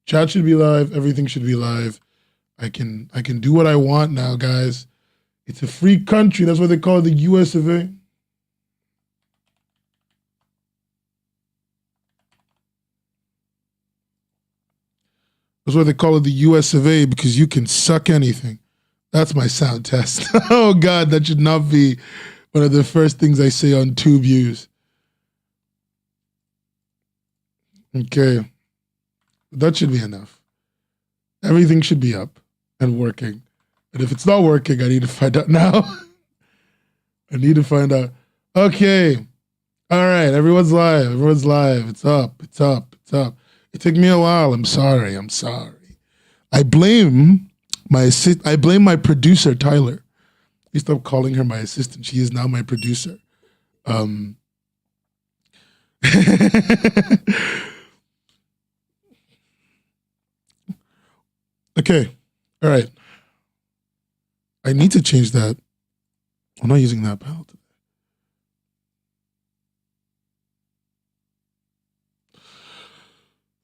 Chat should be live. Everything should be live. I can do what I want now, guys. It's a free country. That's what they call it, the US of A. That's why they call it the US of A, because you can suck anything. That's my sound test. Oh God, that should not be one of the first things I say on Tube Views. Okay. That should be enough. Everything should be up and working. And if it's not working, I need to find out now. I need to find out. Okay. All right. Everyone's live. Everyone's live. It's up. It's up. It's up. It took me a while. I'm sorry. I'm sorry. I blame my producer, Tyler. I stopped calling her my assistant. She is now my producer. Okay. All right. I need to change that. I'm not using that panel today.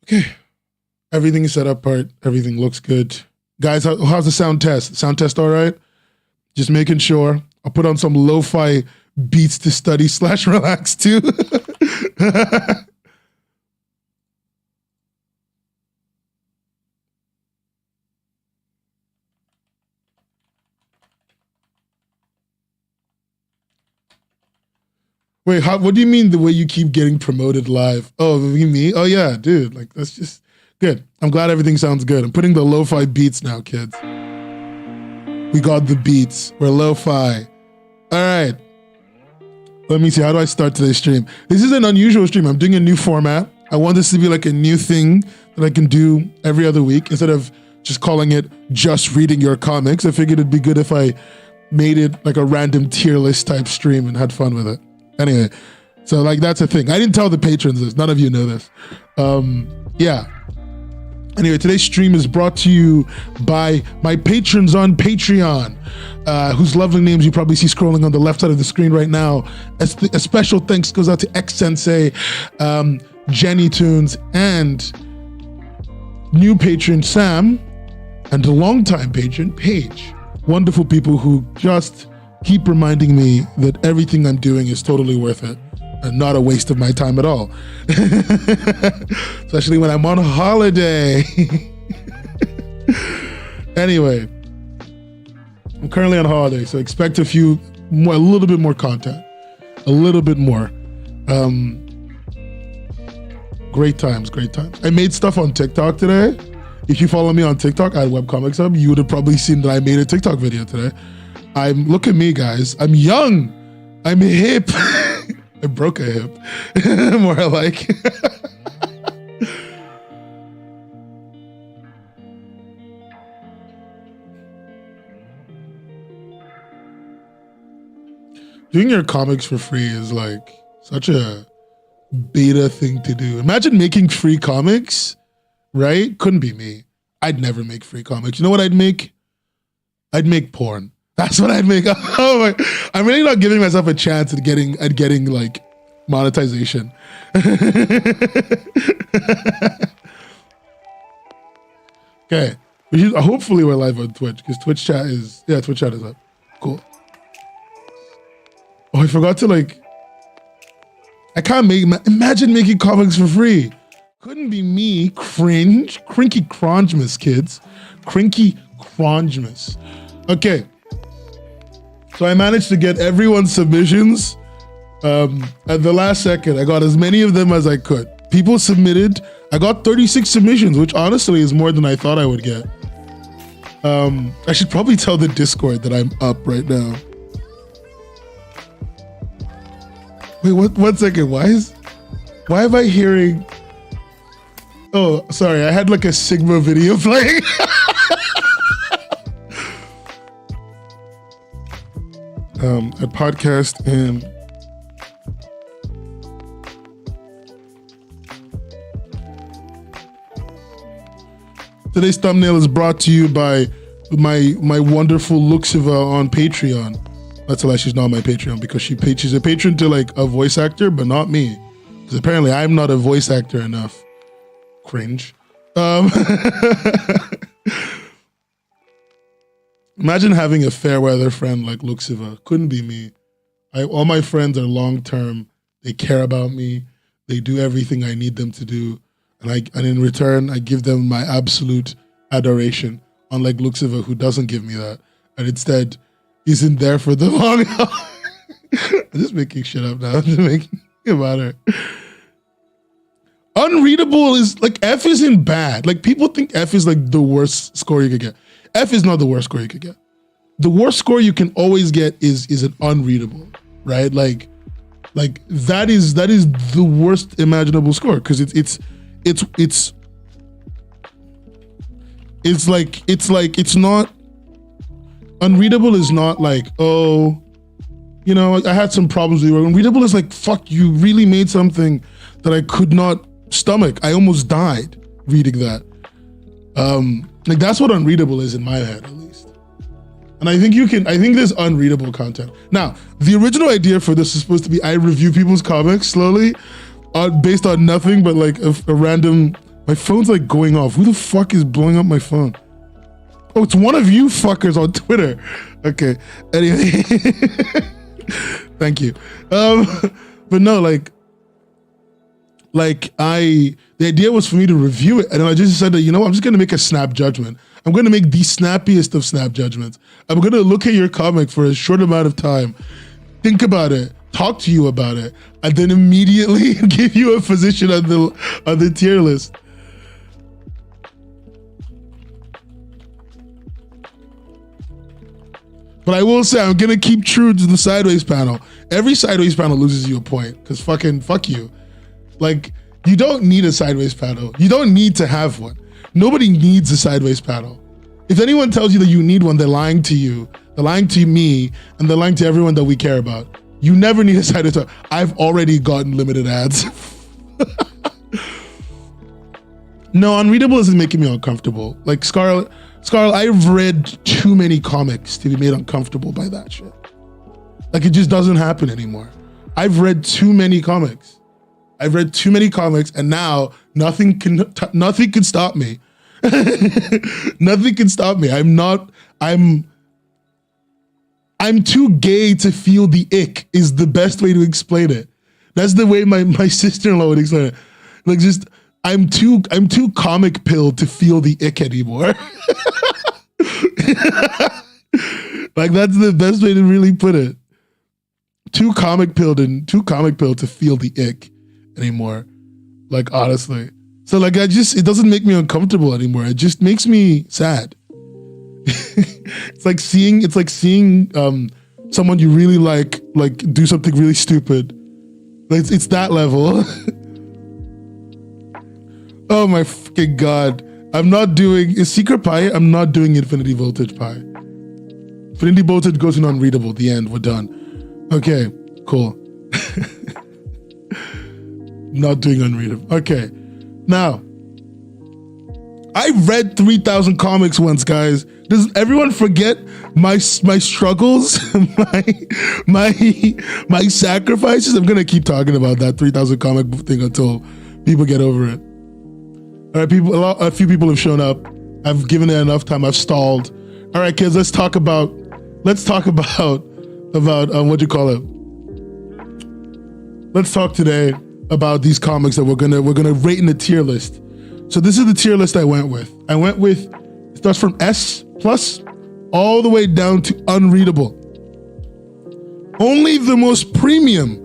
Okay. Everything is set up part. Everything looks good. Guys, how's the sound test? Sound test all right? Just making sure. I'll put on some lo-fi beats to study / relax too. Wait, what do you mean the way you keep getting promoted live? Oh, me? Oh yeah, dude, like that's just good. I'm glad everything sounds good. I'm putting the lo-fi beats now, kids. We got the beats. We're lo-fi. All right. Let me see, how do I start today's stream? This is an unusual stream. I'm doing a new format. I want this to be like a new thing that I can do every other week instead of just calling it just reading your comics. I figured it'd be good if I made it like a random tier list type stream and had fun with it. Anyway, so like that's a thing. I didn't tell the patrons this. None of you know this. Yeah. Anyway, today's stream is brought to you by my patrons on Patreon, whose lovely names you probably see scrolling on the left side of the screen right now. A special thanks goes out to X Sensei, Jenny Tunes, and new patron Sam, and a longtime patron Paige. Wonderful people who just keep reminding me that everything I'm doing is totally worth it and not a waste of my time at all. Especially when I'm on holiday. Anyway, I'm currently on holiday, so expect a little bit more content. A little bit more. Great times, great times. I made stuff on TikTok today. If you follow me on TikTok at Webcomics Hub, you would have probably seen that I made a TikTok video today. Look at me, guys. I'm young. I'm hip. I broke a hip. More like. Doing your comics for free is like such a beta thing to do. Imagine making free comics, right? Couldn't be me. I'd never make free comics. You know what I'd make? I'd make porn. That's what I'd make. Oh my, I'm really not giving myself a chance at getting like monetization. Okay. Hopefully we're live on Twitch because Twitch chat is up. Cool. Oh, I forgot to I can't imagine making comics for free. Couldn't be me. Cringe. Crinky crongemas, kids. Crinky crongemas. Okay. So I managed to get everyone's submissions at the last second. I got as many of them as I could. People submitted. I got 36 submissions, which honestly is more than I thought I would get. I should probably tell the Discord that I'm up right now. Wait, one second. Why am I hearing? Oh, sorry. I had like a Sigma video playing. A podcast and today's thumbnail is brought to you by my wonderful Luxiva on Patreon. That's why she's not my Patreon, because she's a patron to like a voice actor, but not me. Because apparently I'm not a voice actor enough. Cringe. Um, Imagine having a fair weather friend like Luxiva. Couldn't be me. All my friends are long term. They care about me. They do everything I need them to do, and in return I give them my absolute adoration. Unlike Luxiva, who doesn't give me that, and instead isn't there for the long haul. I'm just making shit up now. I'm just making it about her. Unreadable is like F isn't bad. Like people think F is like the worst score you could get. F is not the worst score you could get. The worst score you can always get is an unreadable, right? Like that is the worst imaginable score because it's not unreadable is not like, oh, you know, I had some problems with it. Unreadable is like, fuck, you really made something that I could not stomach. I almost died reading that. Like that's what unreadable is in my head, at least. And I think there's unreadable content. Now, the original idea for this is supposed to be I review people's comics slowly, based on nothing but like a random, my phone's like going off. Who the fuck is blowing up my phone? Oh, it's one of you fuckers on Twitter. Okay, anyway. Thank you. But no, the idea was for me to review it, and I just said that, you know, I'm just gonna make a snap judgment. I'm gonna make the snappiest of snap judgments. I'm gonna look at your comic for a short amount of time, think about it, talk to you about it, and then immediately give you a position on the tier list. But I will say I'm gonna keep true to the sideways panel. Every sideways panel loses you a point, because fuck you. Like, you don't need a sideways panel. You don't need to have one. Nobody needs a sideways panel. If anyone tells you that you need one, they're lying to you. They're lying to me, and they're lying to everyone that we care about. You never need a sideways panel. I've already gotten limited ads. No, unreadable isn't making me uncomfortable. Like Scarlett, I've read too many comics to be made uncomfortable by that shit. Like, it just doesn't happen anymore. I've read too many comics. And now nothing can stop me. Nothing can stop me. I'm too gay to feel the ick is the best way to explain it. That's the way my sister-in-law would explain it. Like, just I'm too comic pilled to feel the ick anymore. Like, that's the best way to really put it. Too comic pilled to feel the ick anymore. Like, honestly. So like, it doesn't make me uncomfortable anymore. It just makes me sad. It's like seeing someone you really like do something really stupid. It's that level. Oh my fucking God. Is Secret Pie? I'm not doing Infinity Voltage Pie. Infinity Voltage goes in unreadable. The end. We're done. Okay, cool. Not doing unreadable. Okay. Now, I read 3,000 comics once, guys. Does everyone forget my struggles, my sacrifices? I'm gonna keep talking about that 3,000 comic thing until people get over it. All right, a few people have shown up. I've given it enough time. I've stalled. All right, kids, let's talk about what you call it. Let's talk today about these comics that we're gonna rate in the tier list. So this is the tier list I went with. It starts from S+ all the way down to unreadable. Only the most premium,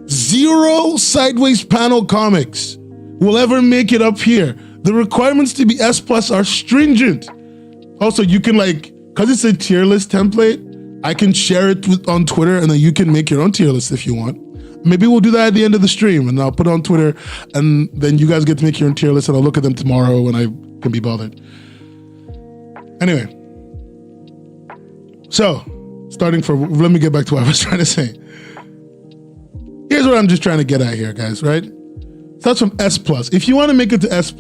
0 sideways panel comics will ever make it up here. The requirements to be S+ are stringent. Also, you can because it's a tier list template, I can share it on Twitter, and then you can make your own tier list if you want. Maybe we'll do that at the end of the stream, and I'll put it on Twitter, and then you guys get to make your own tier list, and I'll look at them tomorrow when I can be bothered. Anyway, so let me get back to what I was trying to say. Here's what I'm just trying to get at here, guys, right? Starts from S+. If you want to make it to S+,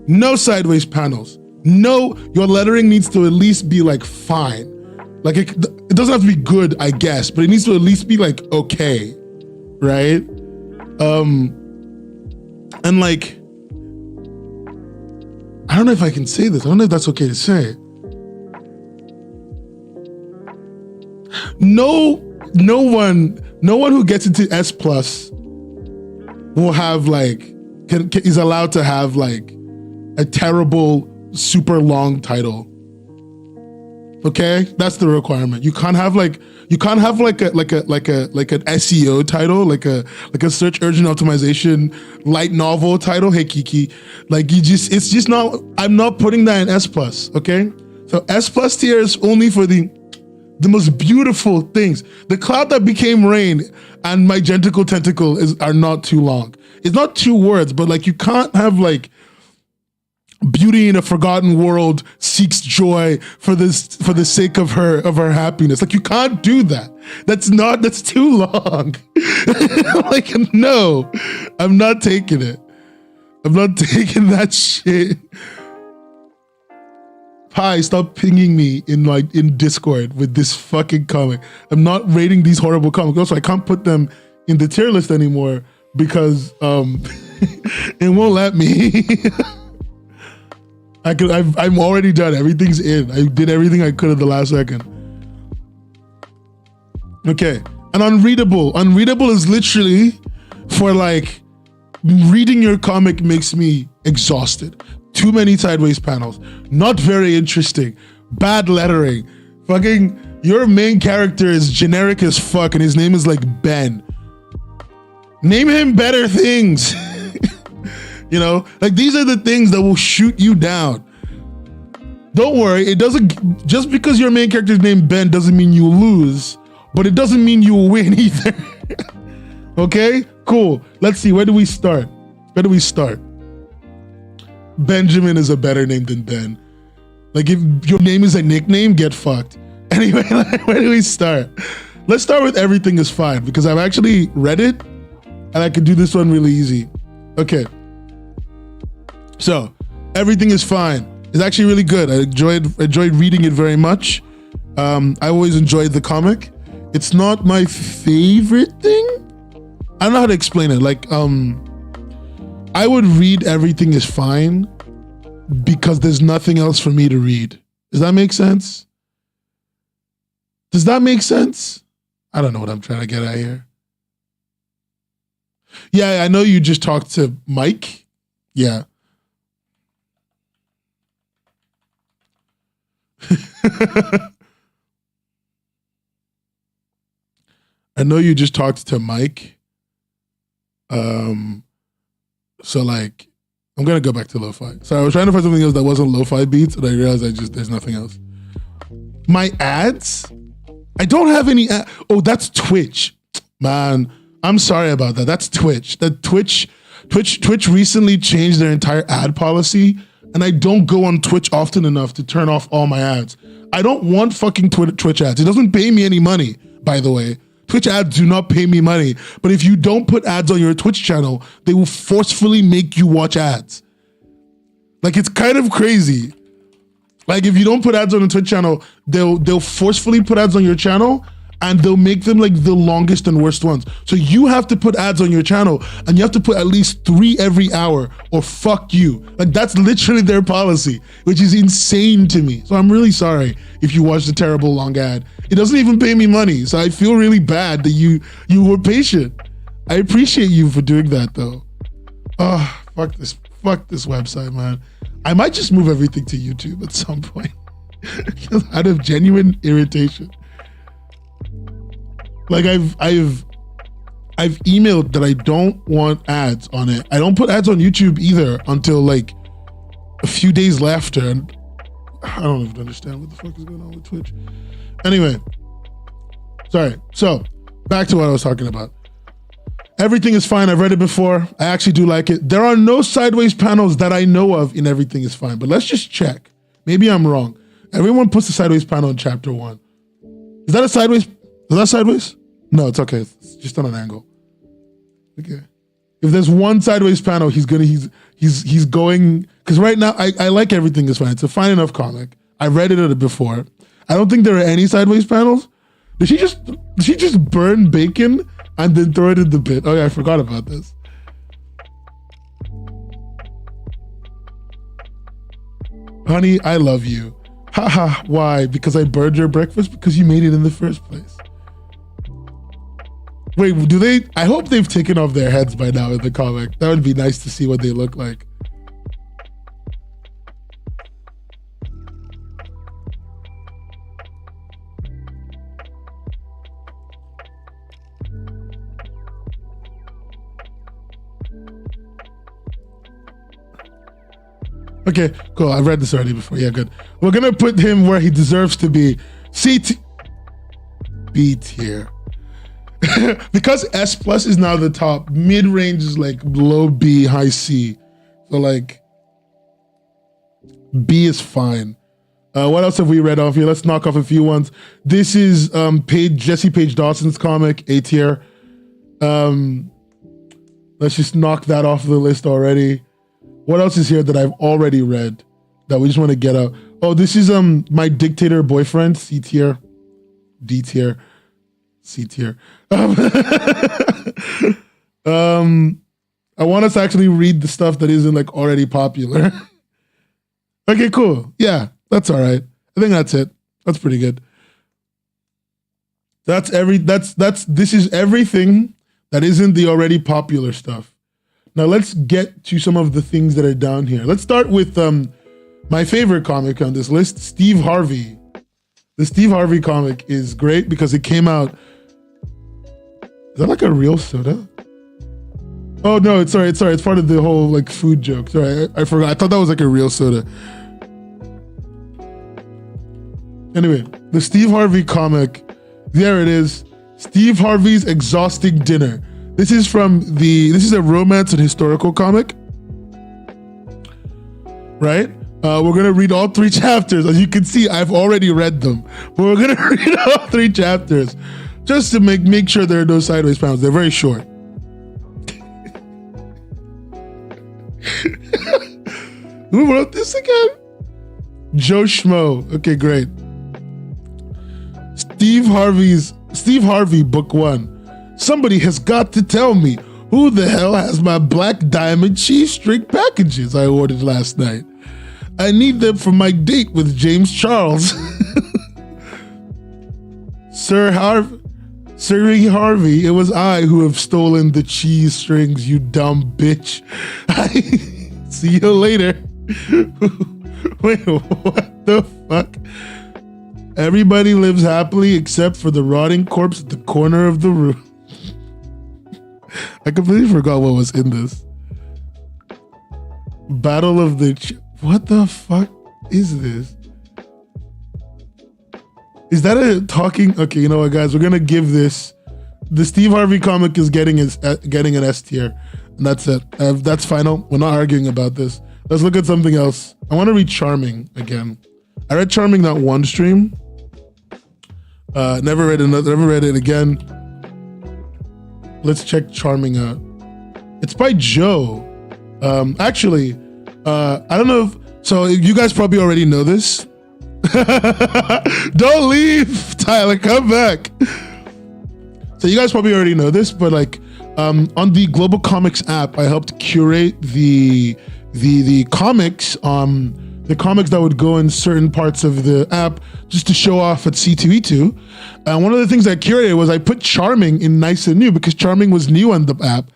no sideways panels. No, your lettering needs to at least be fine. Like it doesn't have to be good, I guess, but it needs to at least be okay, right? And don't know if I can say this. I don't know if that's okay to say. No one who gets into S plus will have like is allowed to have like a terrible, super long title. Okay, that's the requirement. You can't have like an SEO title, like a search engine optimization light novel title. Hey Kiki, like it's just not. I'm not putting that in S plus. Okay, so S plus tier is only for the most beautiful things. The cloud that became rain and my gentical tentacle are not too long. It's not 2 words, but like you can't have like beauty in a forgotten world seeks joy for the sake of her happiness. Like you can't do that. That's too long. Like no, I'm not taking it. I'm not taking that shit. Hi, stop pinging me in Discord with this fucking comic. I'm not rating these horrible comics. Also, I can't put them in the tier list anymore because it won't let me. I'm already done. Everything's in. I did everything I could at the last second. Okay, and unreadable. Unreadable is literally for like reading your comic makes me exhausted. Too many sideways panels. Not very interesting. Bad lettering. Fucking your main character is generic as fuck and his name is like Ben. Name him better things. You know, like these are the things that will shoot you down. Don't worry, it doesn't, just because your main character's named Ben doesn't mean you lose, but it doesn't mean you win either. Okay, cool. Let's see, where do we start? Benjamin is a better name than Ben. Like if your name is a nickname, get fucked. Anyway, like, where do we start? Let's start with Everything is Fine because I've actually read it and I can do this one really easy. Okay. So, Everything is Fine. It's actually really good. I enjoyed reading it very much. I always enjoyed the comic. It's not my favorite thing. I don't know how to explain it. Like, I would read Everything is Fine because there's nothing else for me to read. Does that make sense? I don't know what I'm trying to get at here. Yeah, I know you just talked to Mike. Yeah. I know you just talked to Mike. So like, I'm gonna go back to lo-fi. So I was trying to find something else that wasn't lo-fi beats, and I realized there's nothing else. My ads? I don't have any oh, that's Twitch. Man, I'm sorry about that. That's Twitch. Twitch recently changed their entire ad policy, and I don't go on Twitch often enough to turn off all my ads. I don't want fucking Twitch ads. It doesn't pay me any money, by the way. Twitch ads do not pay me money, but if you don't put ads on your Twitch channel, they will forcefully make you watch ads. Like, it's kind of crazy. Like, if you don't put ads on the Twitch channel, they'll forcefully put ads on your channel, and they'll make them like the longest and worst ones. So you have to put ads on your channel, and you have to put at least 3 every hour, or fuck you. Like, that's literally their policy, which is insane to me. So I'm really sorry if you watched a terrible long ad. It doesn't even pay me money, so I feel really bad that you were patient. I appreciate you for doing that, though. Oh, fuck this website, man. I might just move everything to YouTube at some point, out of genuine irritation. Like I've emailed that I don't want ads on it. I don't put ads on YouTube either until like a few days after, and I don't even understand what the fuck is going on with Twitch. Anyway, sorry. So back to what I was talking about. Everything is Fine. I've read it before. I actually do like it. There are no sideways panels that I know of in Everything is Fine, but let's just check. Maybe I'm wrong. Everyone puts the sideways panel in chapter 1. Is that a sideways? Is that sideways? No, it's okay. It's just on an angle. Okay. If there's one sideways panel, he's going, because right now I like Everything is Fine. It's a fine enough comic. I read it before. I don't think there are any sideways panels. Did she just burn bacon and then throw it in the bin? Oh yeah, I forgot about this. Honey, I love you. Haha, why? Because I burned your breakfast? Because you made it in the first place. Wait, do they? I hope they've taken off their heads by now in the comic. That would be nice to see what they look like. Okay, cool. I've read this already before. Yeah, good. We're gonna put him where he deserves to be. B tier. Because S plus is now the top. Mid range is like low B, high C. So like B is fine. What else have we read off here? Let's knock off a few ones. This is Jesse Page Dawson's comic, A tier. Let's just knock that off the list already. What else is here that I've already read that we just want to get out? Oh, this is My Dictator Boyfriend, C tier, D tier, C tier. I want us to actually read the stuff that isn't like already popular. Okay, cool. Yeah, that's all right. I think that's it. That's pretty good. This is everything that isn't the already popular stuff. Now let's get to some of the things that are down here. Let's start with my favorite comic on this list, Steve Harvey. The Steve Harvey comic is great because it came out. Is that like a real soda? Oh no, it's sorry. It's part of the whole like food joke. Sorry, I forgot. I thought that was like a real soda. Anyway, the Steve Harvey comic. There it is. Steve Harvey's Exhausting Dinner. This is a romance and historical comic, right? We're gonna read all 3 chapters. As you can see, I've already read them, but we're gonna read all 3 chapters just to make sure there are no sideways panels. They're very short. Who wrote this again? Joe Schmo. Okay, great. Steve Harvey, book 1. Somebody has got to tell me who the hell has my black diamond cheese string packages I ordered last night. I need them for my date with James Charles. Sir Harvey, it was I who have stolen the cheese strings, you dumb bitch. See you later. Wait, what the fuck? Everybody lives happily except for the rotting corpse at the corner of the room. I completely forgot what was in this. Battle of the... What the fuck is this? Is that a talking... Okay, you know what, guys? We're going to give this... The Steve Harvey comic is getting an S tier. And that's it. That's final. We're not arguing about this. Let's look at something else. I want to read Charming again. I read Charming that one stream. Never read it again. Let's check Charming out. It's by Joe. Actually, I don't know if, so you guys probably already know this. Don't leave, Tyler, come back. So you guys probably already know this, but like on the Global Comics app, I helped curate the comics, the comics that would go in certain parts of the app just to show off at C2E2. One of the things I curated was I put Charming in nice and new because Charming was new on the app.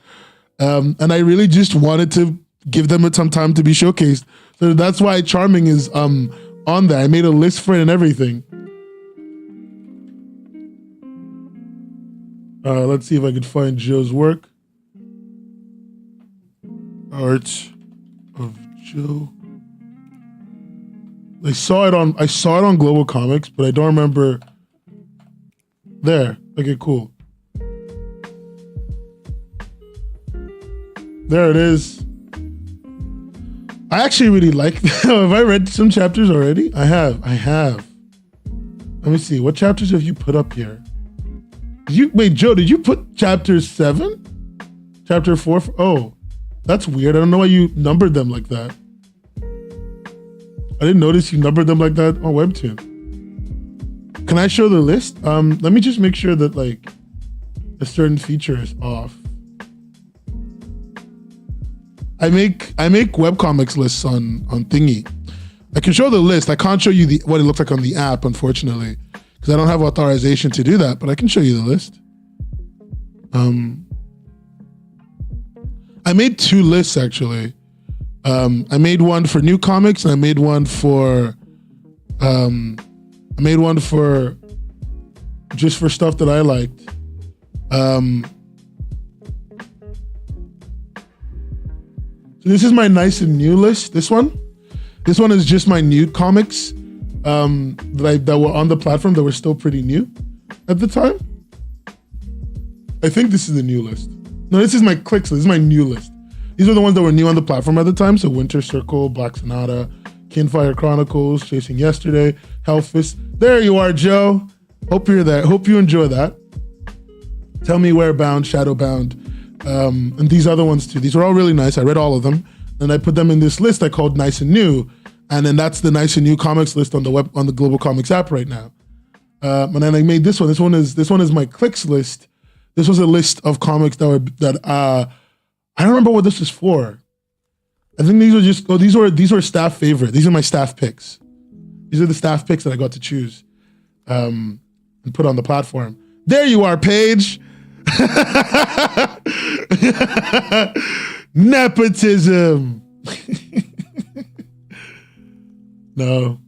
And I really just wanted to give them some time to be showcased. So that's why Charming is on there. I made a list for it and everything. Let's see if I can find Joe's work. Art of Joe. I saw it on Global Comics, but I don't remember. There. Okay, cool. There it is. I actually really like that. Have I read some chapters already? I have. Let me see. What chapters have you put up here? Wait, Joe, did you put chapter 7? Chapter 4? Oh, that's weird. I don't know why you numbered them like that. I didn't notice you numbered them like that on Webtoon. Can I show the list? Let me just make sure that like a certain feature is off. I make webcomics lists on Thingy. I can show the list. I can't show you what it looks like on the app, unfortunately, because I don't have authorization to do that, but I can show you the list. I made 2 lists, actually. I made one for new comics, and I made one for just for stuff that I liked. So this is my nice and new list. This one is just my new comics that were on the platform that were still pretty new at the time. I think this is the new list. No, this is my clicks list. This is my new list. These are the ones that were new on the platform at the time. So Winter Circle, Black Sonata, Kinfire Chronicles, Chasing Yesterday, Hellfist. There you are, Joe. Hope you're there. Hope you enjoy that. Tell Me Where Bound, Shadowbound, and these other ones too. These are all really nice. I read all of them, and I put them in this list I called Nice and New, and then that's the Nice and New comics list on the Global Comics app right now. And then I made this one. This one is my clicks list. This was a list of comics that I don't remember what this was for. I think these were just these were staff favorite. These are my staff picks. These are the staff picks that I got to choose and put on the platform. There you are, Paige. Nepotism. No.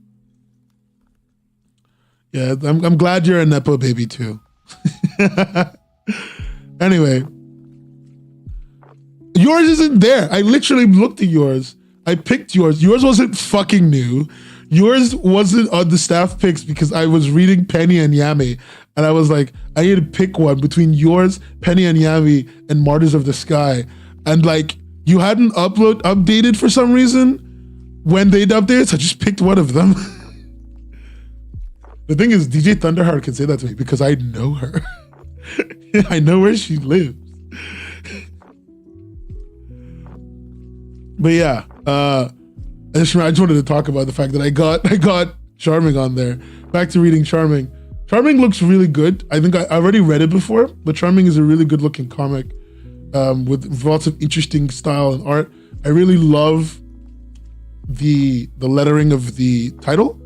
Yeah, I'm glad you're a Nepo baby too. Anyway, yours isn't there. I literally looked at yours. I picked yours. Yours wasn't fucking new. Yours wasn't on the staff picks because I was reading Penny and Yami, and I was like, I need to pick one between yours, Penny and Yami, and Martyrs of the Sky. And like, you hadn't updated for some reason when they'd updated, so I just picked one of them. The thing is, DJ Thunderheart can say that to me because I know her. I know where she lives. But yeah, I just wanted to talk about the fact that I got Charming on there. Back to reading Charming. Charming looks really good. I think I already read it before, but Charming is a really good looking comic with lots of interesting style and art. I really love the lettering of the title.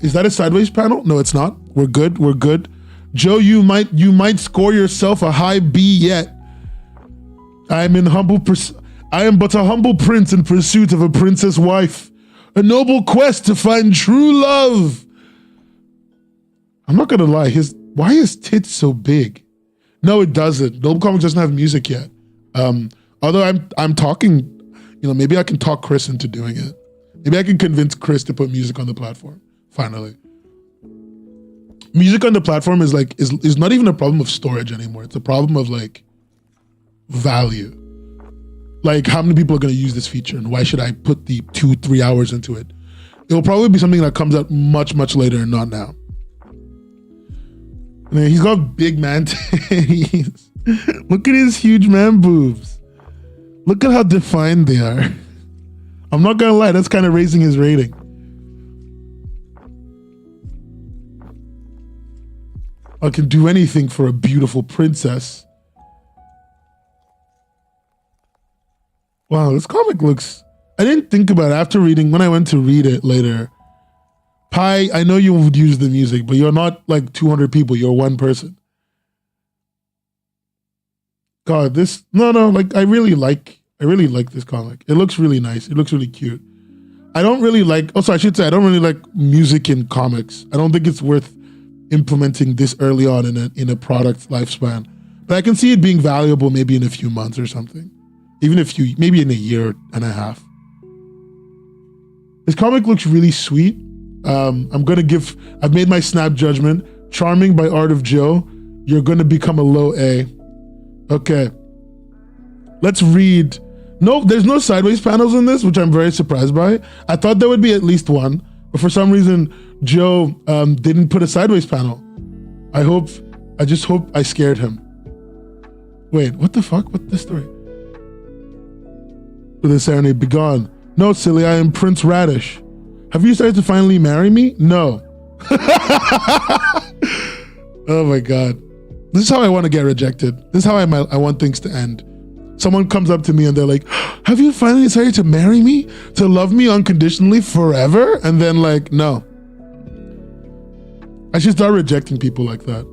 Is that a sideways panel? No, it's not. We're good. We're good. Joe, you might score yourself a high B yet. I am but a humble prince in pursuit of a princess wife, a noble quest to find true love. I'm not gonna lie, why is tits so big? No, it doesn't. Noble Comics doesn't have music yet. Although I'm talking, maybe I can talk Chris into doing it. Maybe I can convince Chris to put music on the platform. Finally. Music on the platform is not even a problem of storage anymore. It's a problem of like value. Like, how many people are going to use this feature, and why should I put the 2-3 hours into it? It will probably be something that comes out much, much later and not now. I mean, he's got big man titties. Look at his huge man boobs. Look at how defined they are. I'm not going to lie, that's kind of raising his rating. I can do anything for a beautiful princess. Wow, this comic looks... I didn't think about it when I went to read it later. Pi, I know you would use the music, but you're not like 200 people, you're one person. God, I really like this comic. It looks really nice. It looks really cute. I don't really like music in comics. I don't think it's worth implementing this early on in a product lifespan. But I can see it being valuable maybe in a few months or something. Maybe in a year and a half. This comic looks really sweet. I've made my snap judgment. Charming by Art of Joe. You're gonna become a low A. Okay. Let's read. No, there's no sideways panels in this, which I'm very surprised by. I thought there would be at least one, but for some reason, Joe didn't put a sideways panel. I just hope I scared him. Wait, what the fuck? What's the story? With a serenade, begone. No, silly, I am Prince Radish. Have you decided to finally marry me? No. Oh my God. This is how I want to get rejected. This is how I want things to end. someone comes up to me and they're like, have you finally decided to marry me? To love me unconditionally forever? And then like, no. I should start rejecting people like that.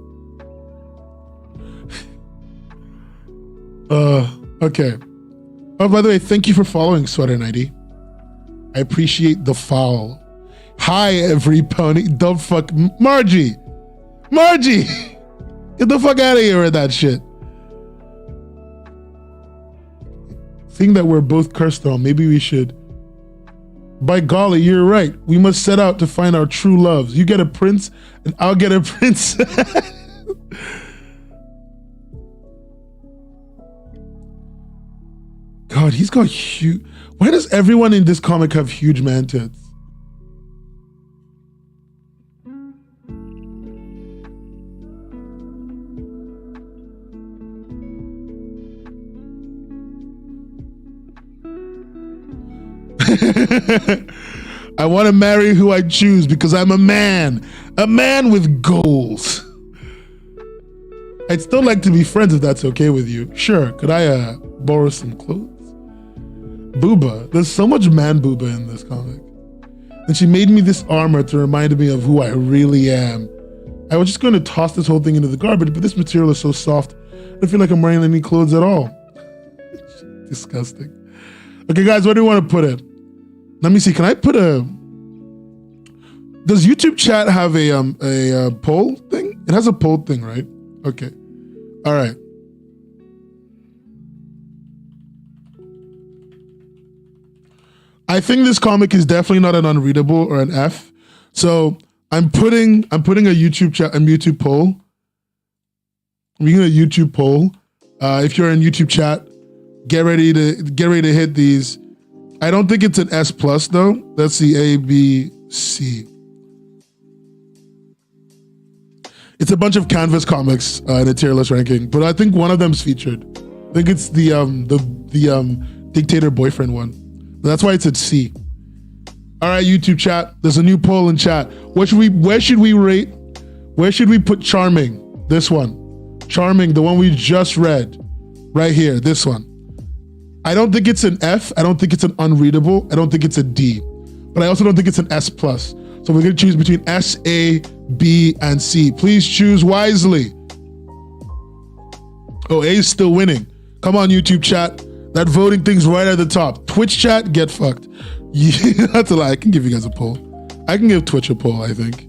Okay. Oh, by the way, thank you for following Sweater 90. I appreciate the foul. Hi, every pony. Don't fuck Margie. Margie, get the fuck out of here with that shit. Seeing that we're both cursed on, maybe we should. By golly, you're right. We must set out to find our true loves. You get a prince, and I'll get a princess. God, he's got huge. Why does everyone in this comic have huge man tits? I want to marry who I choose because I'm a man with goals. I'd still like to be friends if that's okay with you. Sure, could I borrow some clothes? Booba, there's so much man booba in this comic. And she made me this armor to remind me of who I really am. I was just going to toss this whole thing into the garbage, but this material is so soft, I don't feel like I'm wearing any clothes at all. Disgusting. Okay, guys, where do you want to put it? Let me see. Can I put a? Does YouTube chat have a poll thing? It has a poll thing, right? Okay. All right. I think this comic is definitely not an unreadable or an F. So I'm putting a YouTube chat, a YouTube poll. I'm making a YouTube poll. If you're in YouTube chat, get ready to hit these. I don't think it's an S plus though. Let's see, A, B, C. It's a bunch of Canvas comics in a tier list ranking, but I think one of them's featured. I think it's the dictator boyfriend one. That's why it's at C. All right, YouTube chat. There's a new poll in chat. Where should we rate? Where should we put Charming? This one. Charming, the one we just read. Right here, this one. I don't think it's an F. I don't think it's an unreadable. I don't think it's a D. But I also don't think it's an S plus. So we're gonna choose between S, A, B, and C. Please choose wisely. Oh, A is still winning. Come on, YouTube chat. That voting thing's right at the top. Twitch chat, get fucked. Yeah, that's a lie. I can give you guys a poll. I can give Twitch a poll, I think.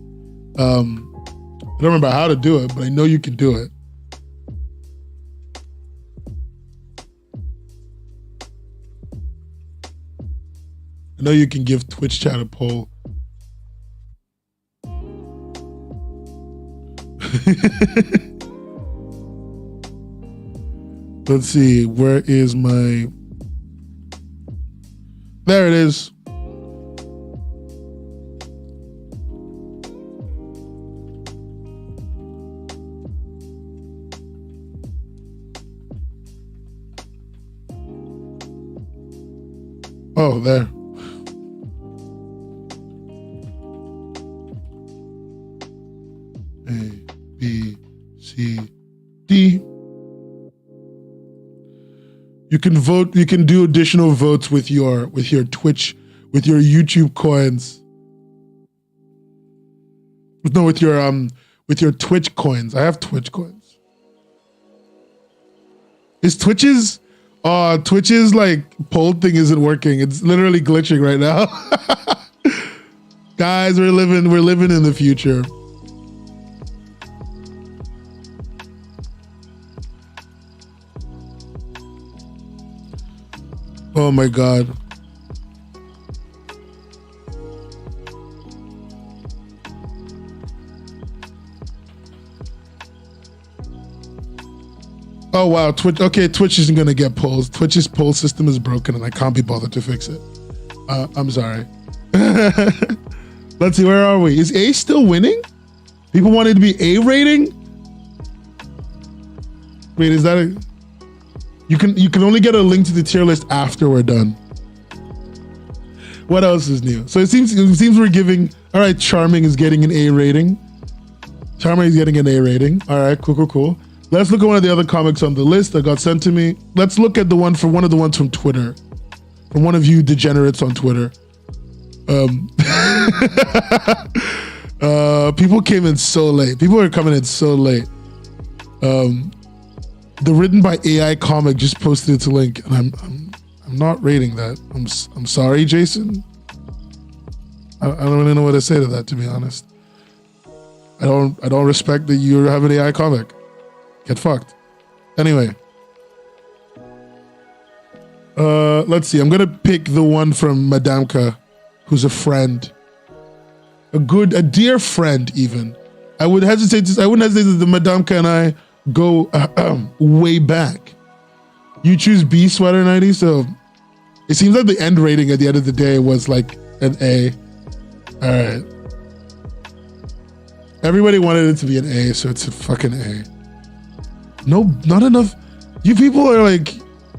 I don't remember how to do it, but I know you can do it. I know you can give Twitch chat a poll. Let's see, where is my... There it is. Oh, there. A, B, C, D. You can vote, you can do additional votes with your Twitch, with your YouTube coins. No, with your Twitch coins. I have Twitch coins. Is Twitch's like poll thing isn't working. It's literally glitching right now. Guys, we're living in the future. Oh my God. Oh wow, Twitch. Okay, Twitch isn't gonna get polls. Twitch's poll system is broken and I can't be bothered to fix it. I'm sorry. Let's see, where are we? Is A still winning? People wanted to be A rating? Wait, is that a... You can only get a link to the tier list after we're done. What else is new? So it seems we're giving... All right, Charming is getting an A rating. Charming is getting an A rating. All right, cool. Let's look at one of the other comics on the list that got sent to me. Let's look at one of the ones from Twitter, from one of you degenerates on Twitter. People came in so late. People are coming in so late. The written by AI comic just posted its link, and I'm not rating that. I'm sorry, Jason. I don't really know what to say to that, to be honest. I don't respect that you have an AI comic. Get fucked. Anyway. Let's see. I'm gonna pick the one from Madamka, who's a friend. A dear friend, even. I wouldn't hesitate that the Madamka and I go way back. You choose B, Sweater 90, so it seems like the end rating at the end of the day was like an A. All right. Everybody wanted it to be an A, so it's a fucking A. No, not enough. You people are like,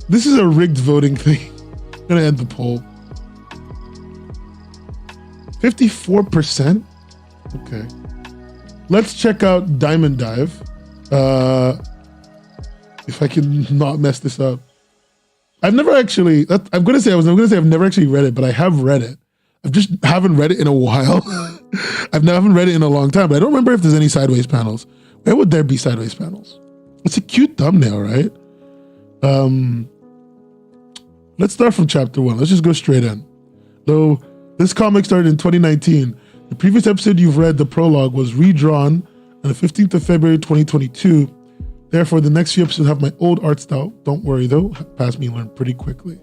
this is a rigged voting thing. I'm gonna end the poll. 54%? Okay. Let's check out Diamond Dive. If I can not mess this up. I've never actually, I'm gonna say I've never actually read it, but I have read it. I just haven't read it in a while. I haven't read it in a long time, but I don't remember if there's any sideways panels. Where would there be sideways panels? It's a cute thumbnail, right? Let's start from chapter 1. Let's just go straight in. Though this comic started in 2019, the previous episode you've read, the prologue, was redrawn on the 15th of February 2022. Therefore, the next few episodes have my old art style. Don't worry though, past me learned pretty quickly.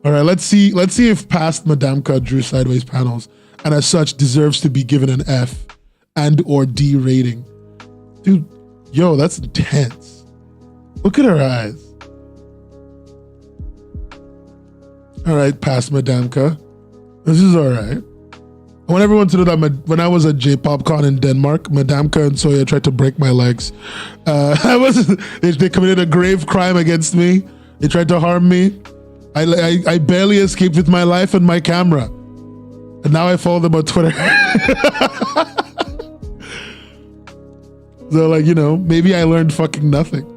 All right, let's see if past Madamka drew sideways panels and as such deserves to be given an F and or D rating. Dude, yo, that's intense. Look at her eyes. All right, past Madamka. This is all right. I want everyone to know that when I was at J-PopCon in Denmark, Madamka and Soya tried to break my legs. They committed a grave crime against me. They tried to harm me. I barely escaped with my life and my camera. And now I follow them on Twitter. So like, maybe I learned fucking nothing.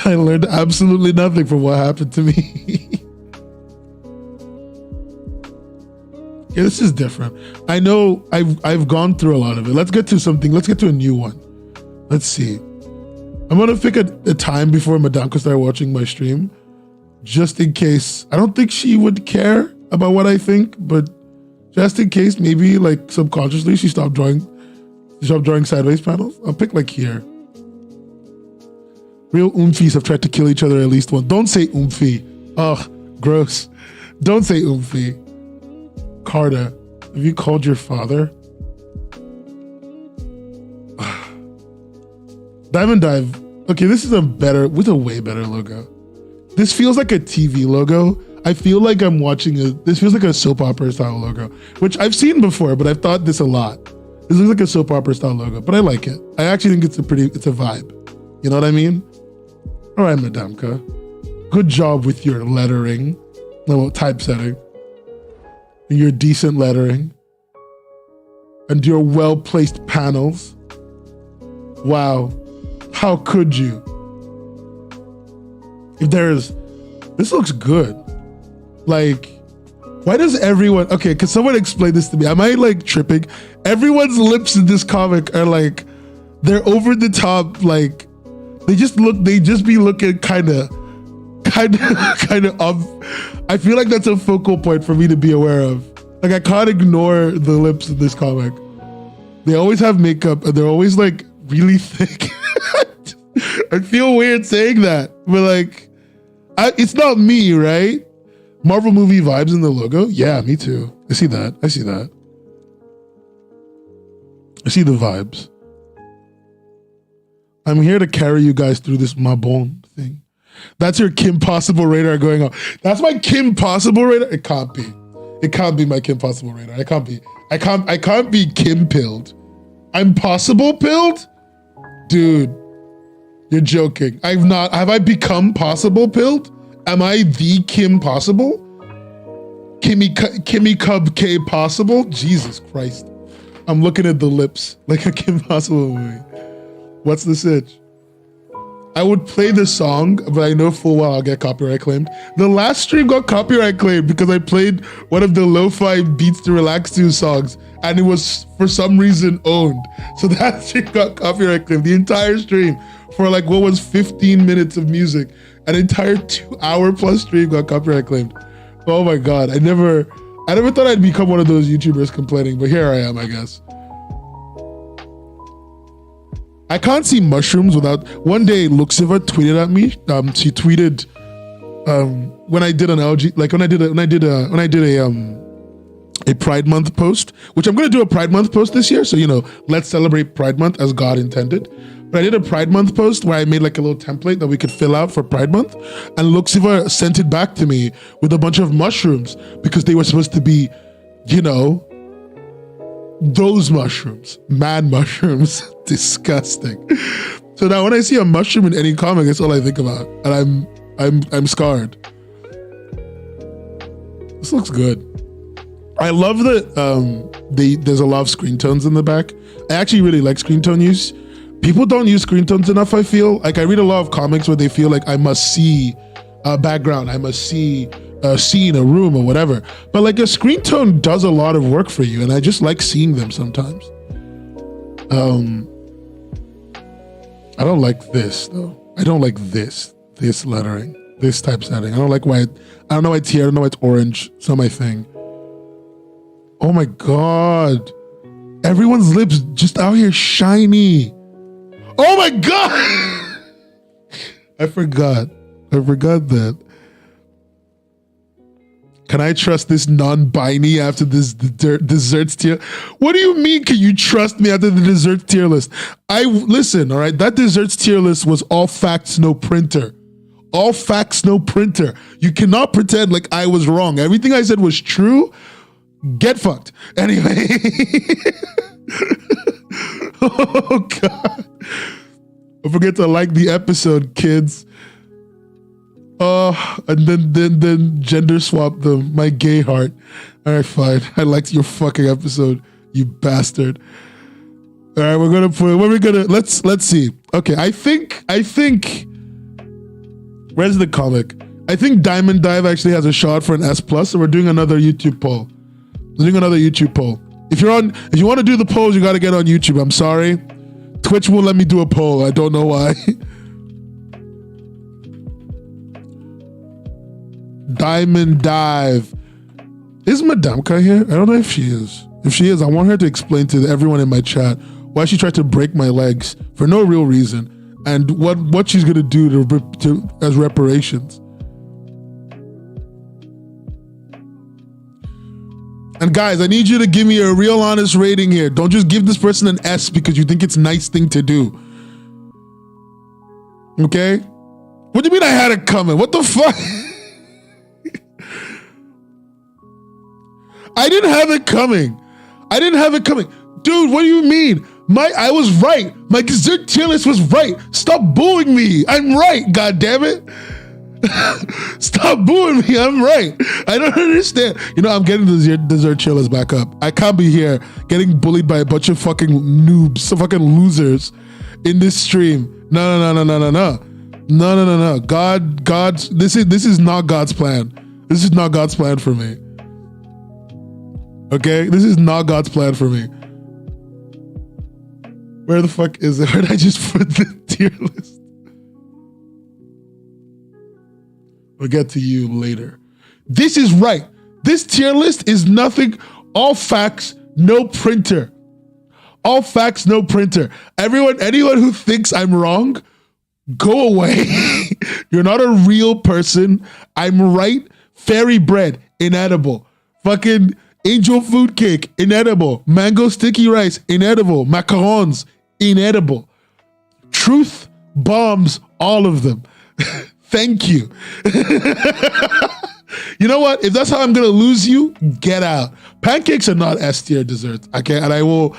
I learned absolutely nothing from what happened to me. Yeah, this is different. I know I've gone through a lot of it. Let's get to something. Let's get to a new one. Let's see. I'm gonna pick a time before Madamka started watching my stream, just in case. I don't think she would care about what I think, but just in case, maybe like subconsciously she stopped drawing sideways panels. I'll pick like here. Real oomfies have tried to kill each other at least once. Don't say oomfie. Ugh, gross. Don't say oomfie. Carter, have you called your father? Diamond Dive. Okay, this is a way better logo. This feels like a TV logo. I feel like I'm watching this feels like a soap opera style logo, which I've seen before, but I've thought this a lot. This looks like a soap opera style logo, but I like it. I actually think it's a vibe. You know what I mean? All right, Madamka. Good job with your lettering, typesetting, and your decent lettering, and your well-placed panels. Wow. How could you? This looks good. Like, why does everyone, okay, could someone explain this to me? Am I like tripping? Everyone's lips in this comic are like, they're over the top, like, they just be looking kind of off. I feel like that's a focal point for me to be aware of. Like, I can't ignore the lips in this comic. They always have makeup and they're always like really thick. I feel weird saying that, but like, it's not me, right? Marvel movie vibes in the logo? Yeah, me too. I see that. I see the vibes. I'm here to carry you guys through this Mabon thing. That's your Kim Possible radar going on. That's my Kim Possible radar? It can't be. It can't be my Kim Possible radar. It can't be. I can't be Kim pilled. I'm possible pilled? Dude, you're joking. Have I become possible pilled? Am I the Kim Possible? Kimmy Cub K Possible? Jesus Christ. I'm looking at the lips like a Kim Possible movie. What's the sitch? I would play the song, but I know full well I'll get copyright claimed. The last stream got copyright claimed because I played one of the lo-fi beats to relax to songs, and it was for some reason owned. So that stream got copyright claimed. The entire stream for like what was 15 minutes of music, an entire 2-hour plus stream got copyright claimed. Oh my God, I never thought I'd become one of those YouTubers complaining, but here I am, I guess. I can't see mushrooms without. One day, Luxiva tweeted at me. She tweeted when I did an LG, like when I did a Pride Month post, which I'm gonna do a Pride Month post this year. So let's celebrate Pride Month as God intended. But I did a Pride Month post where I made like a little template that we could fill out for Pride Month, and Luxiva sent it back to me with a bunch of mushrooms because they were supposed to be, those mushrooms, man mushrooms. Disgusting. So now when I see a mushroom in any comic, that's all I think about, and I'm scarred. This looks good. I love that there's a lot of screen tones in the back. I actually really like screen tone use. People don't use screen tones enough, I feel. Like I read a lot of comics where they feel like I must see a background, I must see a scene, a room, or whatever. But like a screen tone does a lot of work for you, and I just like seeing them sometimes. I don't like this though. I don't like this lettering, this typesetting. I don't know why it's here. I don't know why it's orange. It's not my thing. Oh my God. Everyone's lips just out here shiny. Oh my God. I forgot that. Can I trust this non-binary after this desserts tier? What do you mean, can you trust me after the desserts tier list? Listen, all right? That desserts tier list was all facts, no printer. All facts, no printer. You cannot pretend like I was wrong. Everything I said was true. Get fucked. Anyway. Oh, God. Don't forget to like the episode, kids. And then gender swap them, my gay heart. All right, fine. I liked your fucking episode, you bastard. All right, let's see. Okay, I think, where's the comic? I think Diamond Dive actually has a shot for an S+, so we're doing another YouTube poll. If you want to do the polls, you got to get on YouTube. I'm sorry. Twitch won't let me do a poll. I don't know why. Diamond Dive. Is Madamka here? I don't know if she is. If she is, I want her to explain to everyone in my chat why she tried to break my legs for no real reason, and what she's gonna do to as reparations. And guys, I need you to give me a real honest rating here. Don't just give this person an S because you think it's a nice thing to do. Okay? What do you mean I had it coming? What the fuck? I didn't have it coming. Dude, what do you mean? I was right. My dessert tier list was right. Stop booing me. I'm right, god damn it. Stop booing me. I'm right. I don't understand. I'm getting the dessert tier list back up. I can't be here getting bullied by a bunch of fucking noobs, some fucking losers in this stream. No. God, this is not God's plan. This is not God's plan for me. Okay, this is not God's plan for me. Where the fuck is it? Where did I just put the tier list? We'll get to you later. This is right. This tier list is nothing. All facts, no printer. All facts, no printer. Anyone who thinks I'm wrong, go away. You're not a real person. I'm right. Fairy bread, inedible. Fucking angel food cake, inedible. Mango sticky rice, inedible. Macarons, inedible. Truth bombs, all of them. Thank you. You know what? If that's how I'm gonna lose you, get out. Pancakes are not S tier desserts, okay? And I will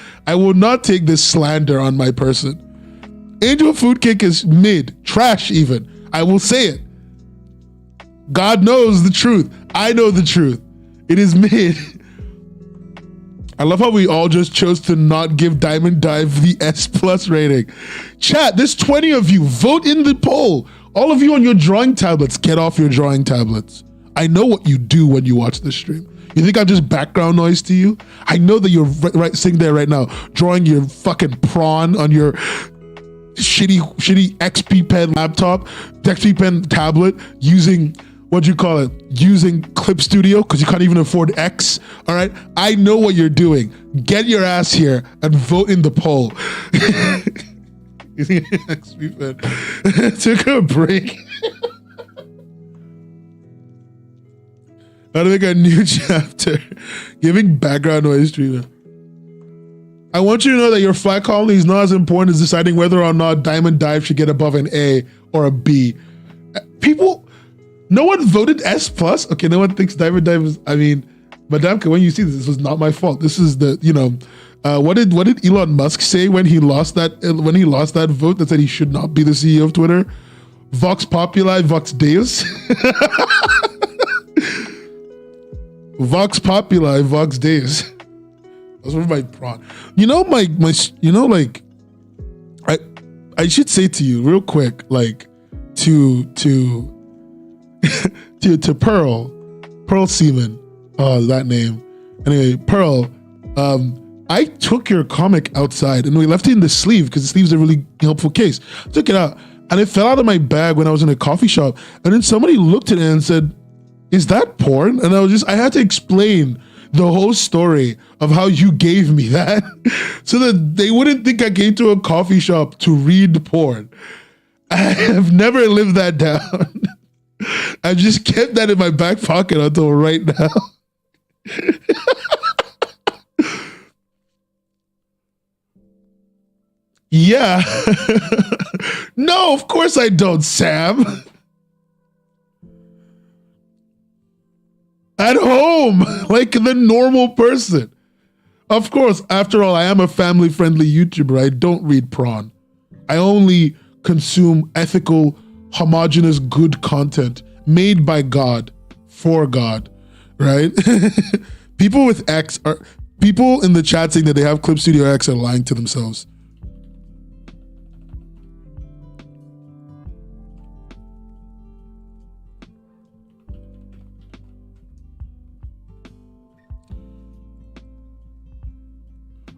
not take this slander on my person. Angel food cake is mid, trash even. I will say it. God knows the truth. I know the truth. It is mid. I love how we all just chose to not give Diamond Dive the S plus rating. Chat, there's 20 of you. Vote in the poll. All of you on your drawing tablets, get off your drawing tablets. I know what you do when you watch this stream. You think I'm just background noise to you? I know that you're sitting there right now, drawing your fucking prawn on your shitty XP Pen laptop, XP Pen tablet, using, using Clip Studio because you can't even afford X. All right, I know what you're doing. Get your ass here and vote in the poll. Using XP Pen. Took a break. How to make a new chapter. Giving background noise treatment. I want you to know that your flag colony is not as important as deciding whether or not Diamond Dive should get above an A or a B. People, no one voted S plus. Okay, no one thinks Diamond Dive is, I mean, Madame, when you see this was not my fault. This is the, what did Elon Musk say when he lost that vote that said he should not be the CEO of Twitter? Vox Populi, Vox Deus. Vox Populi, Vox Deus. That's what my prawn. I should say to you real quick, like to Pearl Seaman. Oh, that name. Anyway, Pearl, I took your comic outside and we left it in the sleeve because the sleeve's a really helpful case. Took it out and it fell out of my bag when I was in a coffee shop. And then somebody looked at it and said, "Is that porn?" And I had to explain the whole story of how you gave me that so that they wouldn't think I came to a coffee shop to read porn. I have never lived that down. I just kept that in my back pocket until right now. Yeah. No, of course I don't, Sam. At home, like the normal person. Of course, after all, I am a family-friendly YouTuber. I don't read prawn. I only consume ethical, homogenous, good content made by God, for God, right? People with X are, people in the chat saying that they have Clip Studio X are lying to themselves.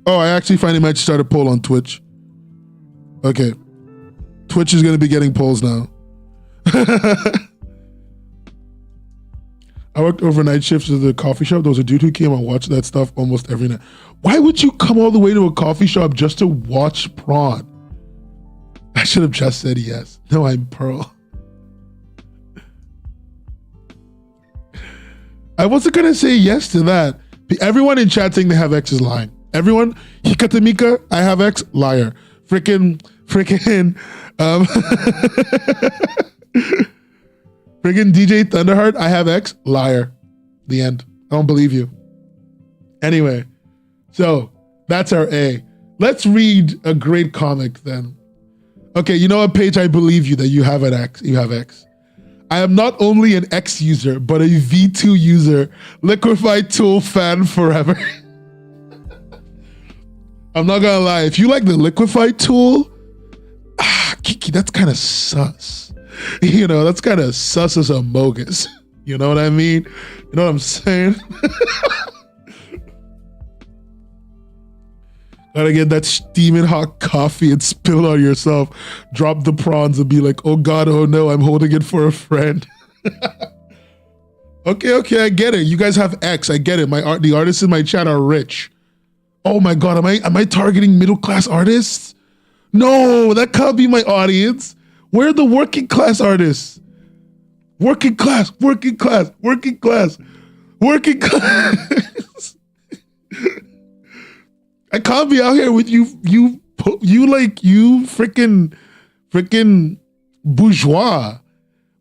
Oh, I actually finally might start a poll on Twitch. Okay. Twitch is going to be getting polls now. I worked overnight shifts at the coffee shop. There was a dude who came and watched that stuff almost every night. Why would you come all the way to a coffee shop just to watch prawn? I should have just said yes. No, I'm Pearl. I wasn't going to say yes to that. Everyone in chat saying they have X is lying. Everyone, Hikatamika, I have X, liar. Freaking, DJ Thunderheart, I have X, liar. The end. I don't believe you. Anyway, so that's our A. Let's read a great comic then. Okay, you know what, Paige? I believe you that you have an X. You have X. I am not only an X user, but a V2 user. Liquefied Tool fan forever. I'm not gonna lie, if you like the Liquefy tool, Kiki, that's kind of sus. You know, that's kind of sus as a mogus. You know what I mean? You know what I'm saying? Gotta get that steaming hot coffee and spill it on yourself. Drop the prawns and be like, oh God, oh no, I'm holding it for a friend. Okay, I get it. You guys have X, I get it. The artists in my chat are rich. Oh my God, am I targeting middle-class artists? No, that can't be my audience. Where are the working class artists? Working class. I can't be out here with you freaking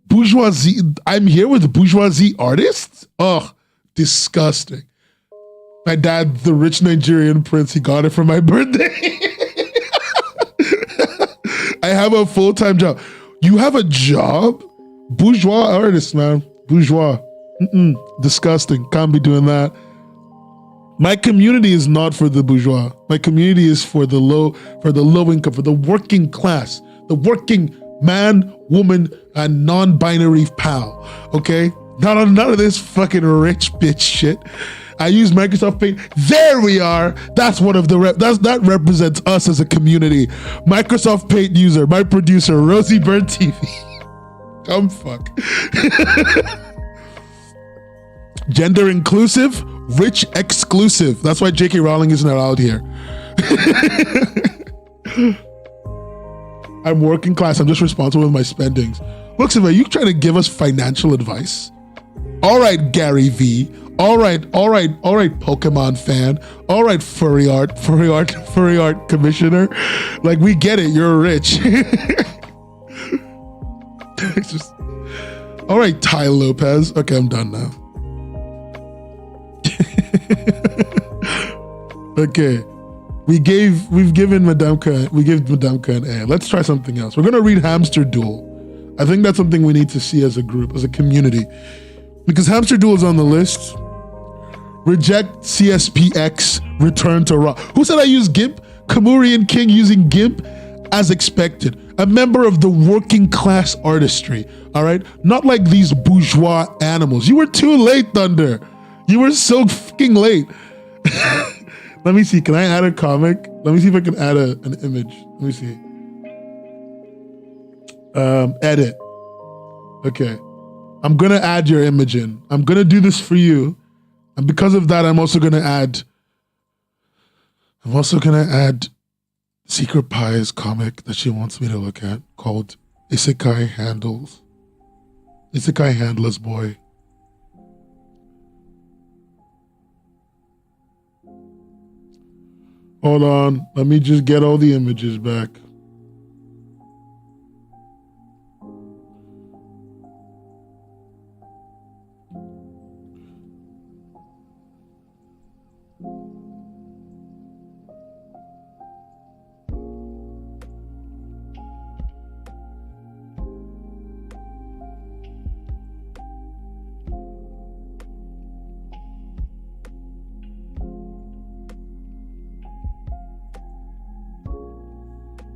bourgeoisie. I'm here with bourgeoisie artists? Oh, disgusting. My dad, the rich Nigerian prince, he got it for my birthday. I have a full-time job. You have a job? Bourgeois artist, man. Bourgeois. Disgusting. Can't be doing that. My community is not for the bourgeois. My community is for the low income, for the working class, the working man, woman, and non-binary pal. Okay? None of this fucking rich bitch shit. I use Microsoft Paint. There we are. That's one of the that represents us as a community. Microsoft Paint user, my producer, Rosie Bird TV. Come fuck. Gender inclusive, rich exclusive. That's why J.K. Rowling isn't allowed here. I'm working class. I'm just responsible with my spendings. Look, Siva, you trying to give us financial advice? All right, Gary V. All right, Pokemon fan. All right, furry art commissioner. Like, we get it. You're rich. It's just, all right, Ty Lopez. Okay, I'm done now. Okay, we gave Madame Ka an A. Let's try something else. We're gonna read Hamster Duel. I think that's something we need to see as a group, as a community, because Hamster Duel is on the list. Reject CSPX, return to Raw. Who said I use GIMP? Kamurian King using GIMP as expected. A member of the working class artistry, all right? Not like these bourgeois animals. You were too late, Thunder. You were so fucking late. Let me see, can I add a comic? Let me see if I can add an image. Let me see. Edit. Okay. I'm gonna add your image in. I'm gonna do this for you. And because of that, I'm also gonna add Secret Pie's comic that she wants me to look at called Isekai Handler's Boy. Hold on, let me just get all the images back.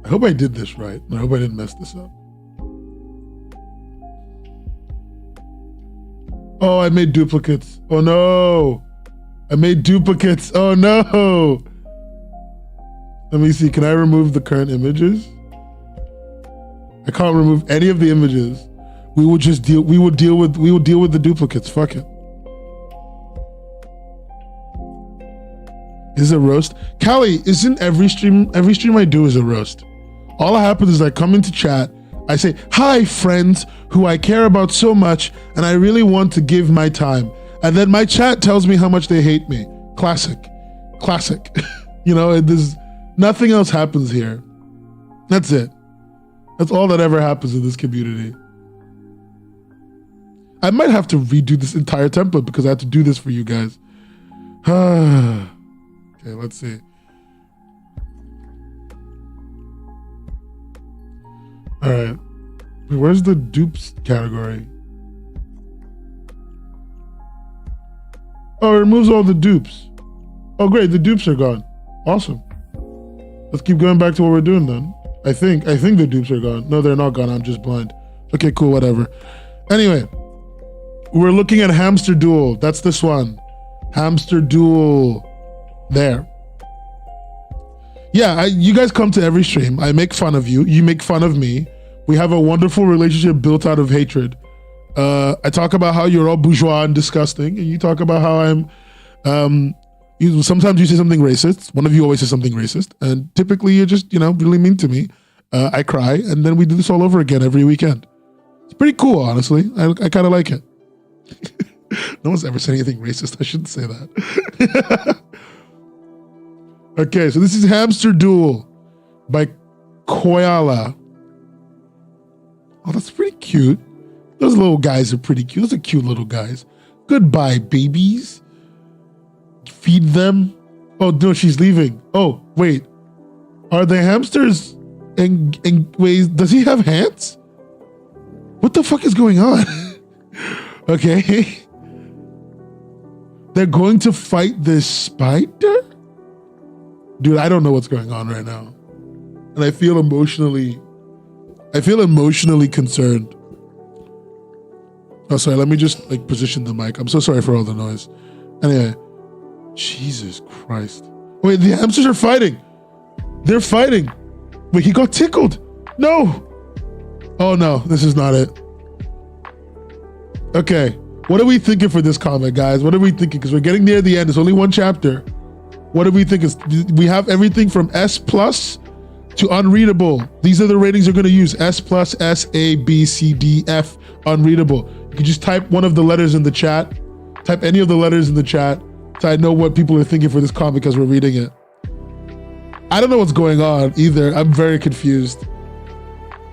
I hope I did this right. I hope I didn't mess this up. Oh, I made duplicates. Oh no. I made duplicates. Oh no. Let me see. Can I remove the current images? I can't remove any of the images. We will deal with the duplicates. Fuck it. Is it a roast? Callie, isn't every stream I do is a roast? All that happens is I come into chat, I say, hi friends who I care about so much and I really want to give my time. And then my chat tells me how much they hate me. Classic. You know, there's nothing else happens here. That's it. That's all that ever happens in this community. I might have to redo this entire template because I have to do this for you guys. Okay, let's see. All right, where's the dupes category? Oh, it removes all the dupes. Oh, great, the dupes are gone. Awesome. Let's keep going back to what we're doing then. I think the dupes are gone. No, they're not gone. I'm just blind. Okay, cool, whatever. Anyway, we're looking at Hamster Duel. That's this one. Hamster Duel. There. Yeah, you guys come to every stream. I make fun of you. You make fun of me. We have a wonderful relationship built out of hatred. I talk about how you're all bourgeois and disgusting, and you talk about how I'm. Sometimes you say something racist. One of you always says something racist, and typically you're just really mean to me. I cry, and then we do this all over again every weekend. It's pretty cool, honestly. I kind of like it. No one's ever said anything racist. I shouldn't say that. Okay, so this is Hamster Duel by Koala. Oh, that's pretty cute. Those little guys are pretty cute. Those are cute little guys. Goodbye, babies. Feed them. Oh, no, she's leaving. Oh, wait. Are the hamsters and wait, does he have hands? What the fuck is going on? Okay. They're going to fight this spider? Dude, I don't know what's going on right now. And I feel emotionally concerned. Oh, sorry, let me just like position the mic. I'm so sorry for all the noise. Anyway, Jesus Christ. Wait, the hamsters are fighting. They're fighting. Wait, he got tickled. No. Oh no, this is not it. Okay, what are we thinking for this comic, guys? What are we thinking? Because we're getting near the end. It's only one chapter. What do we think? We have everything from S+ to unreadable. These are the ratings we're going to use. S+, S, A, B, C, D, F, unreadable. You can just type one of the letters in the chat. Type any of the letters in the chat so I know what people are thinking for this comic as we're reading it. I don't know what's going on either. I'm very confused.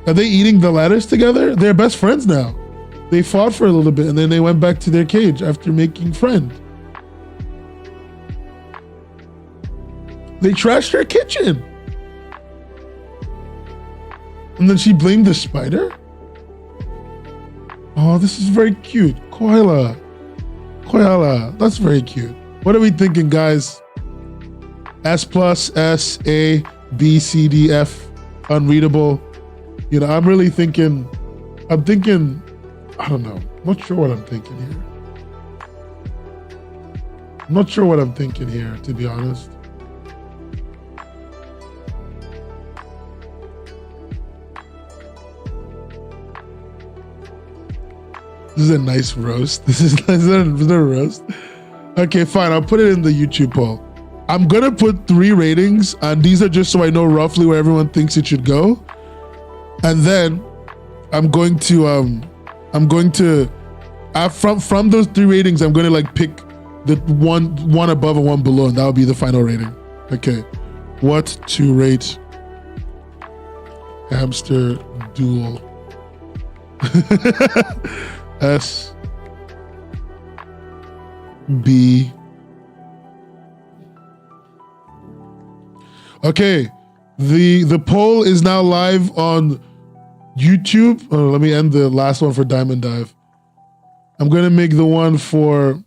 Are they eating the letters together? They're best friends now. They fought for a little bit and then they went back to their cage after making friends. They trashed her kitchen. And then she blamed the spider? Oh, this is very cute. Koala, that's very cute. What are we thinking, guys? S+, S, A, B, C, D, F, unreadable. You know, I'm thinking, I don't know. I'm not sure what I'm thinking here. To be honest. This is a nice roast. Is that a roast? Okay, fine. I'll put it in the YouTube poll. I'm gonna put 3 ratings, and these are just so I know roughly where everyone thinks it should go. And then I'm going to from those 3 ratings, I'm gonna like pick the one above and one below, and that'll be the final rating. Okay, what to rate Hamster Duel? S, B. Okay, the poll is now live on YouTube. Oh, let me end the last one for Diamond Dive. I'm gonna make the one for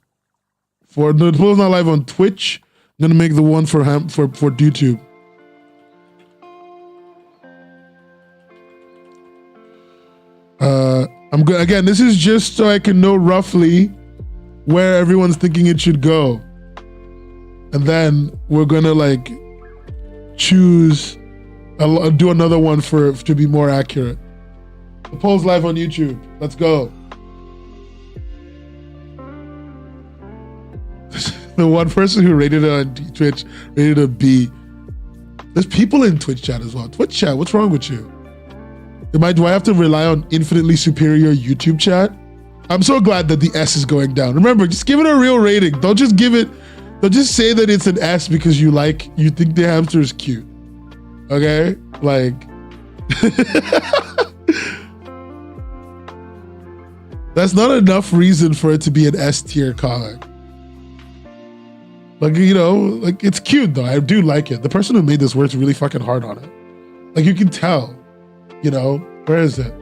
no, the poll is not live on Twitch. I'm gonna make the one for YouTube. I'm good. Again, this is just so I can know roughly where everyone's thinking it should go. And then we're gonna like choose, do another one to be more accurate. The poll's live on YouTube. Let's go. The one person who rated it on Twitch rated a B. There's people in Twitch chat as well. Twitch chat, what's wrong with you? Do I have to rely on infinitely superior YouTube chat? I'm so glad that the S is going down. Remember, just give it a real rating. Don't just say that it's an S because you think the hamster is cute. Okay? Like, that's not enough reason for it to be an S tier comic. Like, you know, like it's cute though. I do like it. The person who made this works really fucking hard on it. Like you can tell. You know, where is it?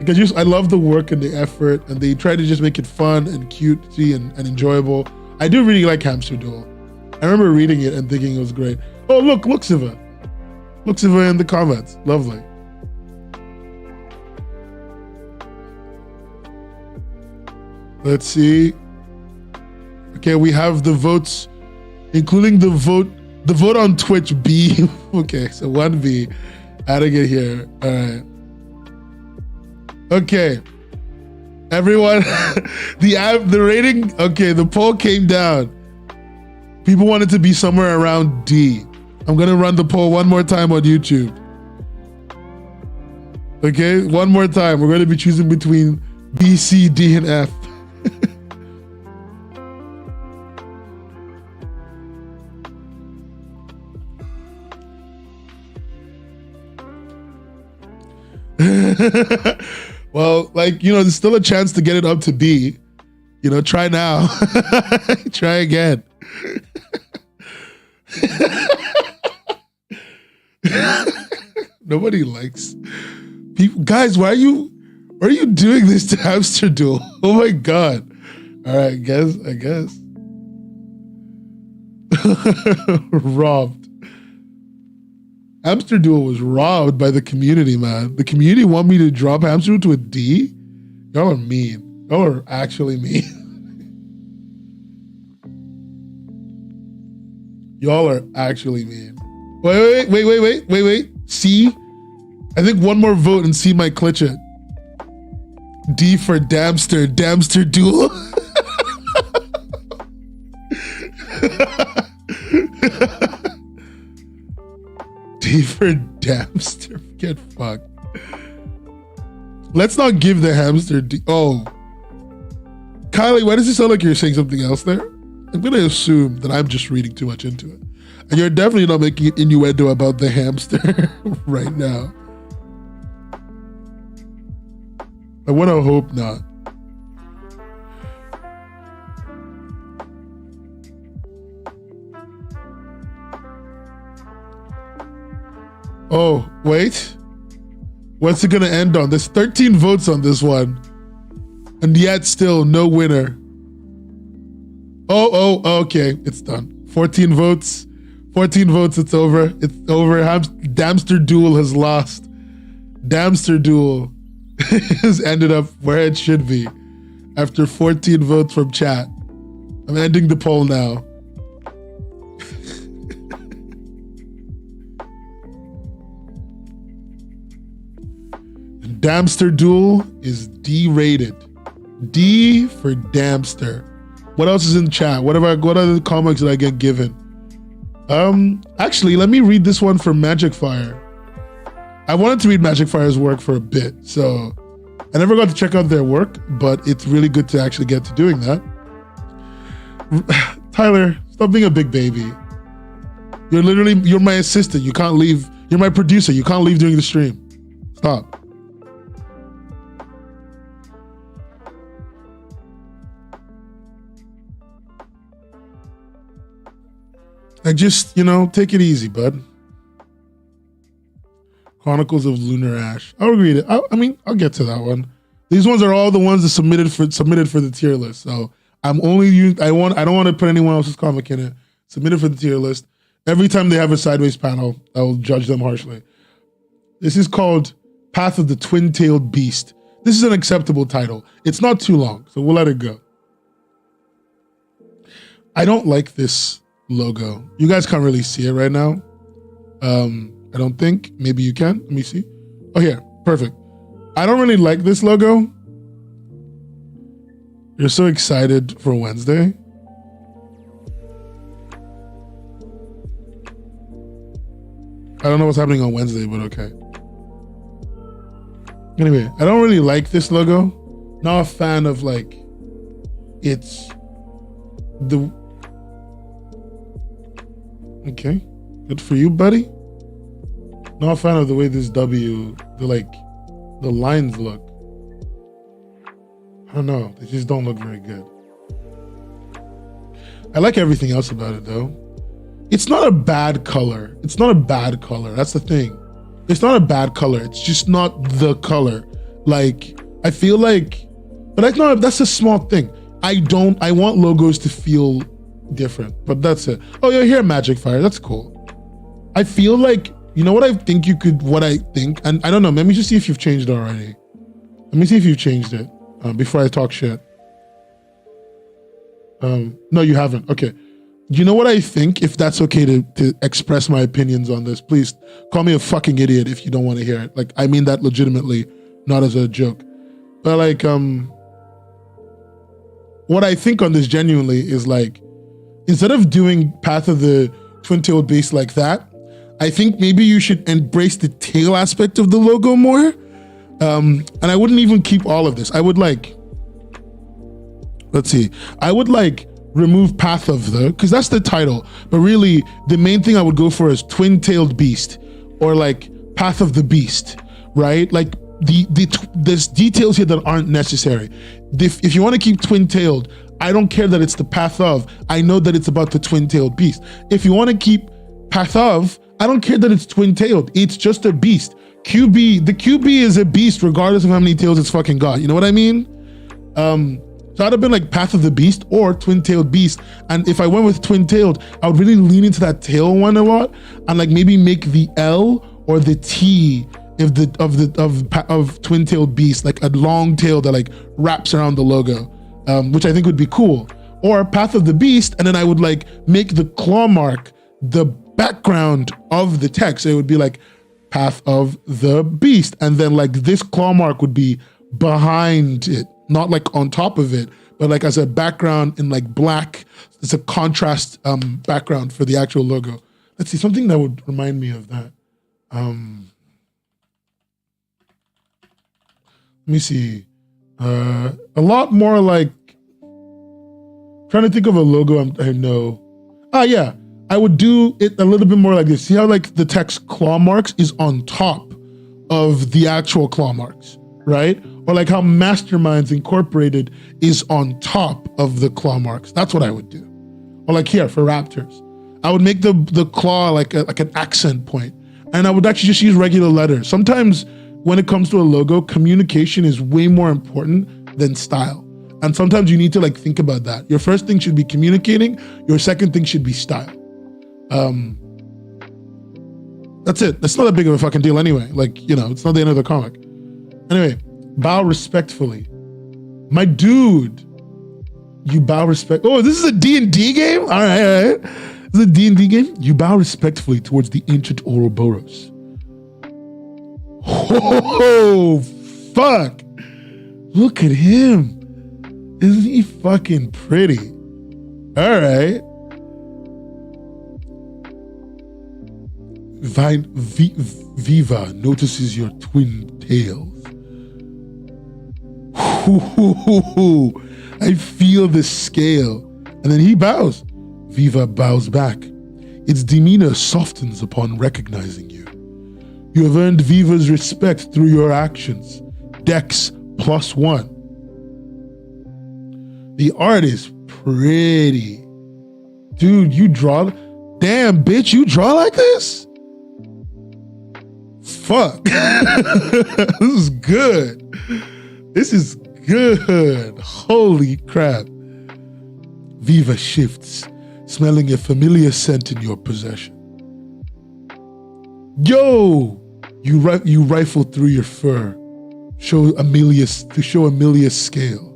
Because I love the work and the effort, and they try to just make it fun and cutesy and enjoyable. I do really like Hamster Duel. I remember reading it and thinking it was great. Oh, look, Luxiva. Luxiva in the comments. Lovely. Let's see. Okay, we have the votes, including the vote on Twitch B. Okay, so 1B. Adding it here. All right. Okay. Everyone, the rating, okay, the poll came down. People wanted to be somewhere around D. I'm gonna run the poll one more time on YouTube. Okay, one more time. We're gonna be choosing between B, C, D, and F. Well, like, you know, there's still a chance to get it up to B. You know, try now. Try again. Nobody likes people. Guys, why are you doing this to Hamster Duel? Oh my God. All right, I guess. Robbed. Hamster Duel was robbed by the community, man. The community want me to drop Hamster to a D? Y'all are mean. Y'all are actually mean. Y'all are actually mean. Wait. C? I think one more vote and C might clutch it. D for Damster. Damster Duel. D for Damster. Get fucked. Let's not give the hamster D. Oh. Kylie, why does it sound like you're saying something else there? I'm going to assume that I'm just reading too much into it. And you're definitely not making an innuendo about the hamster right now. I want to hope not. Oh, wait. What's it going to end on? There's 13 votes on this one. And yet still no winner. Oh, okay. It's done. 14 votes. 14 votes. It's over. It's over. Damster Duel has lost. Damster Duel has ended up where it should be after 14 votes from chat. I'm ending the poll now. Damster Duel is D-rated. D for Damster. What else is in chat? What other comics did I get given? Actually, let me read this one from Magic Fire. I wanted to read Magic Fire's work for a bit, so I never got to check out their work, but it's really good to actually get to doing that. Tyler, stop being a big baby. You're my assistant. You can't leave. You're my producer. You can't leave during the stream. Stop. I just, take it easy, bud. Chronicles of Lunar Ash. I'll read it. I'll get to that one. These ones are all the ones that submitted for the tier list. So I don't want to put anyone else's comic in it. Submitted for the tier list. Every time they have a sideways panel, I will judge them harshly. This is called Path of the Twin-Tailed Beast. This is an acceptable title. It's not too long, so we'll let it go. I don't like this logo. You guys can't really see it right now. I don't think. Maybe you can. Let me see. Oh, here. Perfect. I don't really like this logo. You're so excited for Wednesday. I don't know what's happening on Wednesday, but okay. Anyway, I don't really like this logo. Not a fan of it's the... Okay, good for you, buddy. Not a fan of the way this W, the lines look. I don't know, they just don't look very good. I like everything else about it though. It's not a bad color. It's not a bad color, that's the thing. It's not a bad color, it's just not the color. I feel like, but that's a small thing. I want logos to feel different, but that's it. Oh, you're here, Magic Fire, that's cool. I feel like, and I don't know, let me just see if you've changed it already. Let me see if you've changed it before I talk shit. No, you haven't. Okay. You know what I think? If that's okay to express my opinions on this, please call me a fucking idiot if you don't want to hear it. I mean that legitimately, not as a joke. But what I think on this genuinely is instead of doing Path of the Twin-Tailed Beast like that, I think maybe you should embrace the tail aspect of the logo more. And I wouldn't even keep all of this. I would let's see. I would remove Path of the, because that's the title. But really, the main thing I would go for is Twin-Tailed Beast or Path of the Beast, right? There's details here that aren't necessary. If you want to keep twin-tailed, I don't care that it's the path of. I know that it's about the twin-tailed beast. If you want to keep path of, I don't care that it's twin-tailed. It's just a beast. The QB is a beast regardless of how many tails it's fucking got. You know what I mean? So So I'd have been like Path of the Beast or Twin-Tailed Beast. And if I went with Twin-Tailed, I would really lean into that tail one a lot and like maybe make the L or the T of Twin-Tailed Beast, like a long tail that like wraps around the logo, which I think would be cool. Or Path of the Beast, and then I would like make the claw mark the background of the text. So it would be like Path of the Beast, and then like this claw mark would be behind it, not like on top of it, but like as a background in like black. It's a contrast background for the actual logo. Let's see, something that would remind me of that. Let me see. A lot more like, trying to think of a logo I know. Yeah, I would do it a little bit more like this. See how like the text claw marks is on top of the actual claw marks, right? Or like how Masterminds Incorporated is on top of the claw marks. That's what I would do. Or like here for Raptors, I would make the claw like an accent point, and I would actually just use regular letters. Sometimes when it comes to a logo, communication is way more important than style. And sometimes you need to like think about that. Your first thing should be communicating. Your second thing should be style. That's it. That's not that big of a fucking deal anyway. Like, you know, it's not the end of the comic. Anyway, bow respectfully. My dude, you bow respect. Oh, this is a D&D game? All right, all right. This is a D&D game. You bow respectfully towards the ancient Ouroboros. Oh, fuck. Look at him. Isn't he fucking pretty? All right. Viva notices your twin tails. I feel the scale. And then he bows. Viva bows back. Its demeanor softens upon recognizing you. You have earned Viva's respect through your actions. Dex +1. The art is pretty. Dude, you draw. Damn, bitch, you draw like this? Fuck. This is good. This is good. Holy crap. Viva shifts, smelling a familiar scent in your possession. Yo! You rifle through your fur, show Amelia's scale.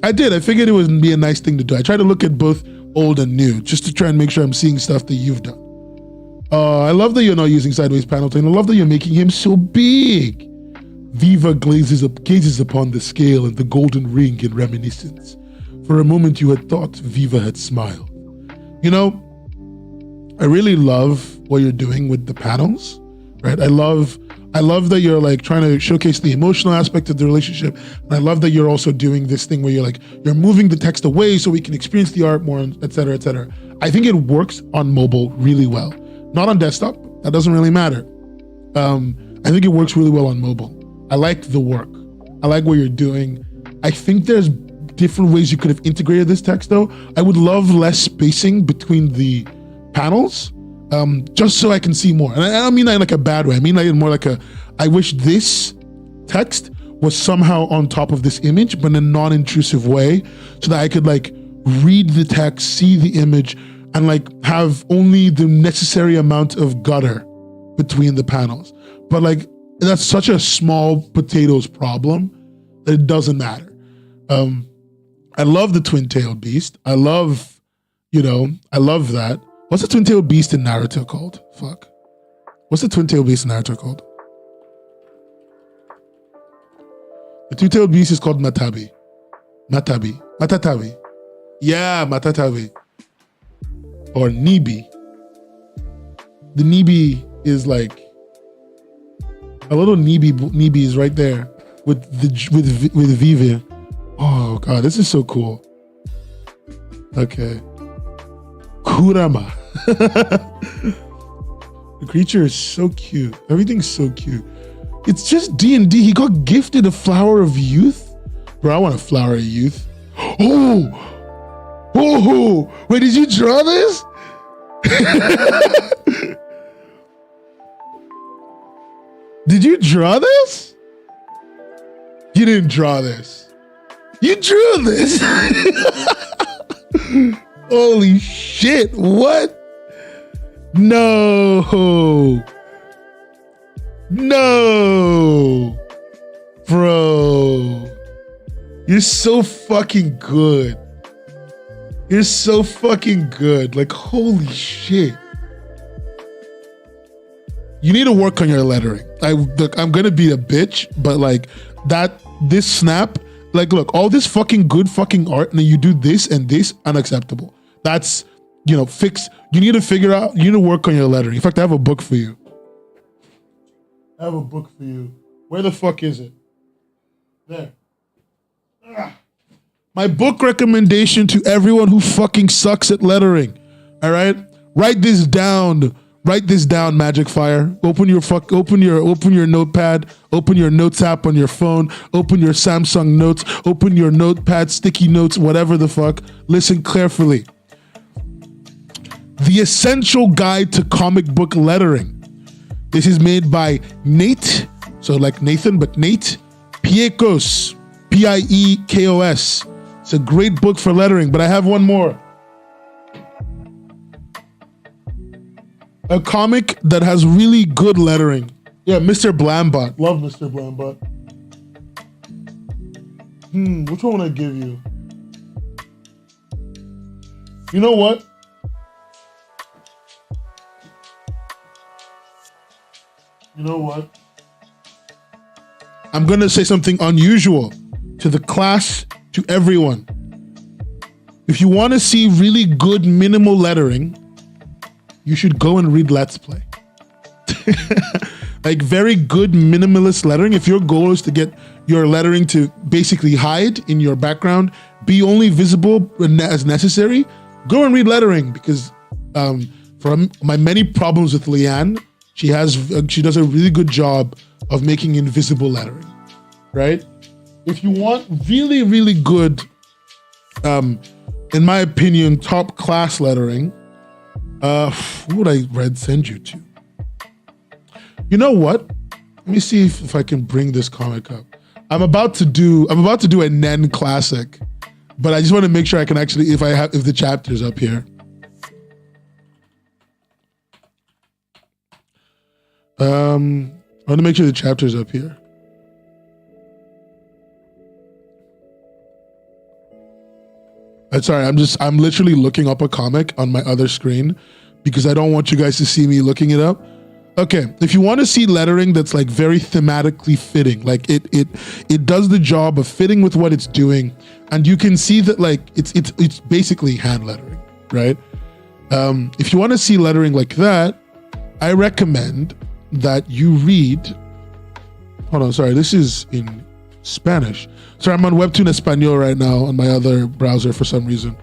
I did. I figured it would be a nice thing to do. I try to look at both old and new, just to try and make sure I'm seeing stuff that you've done. I love that you're not using sideways panel tone. I love that you're making him so big. Viva gazes upon the scale and the golden ring in reminiscence. For a moment you had thought Viva had smiled. You know, I really love what you're doing with the panels, right? I love that you're like trying to showcase the emotional aspect of the relationship. And I love that you're also doing this thing where you're moving the text away so we can experience the art more, et cetera, et cetera. I think it works on mobile really well. Not on desktop, that doesn't really matter. I think it works really well on mobile. I like the work. I like what you're doing. I think there's different ways you could have integrated this text though. I would love less spacing between the panels, just so I can see more. And I don't mean that in like a bad way. I mean like more like I wish this text was somehow on top of this image, but in a non-intrusive way, so that I could like read the text, see the image, and like have only the necessary amount of gutter between the panels. But like, that's such a small potatoes problem that it doesn't matter. I love the twin-tailed beast. I love that. What's the twin-tailed beast in Naruto called? Fuck. What's the twin-tailed beast in Naruto called? The two-tailed beast is called Matatabi. Yeah, Matatabi. Or Nibi. The Nibi is like a little Nibi is right there with Viva. Oh god, this is so cool. Okay. Kurama. The creature is so cute. Everything's so cute. It's just D&D. He got gifted a flower of youth. Bro, I want a flower of youth. Oh, wait, did you draw this? Did you draw this? You didn't draw this. You drew this. Holy shit, what? No. No. Bro. You're so fucking good. You're so fucking good. Like, holy shit. You need to work on your lettering. Look, I'm gonna be a bitch, but like this snap, like, look, all this fucking good fucking art, and then you do this and this, unacceptable. That's, you know, you need to figure out, you need to work on your lettering. In fact, I have a book for you. I have a book for you. Where the fuck is it? There. My book recommendation to everyone who fucking sucks at lettering. All right? Write this down. Write this down, Magic Fire. Open your notepad, open your notes app on your phone, open your Samsung Notes, open your notepad, sticky notes, whatever the fuck. Listen carefully. The Essential Guide to Comic Book Lettering. This is made by Nate, so like Nathan, but Nate Piekos, Piekos. It's a great book for lettering, but I have one more. A comic that has really good lettering. Yeah, Mr. Blambot. Love Mr. Blambot. Which one would I give you? You know what? You know what? I'm gonna say something unusual to the class, to everyone. If you want to see really good minimal lettering, you should go and read Let's Play. Like very good minimalist lettering. If your goal is to get your lettering to basically hide in your background, be only visible as necessary, go and read lettering, because from my many problems with Leanne, she does a really good job of making invisible lettering, right? If you want really, really good, in my opinion, top class lettering, who would I send you to? You know what? Let me see if I can bring this comic up. I'm about to do a Nen classic, but I just want to make sure I can actually, if the chapter's up here. I want to make sure the chapter's up here. Sorry, I'm literally looking up a comic on my other screen because I don't want you guys to see me looking it up. Okay, if you want to see lettering that's like very thematically fitting, like it does the job of fitting with what it's doing, and you can see that like it's basically hand lettering, right? If you want to see lettering like that, I recommend that you read. Hold on, sorry, this is in Spanish. Sorry, I'm on Webtoon Espanol right now on my other browser for some reason.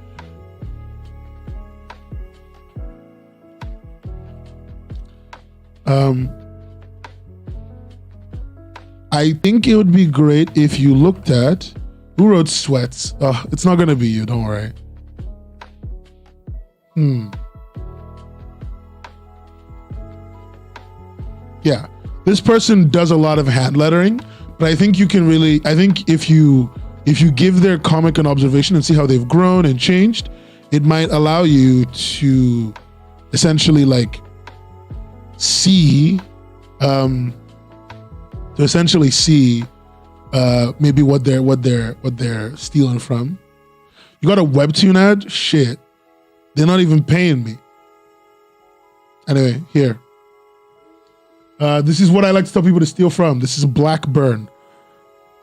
I think it would be great if you looked at who wrote Sweats. It's not gonna be you, don't worry. Yeah, this person does a lot of hand lettering, but I think you can really, I think if you give their comic an observation and see how they've grown and changed, it might allow you to essentially like see, maybe what they're stealing from. You got a Webtoon ad? Shit, they're not even paying me. Anyway, here. This is what I like to tell people to steal from. This is Blackburn.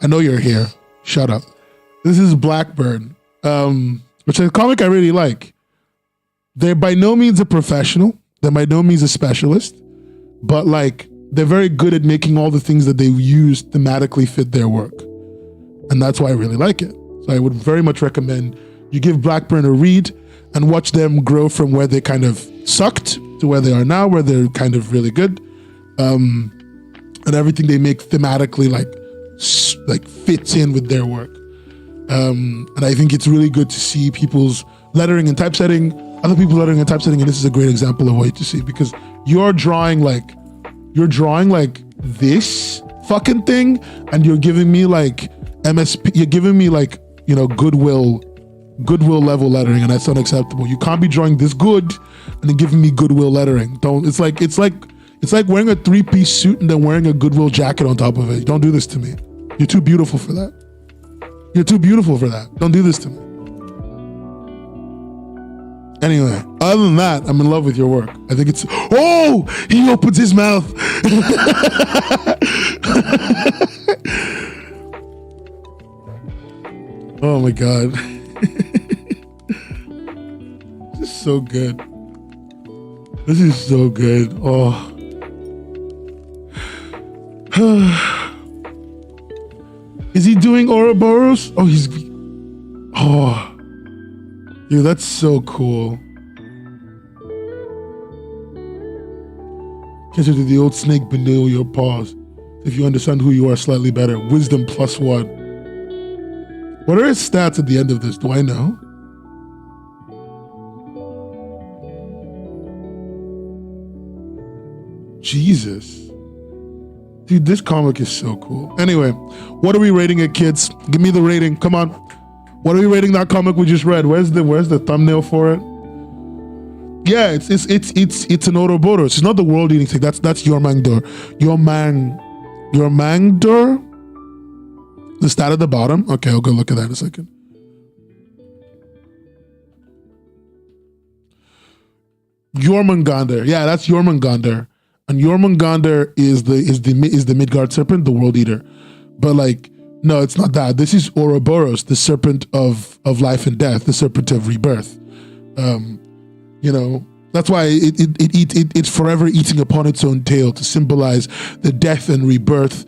I know you're here. Shut up. This is Blackburn, which is a comic I really like. They're by no means a professional. They're by no means a specialist, but like they're very good at making all the things that they use thematically fit their work. And that's why I really like it. So I would very much recommend you give Blackburn a read and watch them grow from where they kind of sucked to where they are now, where they're kind of really good. And everything they make thematically like fits in with their work. And I think it's really good to see people's lettering and typesetting, other people's lettering and typesetting, and this is a great example of what to see, because you're drawing like this fucking thing, and you're giving me like MSP, you're giving me like goodwill level lettering, and that's unacceptable. You can't be drawing this good and then giving me goodwill lettering. Don't. It's like wearing a 3-piece suit and then wearing a goodwill jacket on top of it. Don't do this to me. You're too beautiful for that. You're too beautiful for that. Don't do this to me. Anyway, other than that, I'm in love with your work. I think it's... Oh! He opens his mouth! Oh my God. This is so good. This is so good. Oh. Is he doing Ouroboros? Oh, he's... Oh. Dude, that's so cool. Catch it to the old snake beneath your paws. If you understand who you are slightly better. Wisdom +1. What are his stats at the end of this? Do I know? Jesus. Dude, this comic is so cool. Anyway, what are we rating it, kids? Give me the rating. Come on. What are we rating that comic we just read? Where's the thumbnail for it? Yeah, it's an Ouroboros. It's not the world eating thing. That's Jormungandr. Jormungandr? The stat at the bottom? Okay, I'll go look at that in a second. Jormungandr. Yeah, that's Jormungandr. And Jormungandr is the Midgard serpent, the world eater. But like, no, it's not that. This is Ouroboros, the serpent of life and death, the serpent of rebirth. That's why it's forever eating upon its own tail to symbolize the death and rebirth,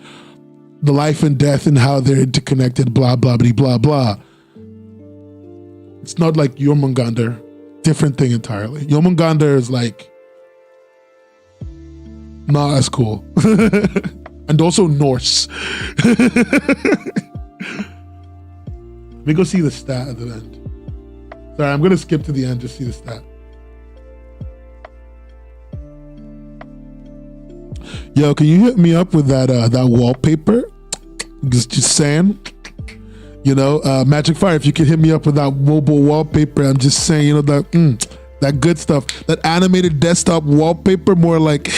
the life and death and how they're interconnected, blah, blah, blah, blah, blah. It's not like Jormungandr. Different thing entirely. Jormungandr is like not as cool. And also Norse. Let me go see the stat at the end. Sorry, I'm gonna skip to the end, just see the stat. Yo, can you hit me up with that wallpaper? Just saying. Magic Fire, if you could hit me up with that mobile wallpaper, I'm just saying, that good stuff. That animated desktop wallpaper, more like,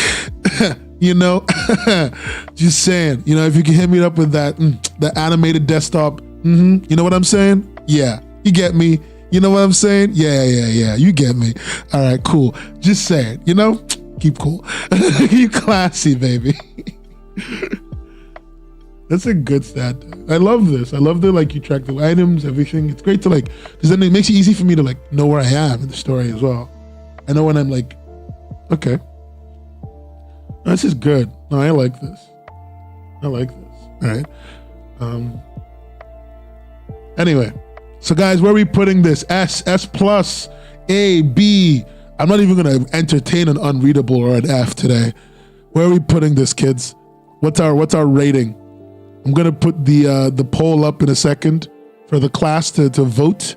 just saying, if you can hit me up with that animated desktop, you know what I'm saying? Yeah, you get me. You know what I'm saying? Yeah, you get me. All right, cool. Just saying, keep cool. You classy, baby. That's a good stat. I love this. I love that you track the items, everything. It's great to because then it makes it easy for me to know where I am in the story as well. I know when I'm okay. This is good. No, I like this. All right. Anyway, so guys, where are we putting this? S plus, A, B. I'm not even gonna entertain an unreadable or an F today. Where are we putting this, kids? What's our rating? I'm gonna put the poll up in a second for the class to vote.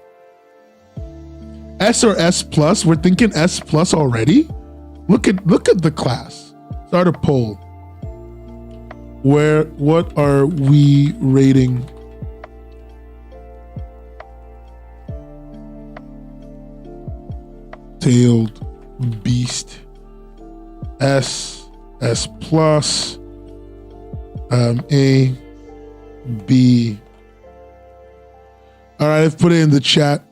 S or S plus? We're thinking S plus already? Look at the class. Start a poll. What are we rating? Tailed beast. S plus, A, B. All right, I've put it in the chat.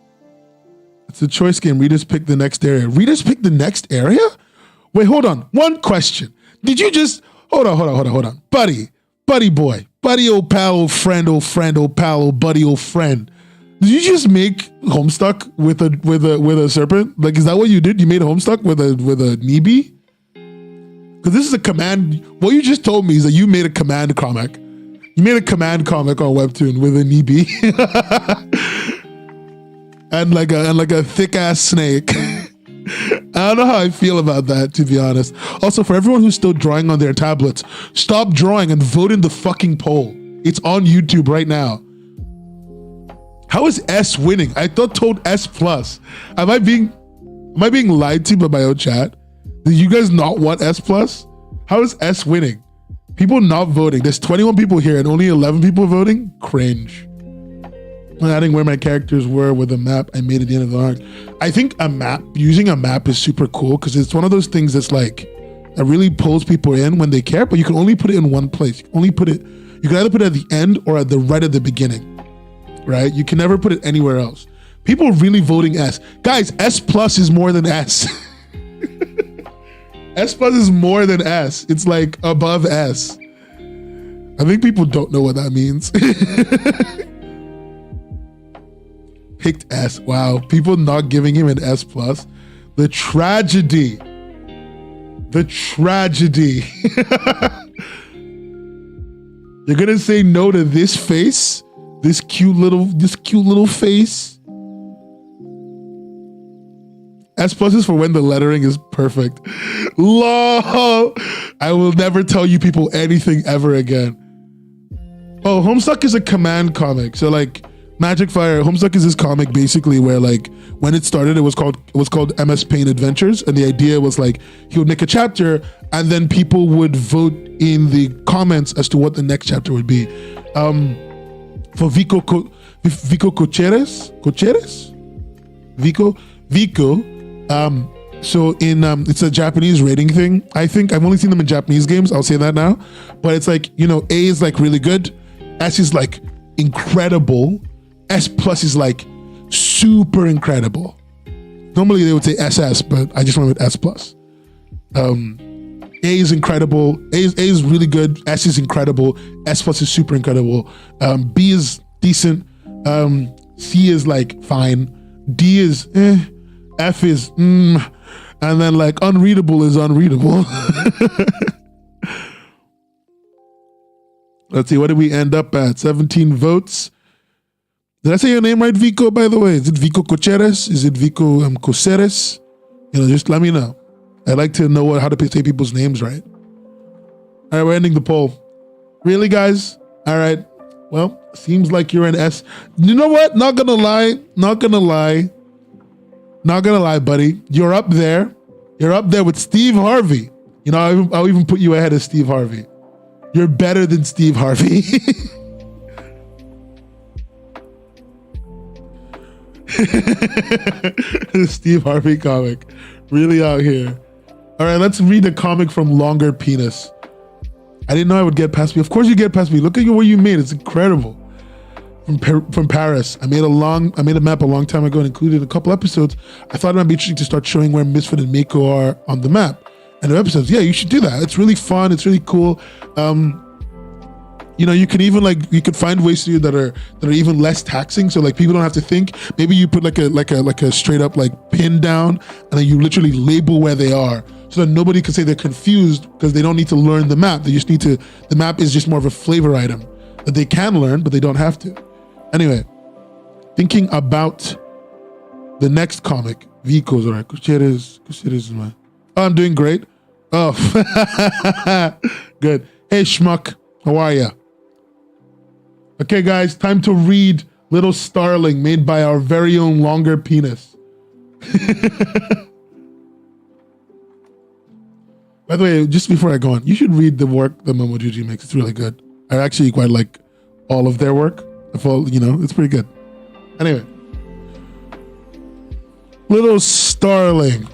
It's a choice game. Readers pick the next area. Readers pick the next area? Wait, hold on. One question. Did you just hold on. Buddy boy. Buddy old pal, old friend, old pal, old buddy, old friend. Did you just make Homestuck with a serpent? Is that what you did? You made Homestuck with a Nibi? Because this is a command. What you just told me is that you made a command comic. You made a command comic on Webtoon with a Nibi. and like a thick ass snake. I don't know how I feel about that, to be honest. Also, for everyone who's still drawing on their tablets, stop drawing and vote in the fucking poll. It's on YouTube right now. How is S winning? I told S plus. Am I being lied to by my own chat? Do you guys not want S plus? How is S winning? People not voting. There's 21 people here and only 11 people voting? Cringe. adding where my characters were with a map I made at the end of the arc. I think using a map is super cool because it's one of those things that's like, that really pulls people in when they care, but you can only put it in one place. You can either put it at the end or at the right at the beginning, right? You can never put it anywhere else. People are really voting S. Guys, S plus is more than S. S plus is more than S. It's like above S. I think people don't know what that means. Picked S. Wow. People not giving him an S plus. The tragedy. The tragedy. You're gonna say no to this face? This cute little face? S plus is for when the lettering is perfect. LOL. I will never tell you people anything ever again. Oh, Homestuck is a command comic. So like Magic Fire, Homestuck is this comic basically where like when it started it was called MS Paint Adventures, and the idea was like he would make a chapter and then people would vote in the comments as to what the next chapter would be. For Vico Cocheres? Vico. So in it's a Japanese rating thing. I think I've only seen them in Japanese games, I'll say that now. But it's like, you know, A is like really good, S is like incredible, S plus is like super incredible. Normally they would say SS, but I just went with S plus. A is incredible, A is really good, S is incredible, S plus is super incredible, B is decent, C is like fine, D is F is and then like unreadable is unreadable. Let's see, what did we end up at? 17 votes. Did I say your name right, Vico, by the way? Is it Vico Cocheres? Is it Vico Coceres? You know, just let me know. I like to know how to say people's names right. All right, we're ending the poll. Really, guys? All right. Well, seems like you're an S. You know what? Not gonna lie, buddy. You're up there. You're up there with Steve Harvey. You know, I'll even put you ahead of Steve Harvey. You're better than Steve Harvey. Steve Harvey comic. Really out here. All right, let's read a comic from Longer Penis. I didn't know I would get past me. Of course you get past me. Look at what you made. It's incredible. From Paris. I made a map a long time ago and included a couple episodes. I thought it might be interesting to start showing where Misfit and Mako are on the map. And the episodes, yeah, you should do that. It's really fun. It's really cool. You know, you can even you could find ways to do that are even less taxing. So like people don't have to think. Maybe you put like a straight up like pin down, and then you literally label where they are, so that nobody can say they're confused because they don't need to learn the map. They just need to. The map is just more of a flavor item that they can learn, but they don't have to. Anyway, thinking about the next comic, Vico's all right. Oh, I'm doing great. Oh, good. Hey, schmuck, how are ya? Okay, guys, time to read Little Starling, made by our very own Longer Penis. By the way, just before I go on, you should read the work that Momojuji makes. It's really good. I actually quite like all of their work. You know, it's pretty good. Anyway, Little Starling.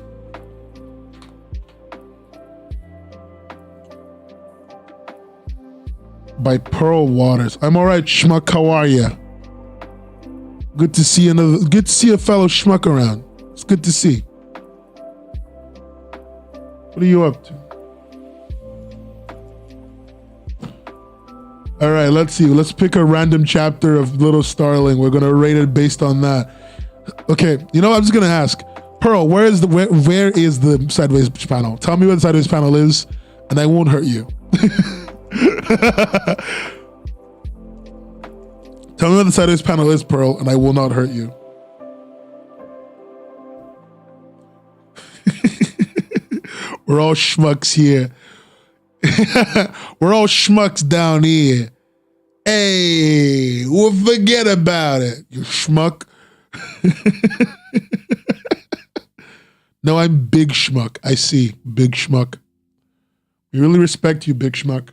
By Pearl Waters. I'm all right, schmuck. How are ya? Good to see a fellow schmuck around. It's good to see. What are you up to? All right, let's see. Let's pick a random chapter of Little Starling. We're gonna rate it based on that. Okay, you know, I'm just gonna ask Pearl, where is the sideways panel? Tell me where the sideways panel is, and I won't hurt you. Tell me where the sideways panel is, Pearl, and I will not hurt you. We're all schmucks here. We're all schmucks down here. Hey, well, forget about it, you schmuck. No, I'm big schmuck. I see, big schmuck. We really respect you, big schmuck.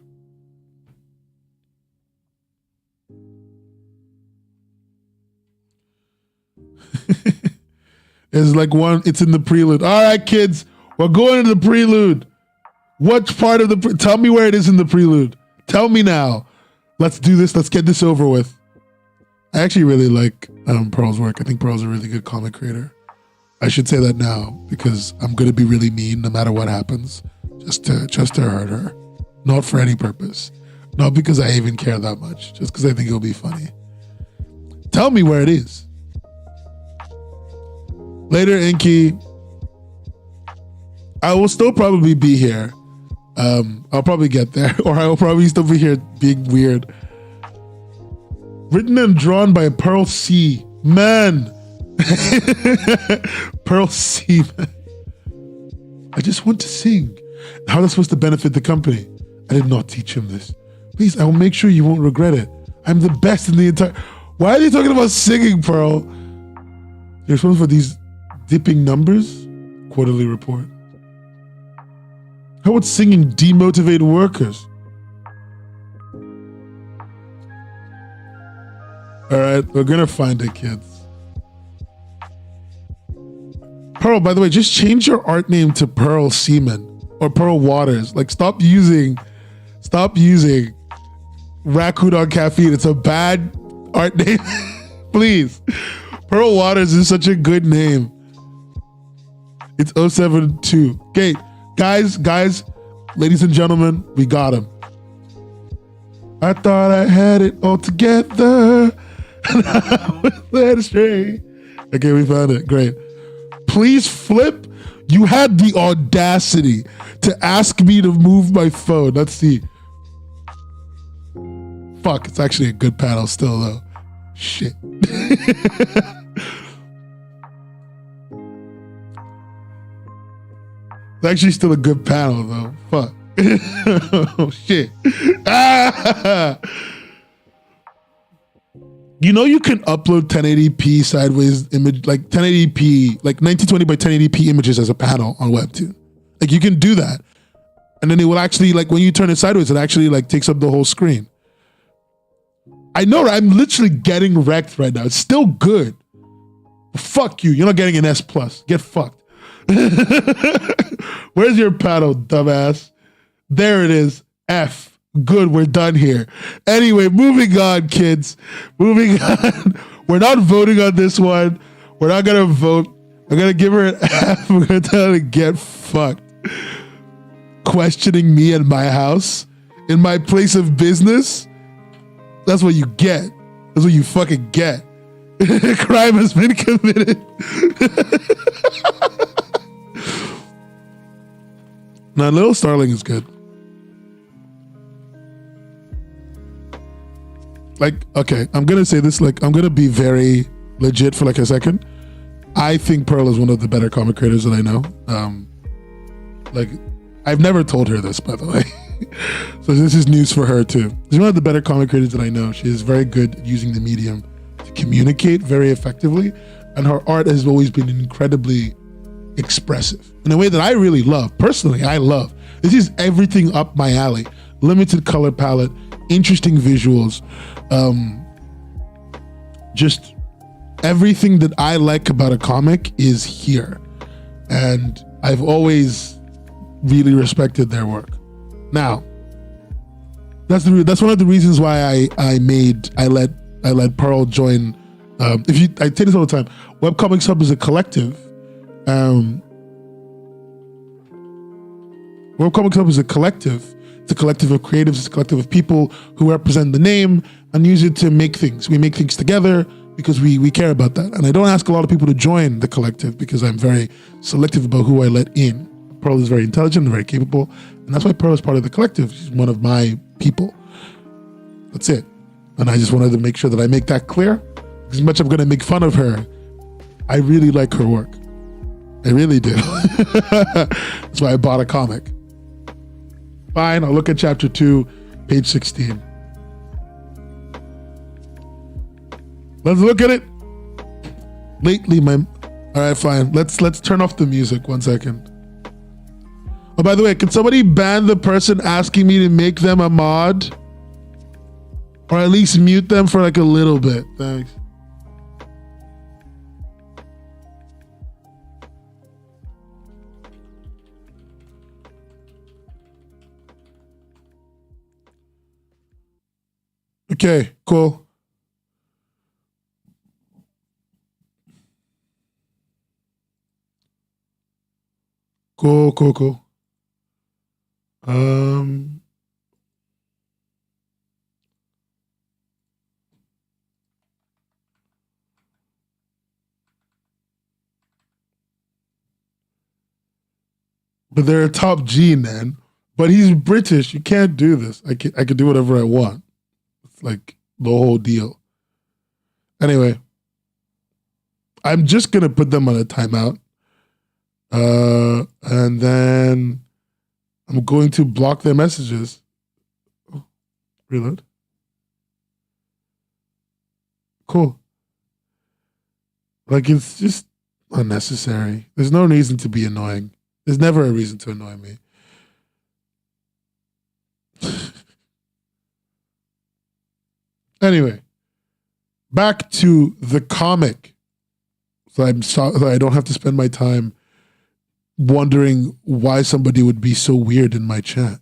It's like one, it's in the prelude. All right, kids, we're going into the prelude. What part of the, tell me where it is in the prelude. Tell me now. Let's do this. Let's get this over with. I actually really like Pearl's work. I think Pearl's a really good comic creator. I should say that now because I'm going to be really mean no matter what happens, just to hurt her. Not for any purpose. Not because I even care that much, just because I think it'll be funny. Tell me where it is. Later, Inky. I will still probably be here. I'll probably get there, or I will probably still be here being weird. Written and drawn by Pearl C. Man. Pearl C. Man. I just want to sing. How is that supposed to benefit the company? I did not teach him this. Please, I will make sure you won't regret it. I'm the best in the entire... Why are they talking about singing, Pearl? You're responsible for these dipping numbers? Quarterly report. How would singing demotivate workers? All right, we're gonna find it, kids. Pearl, by the way, just change your art name to Pearl Seaman or Pearl Waters. Like, stop using Raccoon on Caffeine. It's a bad art name. Please. Pearl Waters is such a good name. It's 072. Okay, guys, ladies and gentlemen, we got him. I thought I had it all together. And I was led astray. Okay, we found it. Great. Please flip. You had the audacity to ask me to move my phone. Let's see. Fuck, it's actually a good panel still, though. Shit. It's actually still a good panel, though. Fuck. Oh, shit. Ah! You know you can upload 1080p sideways image, like 1080p, like 1920 by 1080p images as a panel on Webtoon. Like you can do that. And then it will actually, like when you turn it sideways, it actually like takes up the whole screen. I know, I'm literally getting wrecked right now. It's still good. Fuck you. You're not getting an S+. Get fucked. Where's your panel, dumbass? There it is. F. Good, we're done here. Anyway, moving on, kids. Moving on. We're not voting on this one. We're not gonna vote. I'm gonna give her an F. We're gonna tell her to get fucked. Questioning me at my house, in my place of business. That's what you get. That's what you fucking get. Crime has been committed. Now, Little Starling is good. Like, okay, I'm gonna say this, like, I'm gonna be very legit for like a second. I think Pearl is one of the better comic creators that I know. Like, I've never told her this, by the way. So this is news for her too. She's one of the better comic creators that I know. She is very good at using the medium to communicate very effectively. And her art has always been incredibly expressive in a way that I really love. Personally, I love. This is everything up my alley. Limited color palette, interesting visuals, just everything that I like about a comic is here. And I've always really respected their work. Now, that's one of the reasons why I let Pearl join. I say this all the time. Webcomics Hub is a collective. Webcomics Hub is a collective. It's a collective of creatives. It's a collective of people who represent the name and use it to make things. We make things together because we care about that. And I don't ask a lot of people to join the collective because I'm very selective about who I let in. Pearl is very intelligent and very capable, and that's why Pearl is part of the collective. She's one of my people. That's it. And I just wanted to make sure that I make that clear. As much I'm going to make fun of her, I really like her work. I really do. That's why I bought a comic. Fine, I'll look at chapter 2, page 16. Let's look at it. Lately, all right, fine. Let's turn off the music 1 second. Oh, by the way, can somebody ban the person asking me to make them a mod? Or at least mute them for like a little bit. Thanks. Okay, cool. Cool. But they're a top G, man. But he's British. You can't do this. I can do whatever I want. It's like the whole deal. Anyway, I'm just gonna put them on a timeout. And then I'm going to block their messages. Oh, reload. Cool. Like, it's just unnecessary. There's no reason to be annoying. There's never a reason to annoy me. Anyway, back to the comic. So I don't have to spend my time wondering why somebody would be so weird in my chat.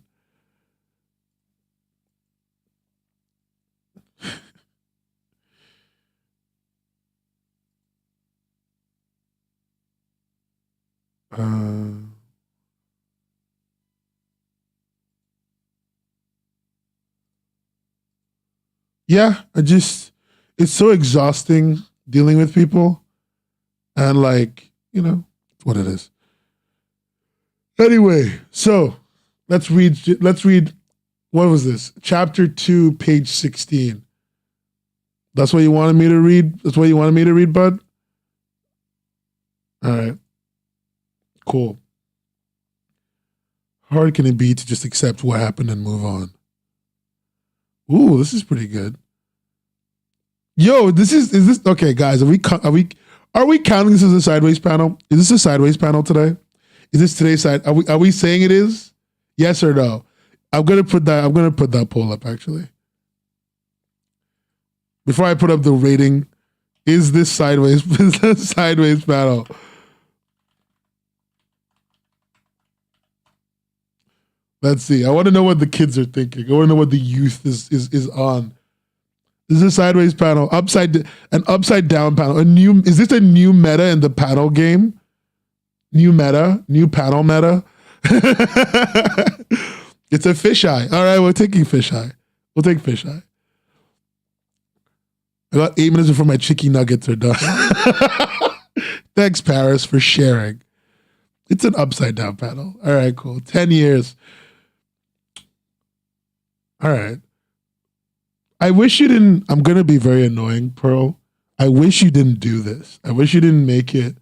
Yeah, it's so exhausting dealing with people. And like, it's what it is. Anyway, so let's read, what was this? Chapter 2, page 16. That's what you wanted me to read? That's what you wanted me to read, bud? All right. Cool. How hard can it be to just accept what happened and move on? Ooh, this is pretty good. Yo, is this okay, guys? Are we counting this as a sideways panel? Is this a sideways panel today? Is this today's side? Are we saying it is? Yes or no? I'm gonna put that poll up actually. Before I put up the rating, is this sideways? Is that sideways panel? Let's see. I want to know what the kids are thinking. I want to know what the youth is on. This is a sideways panel, an upside down panel. Is this a new meta in the panel game? New panel meta. It's a fisheye. All right, we're taking fisheye. We'll take fisheye. I got 8 minutes before my chicken nuggets are done. Thanks, Paris, for sharing. It's an upside down panel. All right, cool. 10 years. All right. I wish you didn't. I'm going to be very annoying, Pearl. I wish you didn't do this. I wish you didn't make it.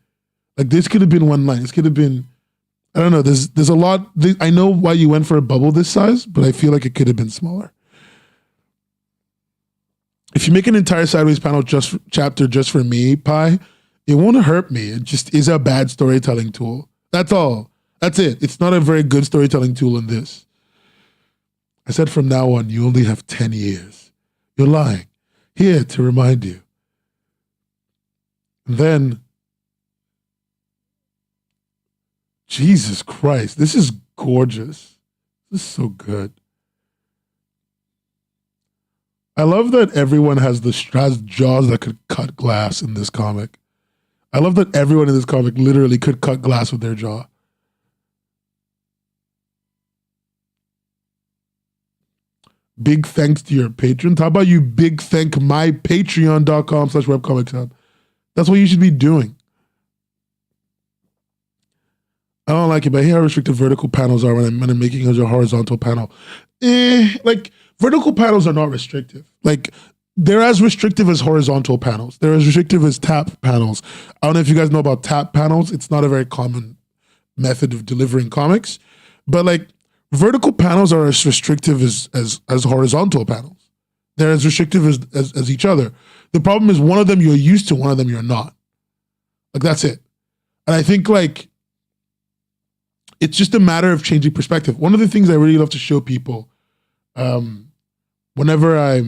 Like, this could have been one line. This could have been, I don't know. There's a lot. I know why you went for a bubble this size, but I feel like it could have been smaller. If you make an entire sideways panel chapter just for me, Pi, it won't hurt me. It just is a bad storytelling tool. That's all. That's it. It's not a very good storytelling tool in this. I said from now on, you only have 10 years. You're lying. Here to remind you. And then, Jesus Christ, this is gorgeous. This is so good. I love that everyone has jaws that could cut glass in this comic. I love that everyone in this comic literally could cut glass with their jaw. Big thanks to your patrons. How about you big thank my patreon.com/webcomics hub? That's what you should be doing. I don't like it, but I hear how restrictive vertical panels are when I'm making a horizontal panel. Like, vertical panels are not restrictive. Like, they're as restrictive as horizontal panels. They're as restrictive as tap panels. I don't know if you guys know about tap panels. It's not a very common method of delivering comics. But, like, vertical panels are as restrictive as horizontal panels. They're as restrictive as each other. The problem is one of them you're used to, one of them you're not. Like, that's it. And I think, like, it's just a matter of changing perspective. One of the things I really love to show people, whenever I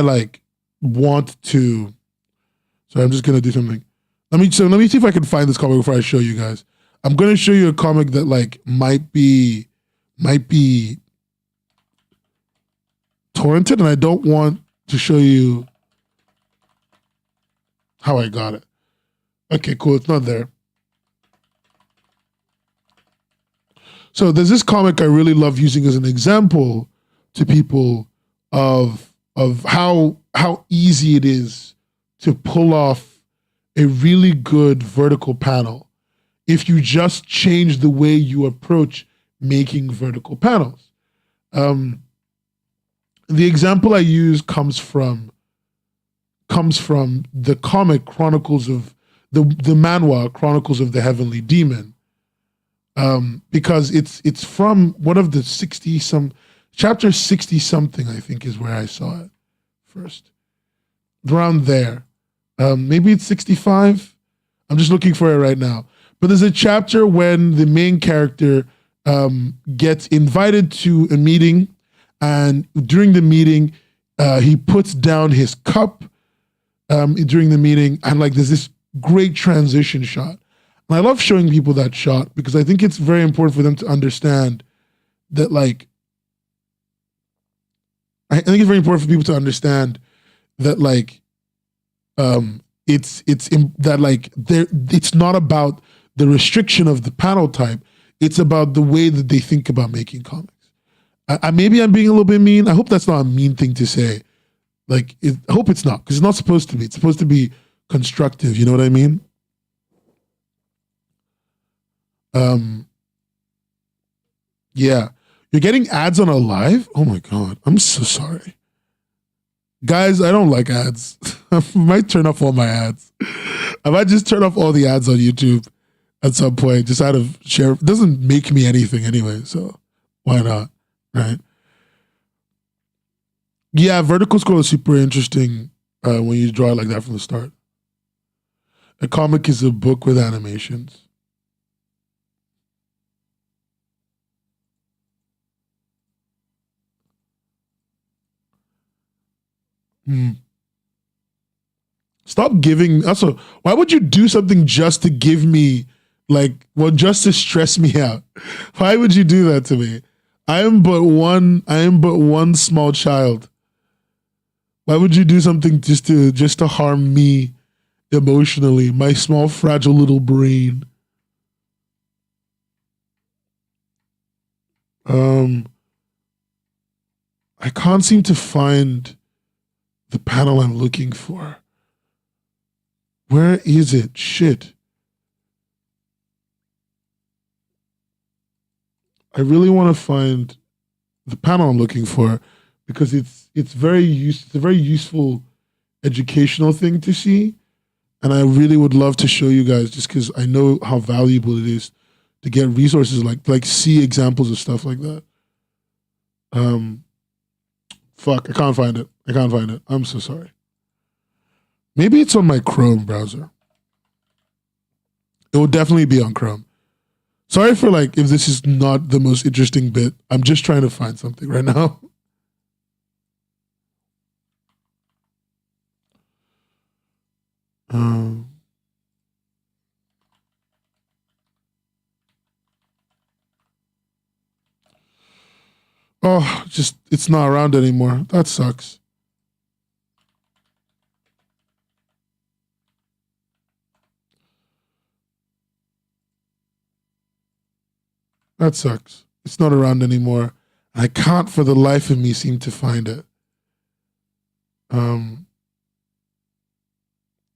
like want to, sorry, I'm just gonna do something. Let me see if I can find this comic before I show you guys. I'm gonna show you a comic that like might be torrented, and I don't want to show you how I got it. Okay, cool. It's not there. So there's this comic I really love using as an example to people of how easy it is to pull off a really good vertical panel if you just change the way you approach making vertical panels. The example I use comes from the comic Chronicles of the manhwa Chronicles of the Heavenly Demon, because it's from one of the 60 some chapter 60 something, I think, is where I saw it first, around there. Maybe it's 65. I'm just looking for it right now. But there's a chapter when the main character gets invited to a meeting, and during the meeting, he puts down his cup during the meeting, and like there's this great transition shot. And I love showing people that shot because I think it's very important for them to understand that, like, I think it's very important for people to understand that, like, it's not about the restriction of the panel type. It's about the way that they think about making comics. Maybe I'm being a little bit mean. I hope that's not a mean thing to say. Like, I hope it's not, because it's not supposed to be. It's supposed to be constructive. You know what I mean? Yeah. You're getting ads on a live? Oh my God. I'm so sorry. Guys, I don't like ads. I might turn off all my ads. I might just turn off all the ads on YouTube at some point, just out of share. It doesn't make me anything anyway, so why not, right? Yeah, vertical scroll is super interesting when you draw it like that from the start. A comic is a book with animations. Stop giving. Also, why would you do something just to give me, like, well, just to stress me out? Why would you do that to me? I am but one small child. Why would you do something just to harm me emotionally, my small fragile little brain? I can't seem to find the panel I'm looking for. Where is it? Shit. I really want to find the panel I'm looking for because it's a very useful educational thing to see, and I really would love to show you guys just because I know how valuable it is to get resources like see examples of stuff like that. Fuck, I can't find it. I'm so sorry. Maybe it's on my Chrome browser. It will definitely be on Chrome. Sorry for, like, if this is not the most interesting bit. I'm just trying to find something right now. Oh, it's not around anymore. That sucks. That sucks. It's not around anymore. I can't for the life of me seem to find it. You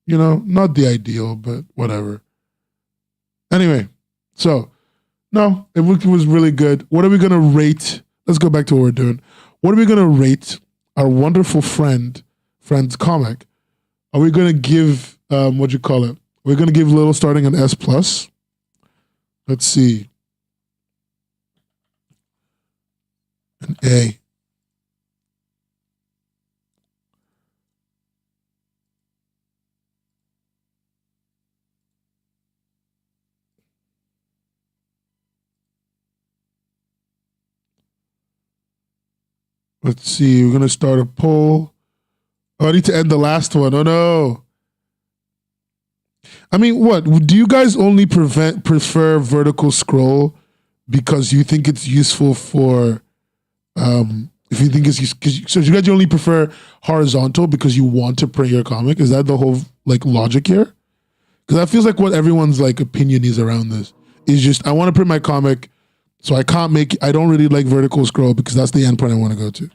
know, not the ideal, but whatever. Anyway, so, no, it was really good. What are we going to rate? Let's go back to what we're doing. What are we going to rate our wonderful friend's comic? Are we going to give, what you call it? We're going to give Little Starling an S+. Let's see. An A. Let's see. We're going to start a poll. Oh, I need to end the last one. Oh, no. I mean, what? Do you guys only prefer vertical scroll because you think it's useful for If you think so you guys only prefer horizontal because you want to print your comic? Is that the whole like logic here? Because that feels like what everyone's like opinion is around this. Is just I want to print my comic, so I don't really like vertical scroll because that's the endpoint I want to go to.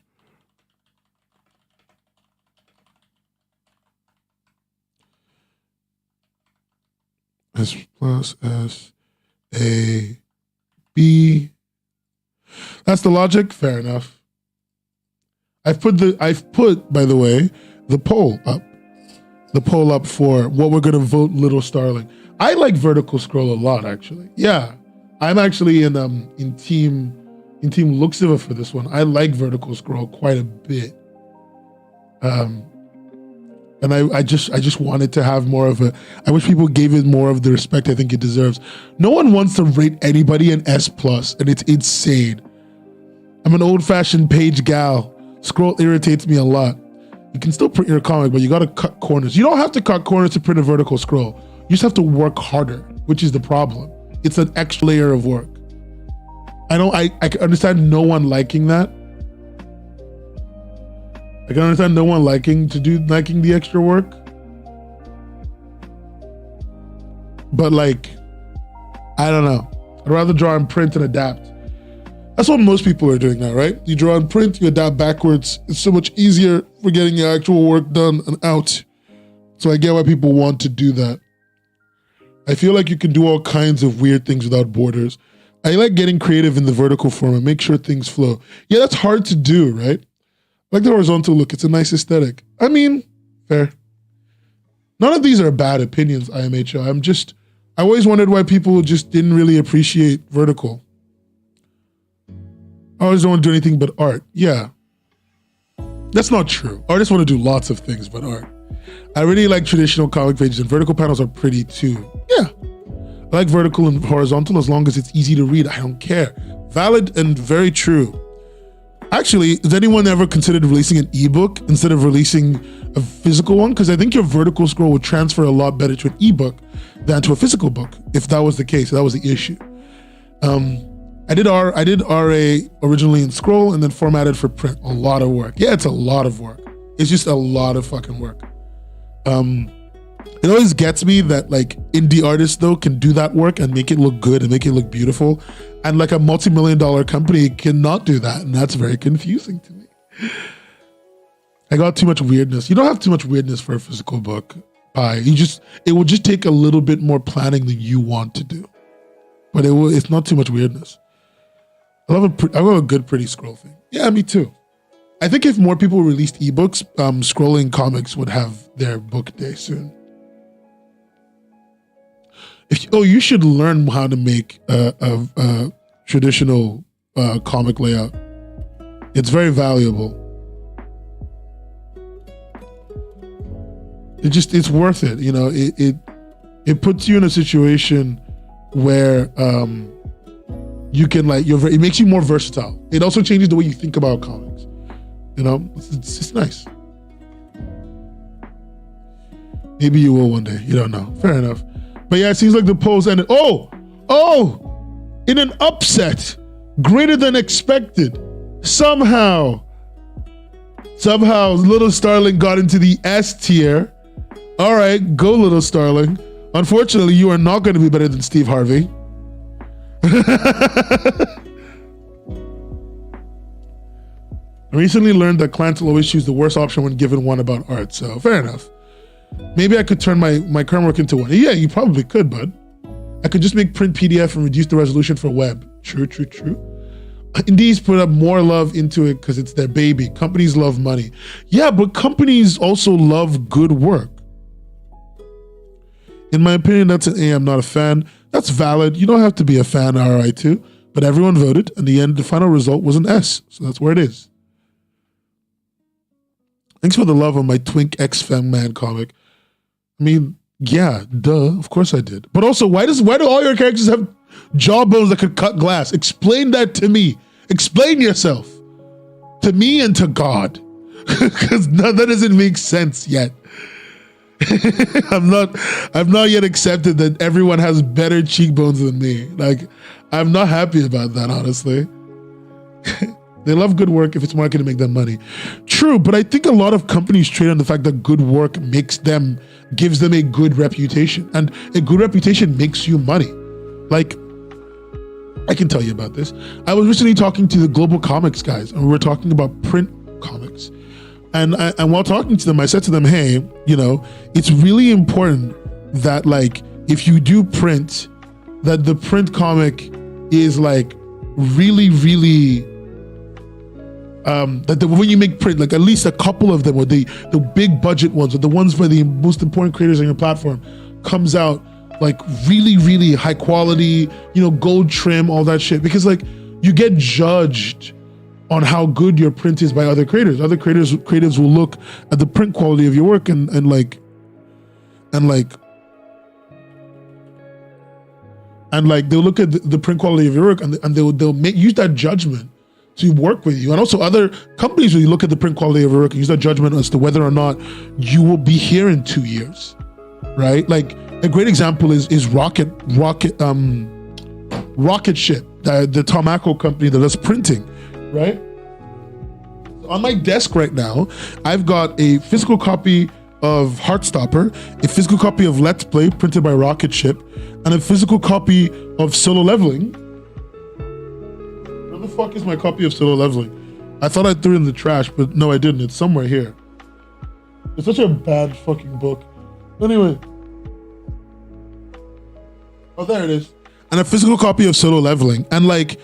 S plus S A B. That's the logic. Fair enough. I've put, by the way, the poll up. The poll up for what we're gonna vote Little Starling. I like vertical scroll a lot, actually. Yeah. I'm actually in team Luxiva for this one. I like vertical scroll quite a bit. And I just wanted to have more of I wish people gave it more of the respect I think it deserves. No one wants to rate anybody an S+, and it's insane. I'm an old-fashioned page gal. Scroll irritates me a lot. You can still print your comic, but you gotta cut corners. You don't have to cut corners to print a vertical scroll. You just have to work harder, which is the problem. It's an extra layer of work. I can understand no one liking that. I can understand no one liking the extra work. But like, I don't know. I'd rather draw and print and adapt. That's what most people are doing now, right? You draw and print, you adapt backwards. It's so much easier for getting your actual work done and out. So I get why people want to do that. I feel like you can do all kinds of weird things without borders. I like getting creative in the vertical form and make sure things flow. Yeah, that's hard to do, right? I like the horizontal look. It's a nice aesthetic. I mean, fair. None of these are bad opinions, IMHO. I always wondered why people just didn't really appreciate vertical. I always don't want to do anything but art. Yeah. That's not true. Artists want to do lots of things but art. I really like traditional comic pages, and vertical panels are pretty too. Yeah. I like vertical and horizontal as long as it's easy to read. I don't care. Valid and very true. Actually, has anyone ever considered releasing an ebook instead of releasing a physical one? Because I think your vertical scroll would transfer a lot better to an ebook than to a physical book, if that was the case, if that was the issue. I did RA originally in scroll and then formatted for print. A lot of work. Yeah, it's a lot of work. It's just a lot of fucking work. It always gets me that like indie artists though can do that work and make it look good and make it look beautiful. And like a multi-million-dollar company cannot do that. And that's very confusing to me. I got too much weirdness. You don't have too much weirdness for a physical book. It will just take a little bit more planning than you want to do. But it's not too much weirdness. I love a good pretty scroll thing. Yeah, me too. I think if more people released ebooks, Scrolling Comics would have their book day soon. You should learn how to make a traditional comic layout. It's very valuable. It's worth it. You know, it puts you in a situation where you can it makes you more versatile. It also changes the way you think about comics. You know, it's just nice. Maybe you will one day. You don't know. Fair enough. But yeah, it seems like the polls ended. In an upset, greater than expected. Somehow, Little Starling got into the S tier. All right, go Little Starling. Unfortunately, you are not going to be better than Steve Harvey. I recently learned that clients will always choose the worst option when given one about art, so fair enough. Maybe I could turn my current work into one. Yeah, you probably could, bud. I could just make print PDF and reduce the resolution for web. True. Indies put up more love into it because it's their baby. Companies love money. Yeah, but companies also love good work. In my opinion, that's an A. I'm not a fan. That's valid. You don't have to be a fan, RI too. But everyone voted. In the end, the final result was an S. So that's where it is. Thanks for the love on my Twink X Femme Man comic. I mean, yeah, duh. Of course I did. But also, why do all your characters have jawbones that could cut glass? Explain that to me. Explain yourself. To me and to God. Because that doesn't make sense yet. I've not yet accepted that everyone has better cheekbones than me. Like, I'm not happy about that, honestly. They love good work if it's marketed to make them money. True, but I think a lot of companies trade on the fact that good work gives them a good reputation, and a good reputation makes you money. Like, I can tell you about this. I was recently talking to the Global Comics guys, and we were talking about print comics. And while talking to them, I said to them, hey, it's really important that, like, if you do print, that the print comic is like really, really, when you make print, like at least a couple of them, or the big budget ones, or the ones where the most important creators on your platform comes out like really, really high quality, gold trim, all that shit. Because like you get judged on how good your print is by other creators. Other creatives will look at the print quality of your work and they'll look at the print quality of your work and they'll use that judgment to work with you. And also other companies will look at the print quality of your work and use that judgment as to whether or not you will be here in 2 years, right? Like a great example is Rocket Ship, the Tom Ackle company that does printing, right? On my desk right now, I've got a physical copy of Heartstopper, a physical copy of Let's Play printed by Rocket Ship, and a physical copy of Solo Leveling. Where the fuck is my copy of Solo Leveling? I thought I threw it in the trash, but no, I didn't. It's somewhere here. It's such a bad fucking book. Anyway. Oh, there it is. And a physical copy of Solo Leveling. And like,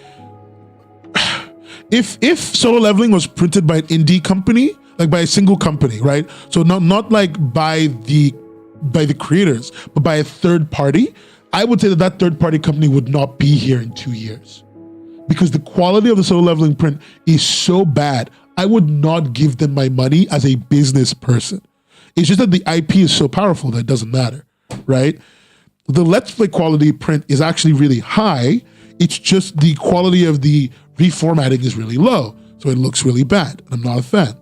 if Solo Leveling was printed by an indie company, like by a single company, right? So not like by the creators, but by a third party, I would say that third party company would not be here in 2 years, because the quality of the Solo Leveling print is so bad. I would not give them my money as a business person. It's just that the IP is so powerful that it doesn't matter, right? The Let's Play quality print is actually really high. It's just the quality of the reformatting is really low, so it looks really bad. I'm not a fan.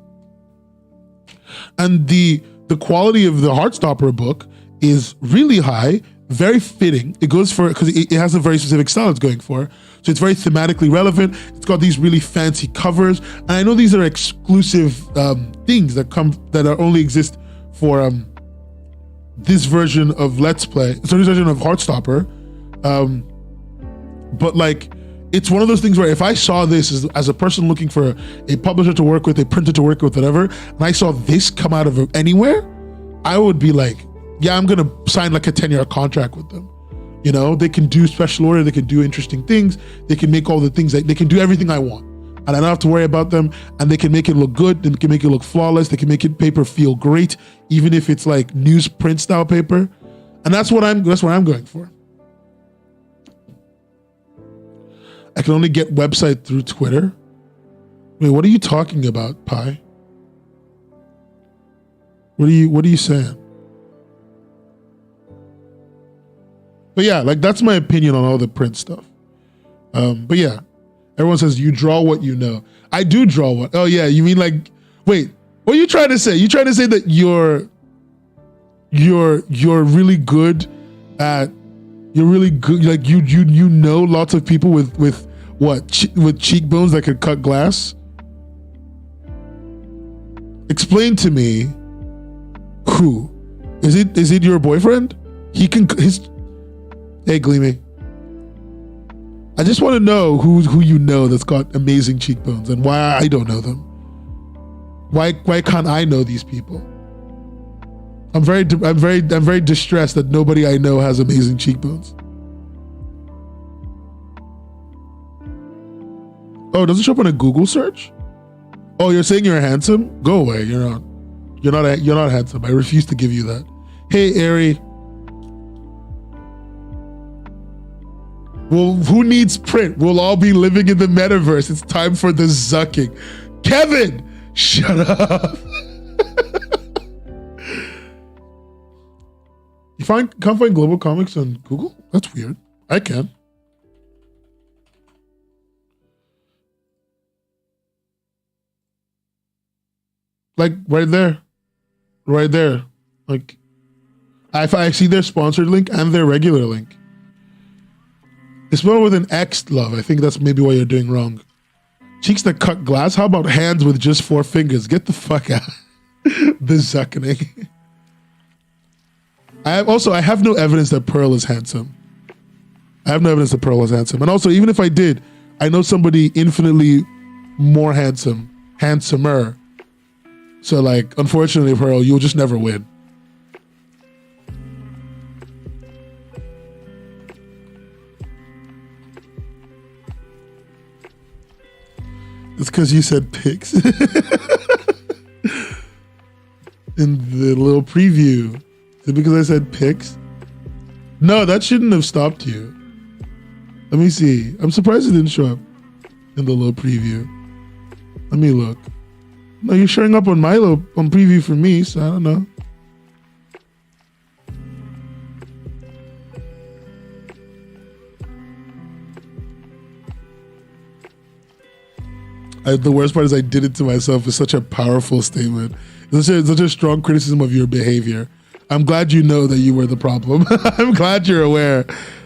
And the quality of the Heartstopper book is really high, very fitting. It goes for, because it has a very specific style it's going for. So it's very thematically relevant. It's got these really fancy covers. And I know these are exclusive things that only exist for this version of Let's Play, so this version of Heartstopper. But like, it's one of those things where if I saw this as a person looking for a publisher to work with, a printer to work with, whatever, and I saw this come out of anywhere, I would be like, yeah, I'm gonna sign like a 10-year contract with them. They can do special order, they can do interesting things, they can make all the things, they can do everything I want. And I don't have to worry about them, and they can make it look good, they can make it look flawless, they can make it paper feel great, even if it's like newsprint style paper. And that's what I'm going for. I can only get website through Twitter. Wait, what are you talking about, Pi? What are you saying? But yeah, like that's my opinion on all the print stuff. But yeah, everyone says you draw what you know. I do draw what. Oh yeah, you mean like? Wait, what are you trying to say? You trying to say that you're really good at? You're really good. Like you know lots of people with cheekbones that could cut glass. Explain to me. Who is it? Is it your boyfriend? Hey, Gleamy. I just want to know who you know that's got amazing cheekbones and why I don't know them. Why can't I know these people? I'm very distressed that nobody I know has amazing cheekbones. Oh, does it show up on a Google search? Oh, you're saying you're handsome? Go away. You're not. You're not handsome. I refuse to give you that. Hey, Ari. Well, who needs print? We'll all be living in the metaverse. It's time for the zucking. Kevin, shut up. You can't find Global Comics on Google? That's weird. I can. Like right there. Right there. Like I see their sponsored link and their regular link. It's spelled with an X, love. I think that's maybe what you're doing wrong. Cheeks that cut glass. How about hands with just 4 fingers? Get the fuck out. The zuckening. I have no evidence that Pearl is handsome. I have no evidence that Pearl is handsome. And also, even if I did, I know somebody infinitely more handsomer. So like, unfortunately, Pearl, you'll just never win. It's because you said pics. In the little preview. Is it because I said pics? No, that shouldn't have stopped you. Let me see. I'm surprised it didn't show up in the little preview. Let me look. No, you're showing up on my little on preview for me, so I don't know. The worst part is I did it to myself. It's such a powerful statement. It's such a strong criticism of your behavior. I'm glad you know that you were the problem. I'm glad you're aware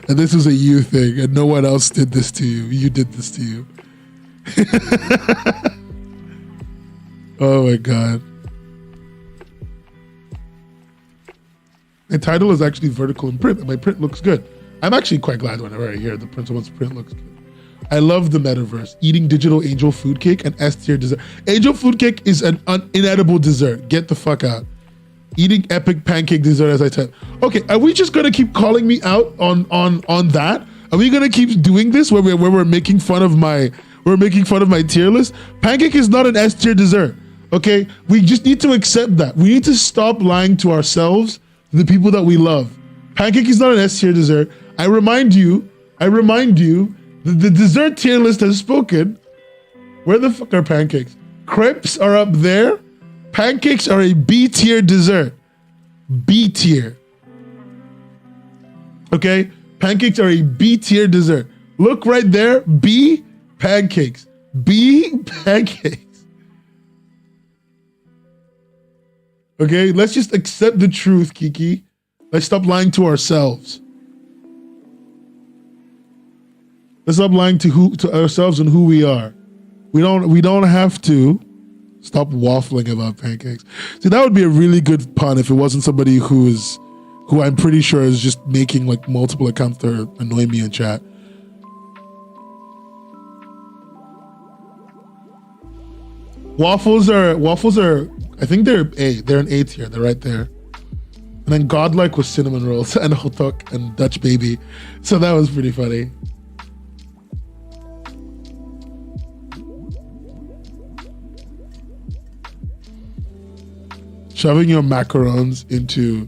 that this was a you thing and no one else did this to you. You did this to you. Oh my God. My title is actually vertical in print and my print looks good. I'm actually quite glad whenever I hear the principal's print looks good. I love the metaverse. Eating digital angel food cake and S-tier dessert. Angel food cake is an inedible dessert. Get the fuck out. Eating epic pancake dessert as I type. Okay, are we just gonna keep calling me out on that? Are we gonna keep doing this where we're making fun of my tier list? Pancake is not an S-tier dessert. Okay, we just need to accept that. We need to stop lying to ourselves, the people that we love. Pancake is not an S-tier dessert. I remind you. The dessert tier list has spoken. Where the fuck are pancakes? Crepes are up there. Pancakes are a B tier dessert. B tier. Okay? Pancakes are a B tier dessert. Look right there. B pancakes. B pancakes. Okay? Let's just accept the truth, Kiki. Let's stop lying to ourselves. Let's stop lying to ourselves and who we are. We don't have to stop waffling about pancakes. See, that would be a really good pun if it wasn't somebody who I'm pretty sure is just making like multiple accounts to annoy me in chat. Waffles are I think they're an A tier. They're right there. And then Godlike was cinnamon rolls and hotok and Dutch baby. So that was pretty funny. Shoving your macarons into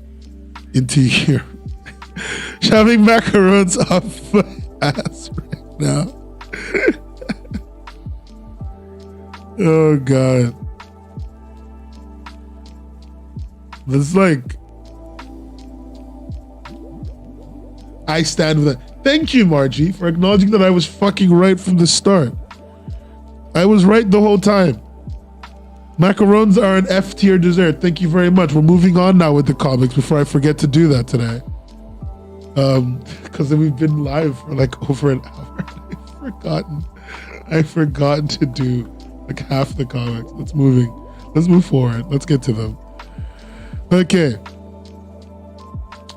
your shoving macarons up my ass right now. Oh God. That's like, I stand with it. Thank you, Margie, for acknowledging that I was fucking right from the start. I was right the whole time. Macarons are an F tier dessert. Thank you very much. We're moving on now with the comics before I forget to do that today. Because we've been live for like over an hour. I've forgotten to do like half the comics. Let's move forward. Let's get to them. Okay.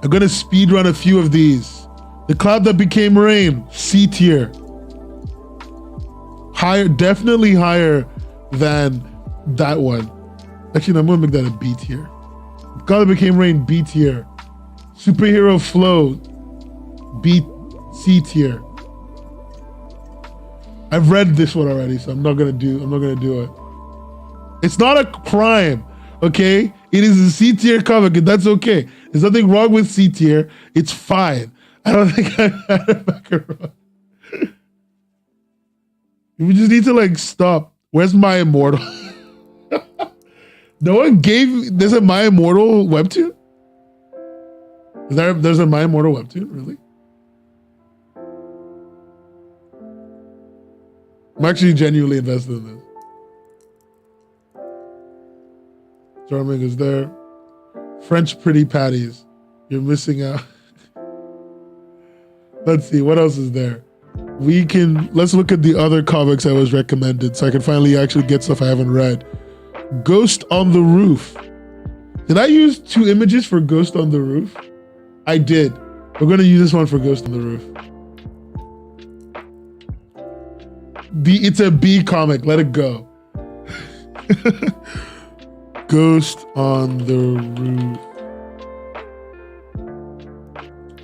I'm gonna speed run a few of these. The Cloud That Became Rain, C tier. Higher, definitely higher than that one. Actually, no, I'm gonna make that a B tier. Cloud That Became Rain, B tier. Superhero Flow, C tier. I've read this one already, so I'm not gonna do it. It's not a crime, okay? It is a C tier comic, and that's okay. There's nothing wrong with C tier. It's fine. I don't think I've had a macaron. We just need to like stop. Where's My Immortal? No one gave. There's a My Immortal webtoon. There's a My Immortal webtoon, really? I'm actually genuinely invested in this. Charming is there. French Pretty Patties. You're missing out. Let's see, what else is there? let's look at the other comics I was recommended so I can finally actually get stuff I haven't read. Ghost on the Roof. Did I use 2 images for Ghost on the Roof? I did. We're gonna use this one for Ghost on the Roof. It's a B comic, let it go. Ghost on the Roof.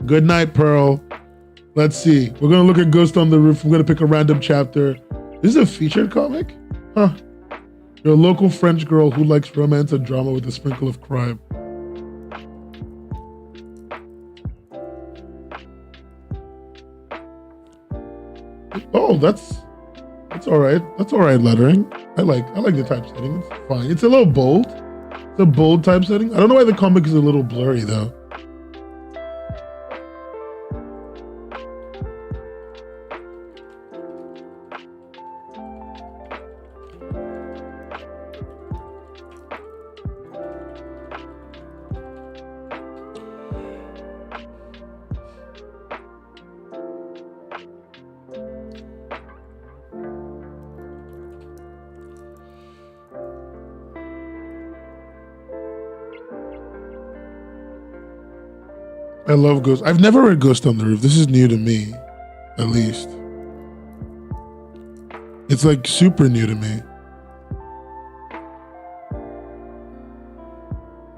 Good night, Pearl. Let's see. We're gonna look at Ghost on the Roof. I'm gonna pick a random chapter. This is a featured comic? Huh. You're a local French girl who likes romance and drama with a sprinkle of crime. Oh, that's all right. That's all right lettering. I like the typesetting. It's fine. It's a little bold. It's a bold typesetting. I don't know why the comic is a little blurry though. I love Ghost. I've never read Ghost on the Roof. This is new to me, at least. It's like super new to me.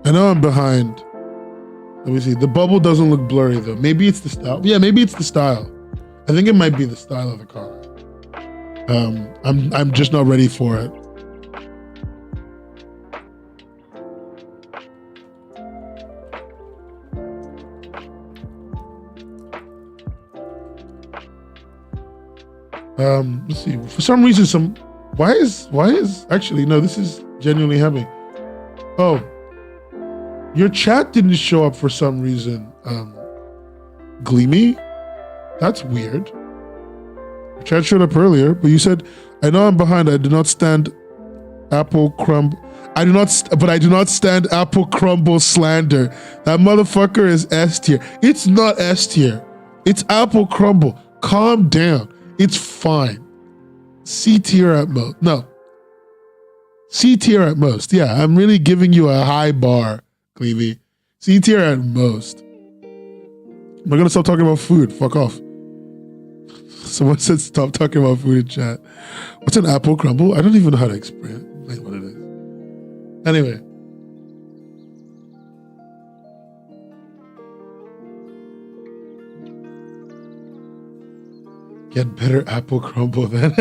I know I'm behind. Let me see. The bubble doesn't look blurry though. Maybe it's the style. Yeah, maybe it's the style. I think it might be the style of the comic. I'm just not ready for it. Let's see. For some reason, why is actually no? This is genuinely heavy. Oh, your chat didn't show up for some reason. Gleamy, that's weird. Your chat showed up earlier, but you said, "I know I'm behind. I do not stand apple crumb. I do not stand apple crumble slander. That motherfucker is S tier. It's not S tier. It's apple crumble. Calm down." It's fine. C tier at most. No. C tier at most. Yeah, I'm really giving you a high bar, Clevey. C tier at most. Am I gonna stop talking about food? Fuck off. Someone said stop talking about food in chat. What's an apple crumble? I don't even know how to explain what it is. Anyway. Get better apple crumble then.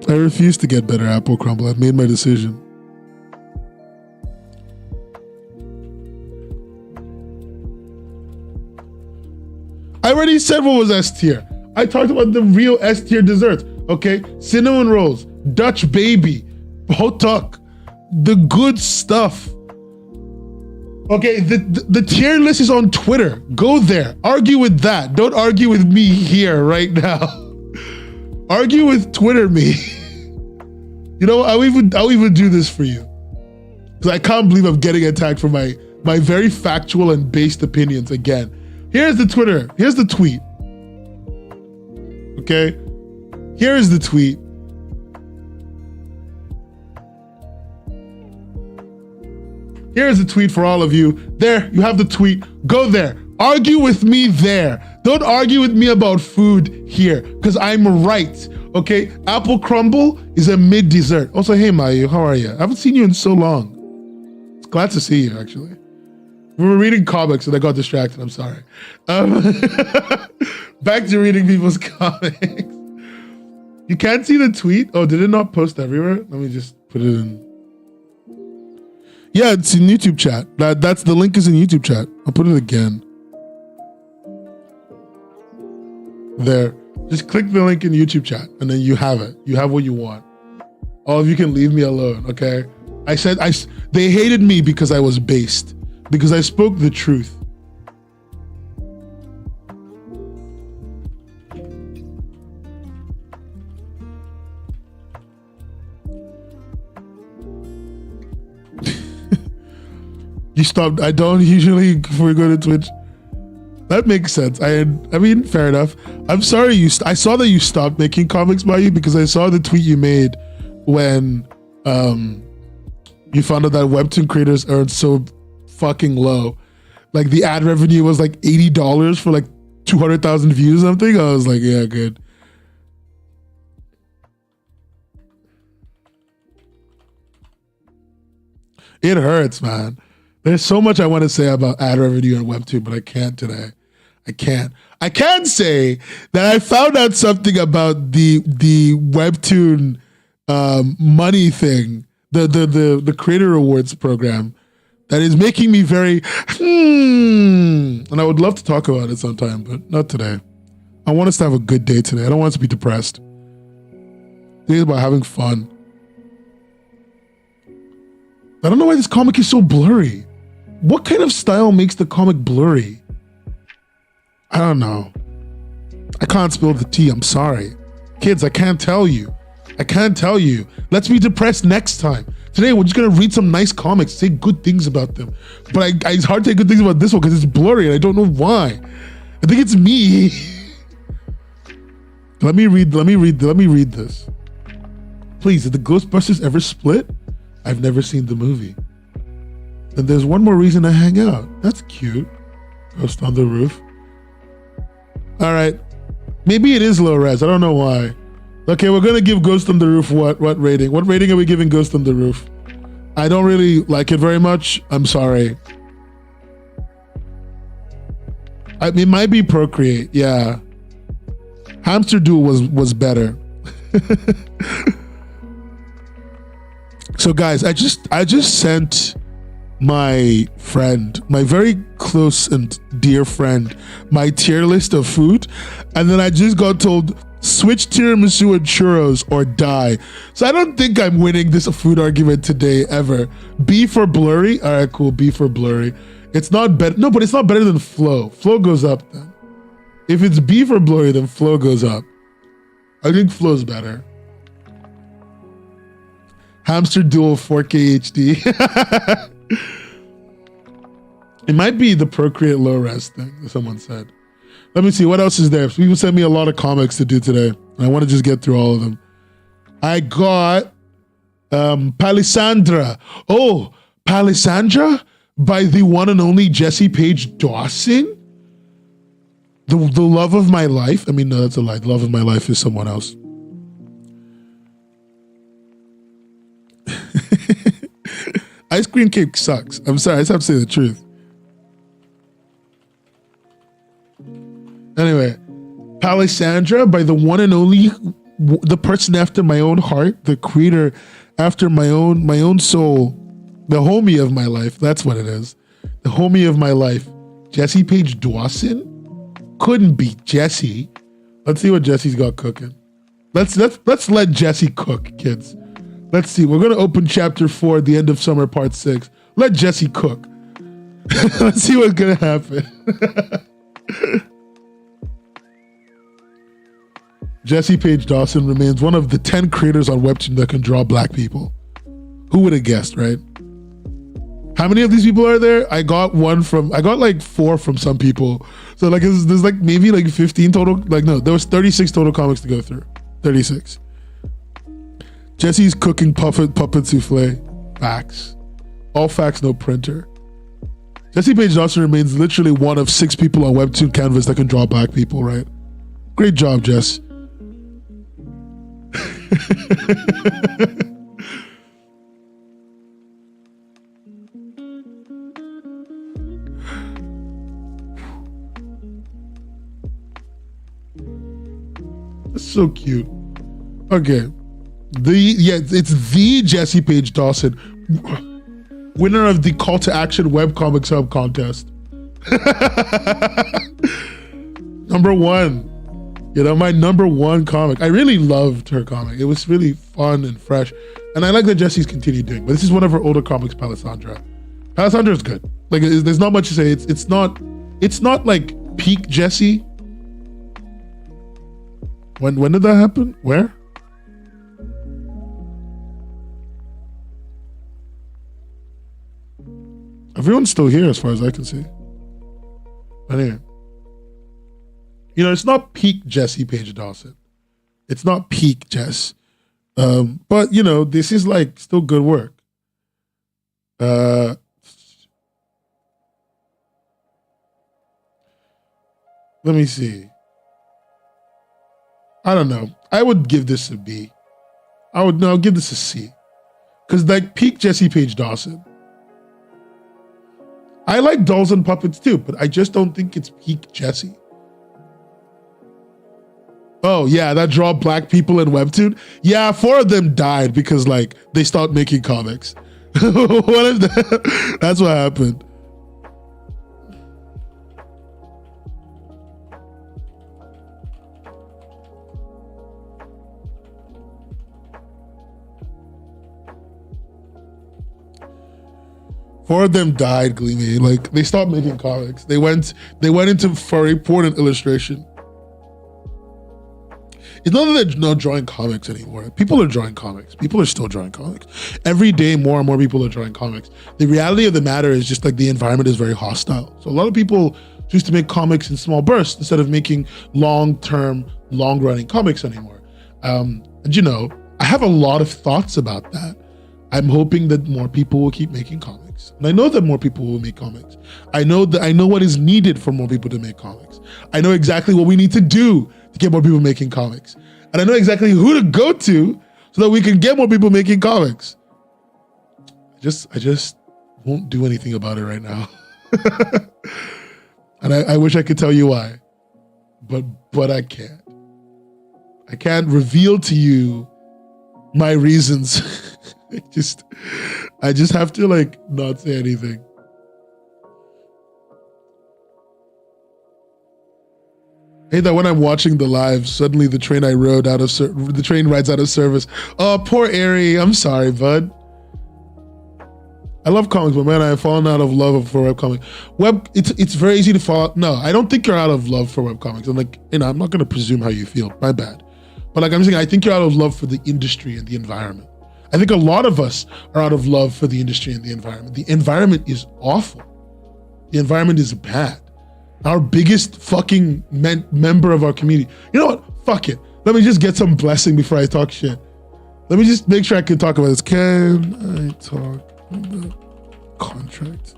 I refuse to get better apple crumble. I've made my decision. I already said what was S tier. I talked about the real S tier desserts. Okay, cinnamon rolls, Dutch baby, hotak, the good stuff. Okay, the tier list is on Twitter. Go there. Argue with that. Don't argue with me here right now. Argue with Twitter me. You know, I'll even do this for you. Because I can't believe I'm getting attacked for my very factual and based opinions again. Here's the Twitter. Here's the tweet. Okay? Here is the tweet. Here's the tweet for all of you. There, you have the tweet. Go there. Argue with me there. Don't argue with me about food here, because I'm right. Okay? Apple crumble is a mid dessert. Also, hey Mayu, how are you? I haven't seen you in so long. It's glad to see you, actually. We were reading comics and I got distracted. I'm sorry. Back to reading people's comics. You can't see the tweet? Oh, did it not post everywhere? Let me just put it in. Yeah, it's in YouTube chat. That's the link is in YouTube chat. I'll put it again. There. Just click the link in YouTube chat and then you have it. You have what you want. All of you can leave me alone, okay? They hated me because I was based. Because I spoke the truth. You stopped. I don't usually before we go to Twitch. That makes sense. I mean, fair enough. I'm sorry I saw that you stopped making comics by you because I saw the tweet you made when you found out that Webtoon creators earned so fucking low. Like the ad revenue was like $80 for like 200,000 views or something. I was like, yeah, good. It hurts, man. There's so much I want to say about ad revenue and Webtoon, but I can't today. I can't. I can say that I found out something about the Webtoon money thing, the creator awards program that is making me very and I would love to talk about it sometime, but not today. I want us to have a good day today. I don't want us to be depressed. Today is about having fun. I don't know why this comic is so blurry. What kind of style makes the comic blurry? I don't know. I can't spill the tea. I'm sorry. Kids, I can't tell you. I can't tell you. Let's be depressed next time. Today, we're just going to read some nice comics, say good things about them. But it's hard to say good things about this one because it's blurry and I don't know why. I think it's me. Let me read this. Please, did the Ghostbusters ever split? I've never seen the movie. And there's one more reason to hang out. That's cute. Ghost on the roof. All right. Maybe it is low res. I don't know why. Okay, we're gonna give Ghost on the Roof what rating? What rating are we giving Ghost on the Roof? I don't really like it very much. I'm sorry. It might be Procreate. Yeah. Hamster Duel was better. So guys, I just sent my friend, my very close and dear friend, my tier list of food, and then I just got told, switch tiramisu and churros or die. So I don't think I'm winning this food argument today ever. B for blurry. All right, cool. B for blurry. It's not better. No, but it's not better than flow. Flow goes up then. If it's B for blurry, then flow goes up. I think flow's better. Hamster Duel 4K HD. It might be the Procreate low res thing that someone said. Let me see, what else is there? People sent me a lot of comics to do today. And I want to just get through all of them. I got Palisandra. Oh, Palisandra by the one and only Jesse Page Dawson? The love of my life? I mean, no, that's a lie. The love of my life is someone else. Ice cream cake sucks. I'm sorry, I just have to say the truth. Anyway, Palisandra by the one and only, the person after my own heart, the creator after my own soul, the homie of my life. That's what it is. The homie of my life, Jesse Page Dawson. Couldn't beat Jesse. Let's see what Jesse's got cooking. Let's let Jesse cook, kids. Let's see. We're gonna open chapter 4 at the end of summer, part 6. Let Jesse cook. Let's see what's gonna happen. Jesse Page Dawson remains one of the 10 creators on Webtoon that can draw black people. Who would have guessed, right? How many of these people are there? I got like 4 from some people. So like there's like maybe like 15 total. Like no, there was 36 total comics to go through. 36. Jesse's cooking puppet souffle. Facts. All facts, no printer. Jesse Page Dawson remains literally one of 6 people on Webtoon Canvas that can draw black people, right? Great job, Jess. That's so cute. Okay. It's the Jesse Page Dawson, winner of the Call to Action Webcomics Hub contest. Number 1. You know, my number 1 comic. I really loved her comic. It was really fun and fresh. And I like that Jesse's continued doing. But this is one of her older comics, Palisandra. Palisandra is good. Like, there's not much to say. It's not like peak Jesse. When did that happen? Where? Everyone's still here as far as I can see. Anyway, it's not peak Jesse Page Dawson. It's not peak Jess. But this is like still good work. Let me see. I don't know. I would give this a B. I'll give this a C. Because like peak Jesse Page Dawson. I like Dolls and Puppets too, but I just don't think it's peak Jesse. Oh yeah, that draw black people in Webtoon. Yeah, 4 of them died because like they stopped making comics. What is that? That's what happened. Four of them died, Gleamy. Like they stopped making comics. They went into furry porn and illustration. It's not that they're not drawing comics anymore. People are drawing comics. People are still drawing comics. Every day, more and more people are drawing comics. The reality of the matter is just like the environment is very hostile. So a lot of people choose to make comics in small bursts instead of making long-term, long-running comics anymore. And I have a lot of thoughts about that. I'm hoping that more people will keep making comics. And I know that more people will make comics. I know what is needed for more people to make comics. I know exactly what we need to do to get more people making comics. And I know exactly who to go to so that we can get more people making comics. I just won't do anything about it right now. And I wish I could tell you why, but I can't. I can't reveal to you my reasons. I just have to like not say anything. Hey, that when I'm watching the live, suddenly the train the train rides out of service. Oh, poor Ari. I'm sorry, bud. I love comics, but man, I've fallen out of love for webcomics. It's very easy to fall out. No, I don't think you're out of love for webcomics. I'm like, I'm not going to presume how you feel. My bad. But like I'm saying, I think you're out of love for the industry and the environment. I think a lot of us are out of love for the industry and the environment. The environment is awful. The environment is bad. Our biggest fucking member of our community. You know what? Fuck it. Let me just get some blessing before I talk shit. Let me just make sure I can talk about this. Can I talk about the contract?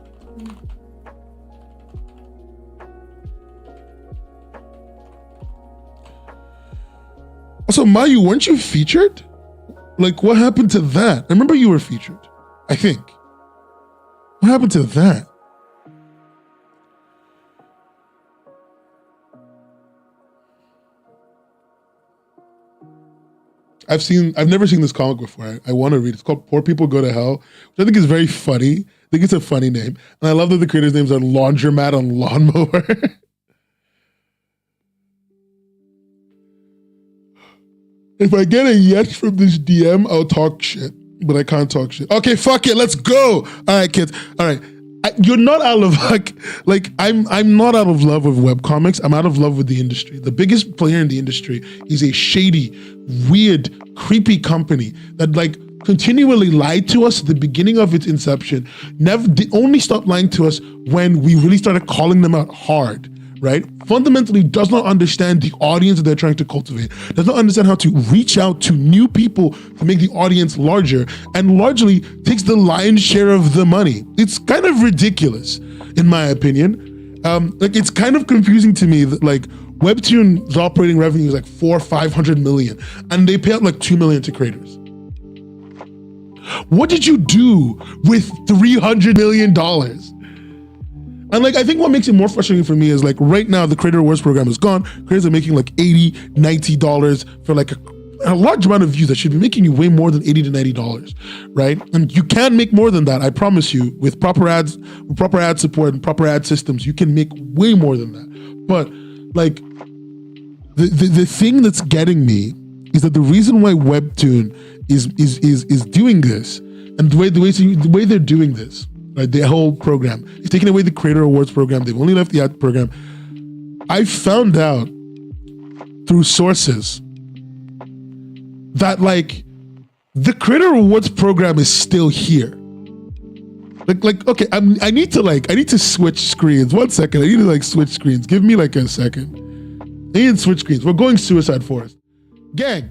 Also, Mayu, weren't you featured? Like, what happened to that? I remember you were featured, I think. What happened to that? I've never seen this comic before. I want to read it. It's called Poor People Go to Hell, which I think is very funny. I think it's a funny name. And I love that the creators' names are Laundromat and Lawnmower. If I get a yes from this DM, I'll talk shit. But I can't talk shit. Okay, fuck it. Let's go. All right, kids. All right. You're not out of like I'm not out of love with webcomics. I'm out of love with the industry. The biggest player in the industry is a shady, weird, creepy company that like continually lied to us at the beginning of its inception. They only stopped lying to us when we really started calling them out hard. Right? Fundamentally does not understand the audience that they're trying to cultivate, does not understand how to reach out to new people to make the audience larger, and largely takes the lion's share of the money. It's kind of ridiculous, in my opinion. Like it's kind of confusing to me that like Webtoon's operating revenue is like 400-500 million, and they pay out like 2 million to creators. What did you do with $300 million? And like, I think what makes it more frustrating for me is like right now the Creator Awards program is gone. Creators are making like $80, $90 for like a large amount of views that should be making you way more than $80 to $90, right? And you can make more than that, I promise you, with proper ads, with proper ad support and proper ad systems, you can make way more than that. But like, the thing that's getting me is that the reason why Webtoon is doing this, and the way they're doing this, right, the whole program. They've taken away the Creator Awards program. They've only left the ad program. I found out through sources that like the Creator Awards program is still here. Like okay, I need to switch screens. 1 second. I need to like switch screens. Give me like a second. They didn't switch screens. We're going Suicide Forest. Gang,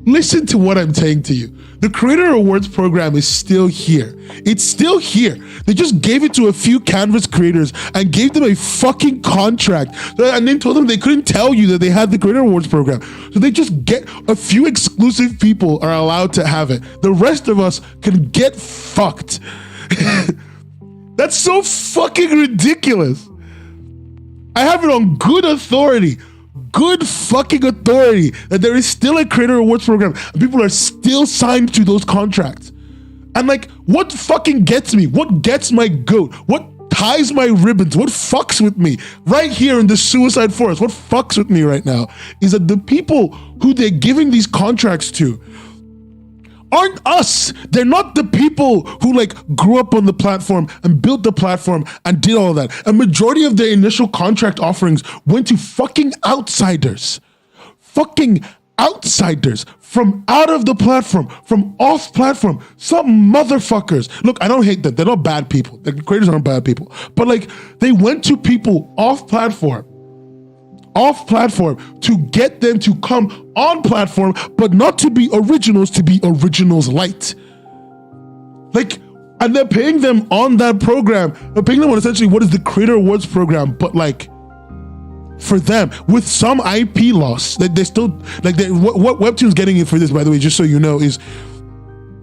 listen to what I'm saying to you. The Creator Awards program is still here. It's still here. They just gave it to a few Canvas creators and gave them a fucking contract. And then told them they couldn't tell you that they had the Creator Awards program. So they just get a few exclusive people are allowed to have it. The rest of us can get fucked. That's so fucking ridiculous. I have it on good authority. Good fucking authority that there is still a Creator Awards program and people are still signed to those contracts. And like, what fucking gets me? What gets my goat? What ties my ribbons? What fucks with me right here in the Suicide Forest? What fucks with me right now is that the people who they're giving these contracts to aren't us. They're not the people who like grew up on the platform and built the platform and did all of that. A majority of their initial contract offerings went to fucking outsiders. Fucking outsiders from out of the platform, from off platform. Some motherfuckers. Look, I don't hate them. They're not bad people. The creators aren't bad people. But like, they went to people off platform to get them to come on platform, but not to be originals, to be originals light. Like, and they're paying them on that program. They're paying them on essentially what is the Creator Awards program, but like for them with some IP loss. That they still like what Webtoon's getting in for this, by the way, just so you know, is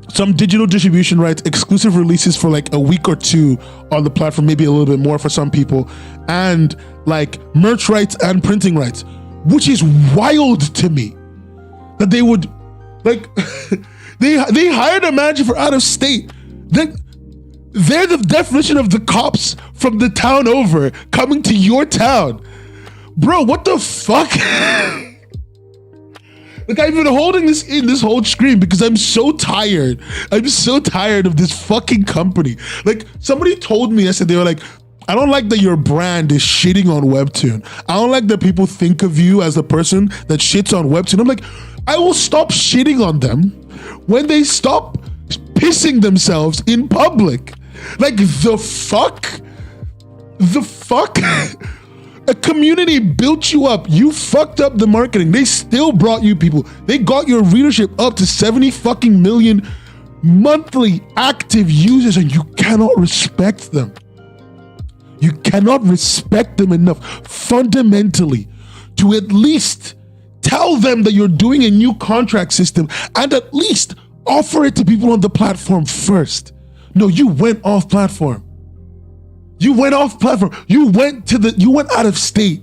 some digital distribution rights, exclusive releases for like a week or two on the platform, maybe a little bit more for some people, and like merch rights and printing rights, which is wild to me that they would like they hired a manager for out of state. They're the definition of the cops from the town over coming to your town. Bro, what the fuck? Like, I've been holding this in this whole screen because I'm so tired. I'm so tired of this fucking company. Like, somebody told me, I said, they were like, I don't like that your brand is shitting on Webtoon. I don't like that people think of you as the person that shits on Webtoon. I'm like, I will stop shitting on them when they stop pissing themselves in public. Like, the fuck? The fuck? A community built you up. You fucked up the marketing. They still brought you people. They got your readership up to 70 fucking million monthly active users, and you cannot respect them. You cannot respect them enough fundamentally to at least tell them that you're doing a new contract system and at least offer it to people on the platform first. No, you went off platform. You went off platform. You went out of state.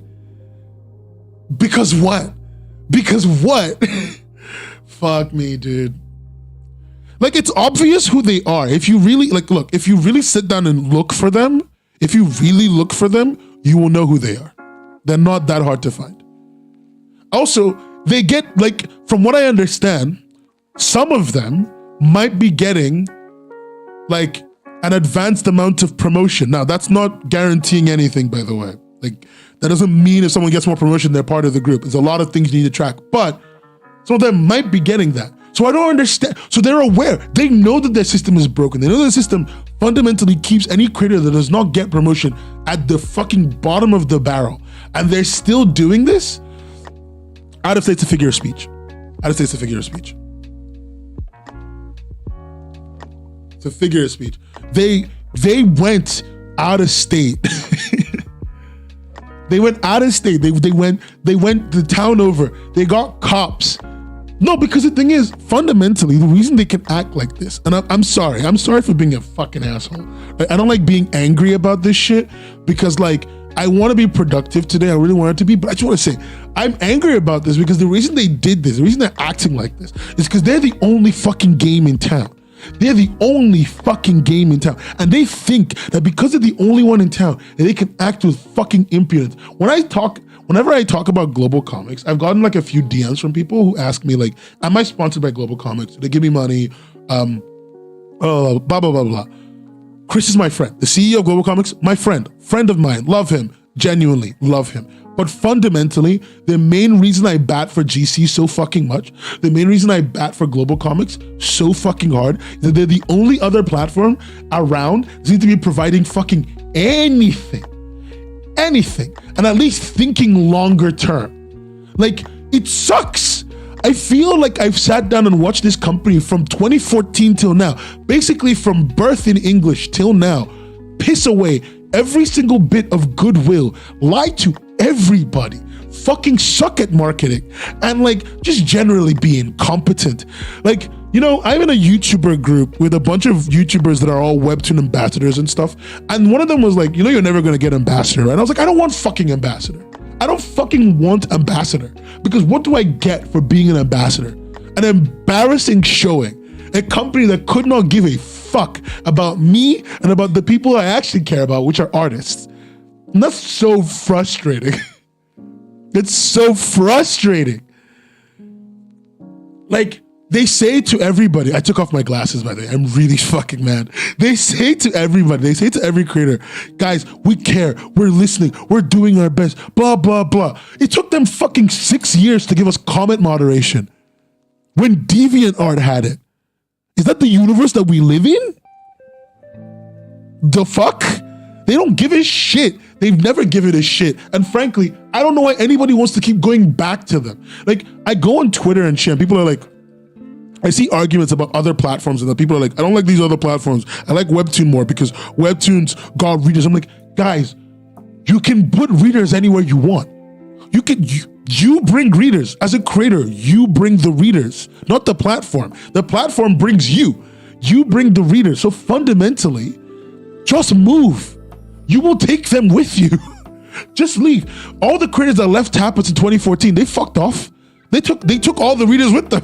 Because what? Because what? Fuck me, dude. Like, it's obvious who they are. If you really, like, look, if you really sit down and look for them, you will know who they are. They're not that hard to find. Also, they get, like, from what I understand, some of them might be getting, like, an advanced amount of promotion. Now, that's not guaranteeing anything, by the way. Like, that doesn't mean if someone gets more promotion, they're part of the group. There's a lot of things you need to track, but some of them might be getting that. So I don't understand. So they're aware. They know that their system is broken. They know the system fundamentally keeps any creator that does not get promotion at the fucking bottom of the barrel. And they're still doing this? Out of state's a figure of speech. Out of state's a figure of speech. It's a figure of speech. They went out of state. They went out of state. They went the town over. They got cops. No, because the thing is, fundamentally, the reason they can act like this, and I'm sorry for being a fucking asshole. I don't like being angry about this shit because, like, I want to be productive today. I really want it to be, but I just want to say, I'm angry about this because the reason they did this, the reason they're acting like this, is because they're the only fucking game in town. They're the only fucking game in town. And they think that because they're the only one in town, that they can act with fucking impudence. Whenever I talk about Global Comics, I've gotten like a few DMs from people who ask me, like, am I sponsored by Global Comics? Do they give me money? Blah, blah, blah, blah. Chris is my friend. The CEO of Global Comics, my friend of mine. Love him. Genuinely love him. But fundamentally, the main reason I bat for GC so fucking much, the main reason I bat for Global Comics so fucking hard, is that they're the only other platform around that seems to be providing fucking anything, and at least thinking longer term. Like, it sucks. I feel like I've sat down and watched this company from 2014 till now, basically from birth in English till now, piss away every single bit of goodwill, lie to everybody, fucking suck at marketing, and like just generally be incompetent. Like, you know, I'm in a YouTuber group with a bunch of YouTubers that are all Webtoon ambassadors and stuff. And one of them was like, you know, you're never gonna get ambassador. And I was like, I don't want fucking ambassador. I don't fucking want ambassador, because what do I get for being an ambassador? An embarrassing showing. A company that could not give a fuck about me and about the people I actually care about, which are artists. And that's so frustrating. It's so frustrating. Like, they say to everybody, I took off my glasses by the way, I'm really fucking mad. They say to everybody, they say to every creator, guys, we care, we're listening, we're doing our best, blah, blah, blah. It took them fucking 6 years to give us comment moderation when DeviantArt had it. Is that the universe that we live in? The fuck? They don't give a shit. They've never given a shit. And frankly, I don't know why anybody wants to keep going back to them. Like, I go on Twitter and shit, and people are like, I see arguments about other platforms, and the people are like, I don't like these other platforms. I like Webtoon more because Webtoon's got readers. I'm like, guys, you can put readers anywhere you want. You bring readers. As a creator, you bring the readers, not the platform. The platform brings you. You bring the readers. So fundamentally, just move. You will take them with you. Just leave. All the creators that left Tapas in 2014, they fucked off. They took all the readers with them.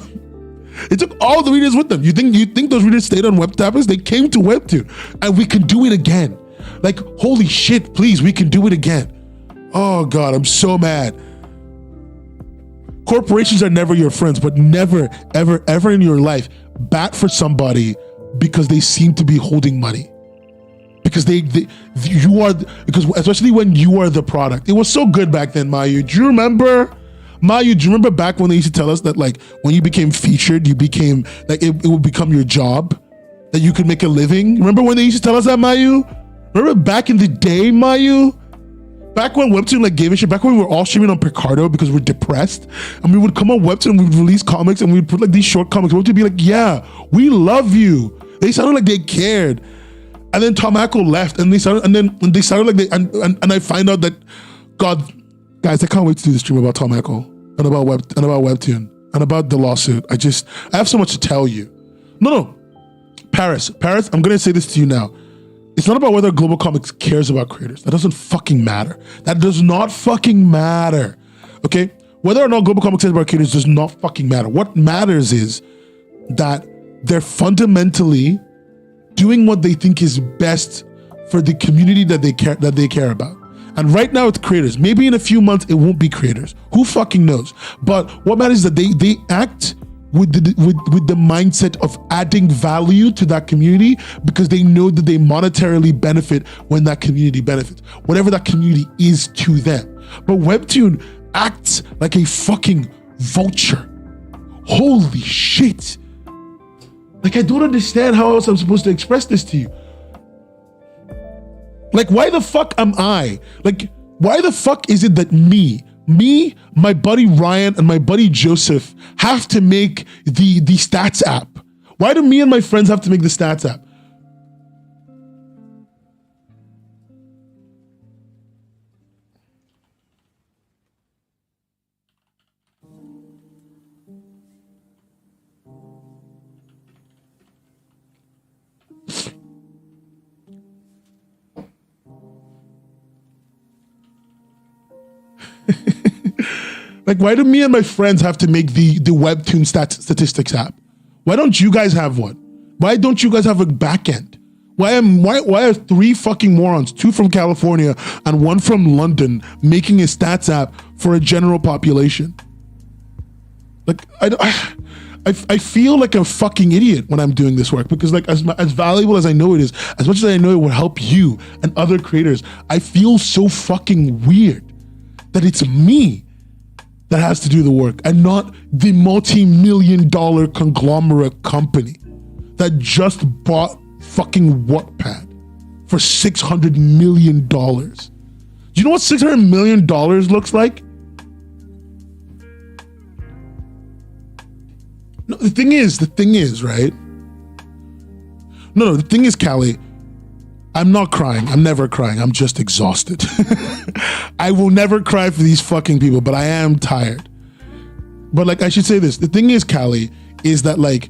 They took all the readers with them. You think those readers stayed on Tapas? They came to Webtoon, and we can do it again. Like, holy shit, please, we can do it again. Oh God, I'm so mad. Corporations are never your friends, but never, ever, ever in your life bat for somebody because they seem to be holding money. Because because especially when you are the product. It was so good back then, Mayu. Do you remember? Mayu, do you remember back when they used to tell us that, like, when you became featured, you became, like, it would become your job, that you could make a living? Remember when they used to tell us that, Mayu? Remember back in the day, Mayu? Back when Webtoon like gave a shit, back when we were all streaming on Picardo because we're depressed, and we would come on Webtoon and we'd release comics and we'd put like these short comics. Webtoon would be like, yeah, we love you. They sounded like they cared. And then Tom Ackle left, and they sounded like they, and I find out that, God, guys, I can't wait to do the stream about Tom Ackle and about Webtoon and about the lawsuit. I have so much to tell you. No, Paris, I'm gonna say this to you now. It's not about whether Global Comics cares about creators. That doesn't fucking matter. That does not fucking matter. Okay? Whether or not Global Comics cares about creators does not fucking matter. What matters is that they're fundamentally doing what they think is best for the community that they care about. And right now it's creators. Maybe in a few months it won't be creators. Who fucking knows? But what matters is that they act with the mindset of adding value to that community because they know that they monetarily benefit when that community benefits, whatever that community is to them. But Webtoon acts like a fucking vulture. Holy shit. Like, I don't understand how else I'm supposed to express this to you. Like, why the fuck am I? Like, why the fuck is it that me, my buddy Ryan, and my buddy Joseph have to make the stats app? Why do me and my friends have to make the stats app? Like, why do me and my friends have to make the Webtoon statistics app? Why don't you guys have one? Why don't you guys have a backend? Why are three fucking morons, two from California and one from London, making a stats app for a general population? Like, I feel like a fucking idiot when I'm doing this work, because like as valuable as I know it is, as much as I know it will help you and other creators, I feel so fucking weird that it's me that has to do the work and not the multi-million-dollar conglomerate company that just bought fucking Wattpad for $600 million. Do you know what $600 million looks like? No, the thing is, right? No, the thing is, Callie, I'm not crying. I'm never crying. I'm just exhausted. I will never cry for these fucking people, but I am tired. But like, I should say this. The thing is, Callie, is that like,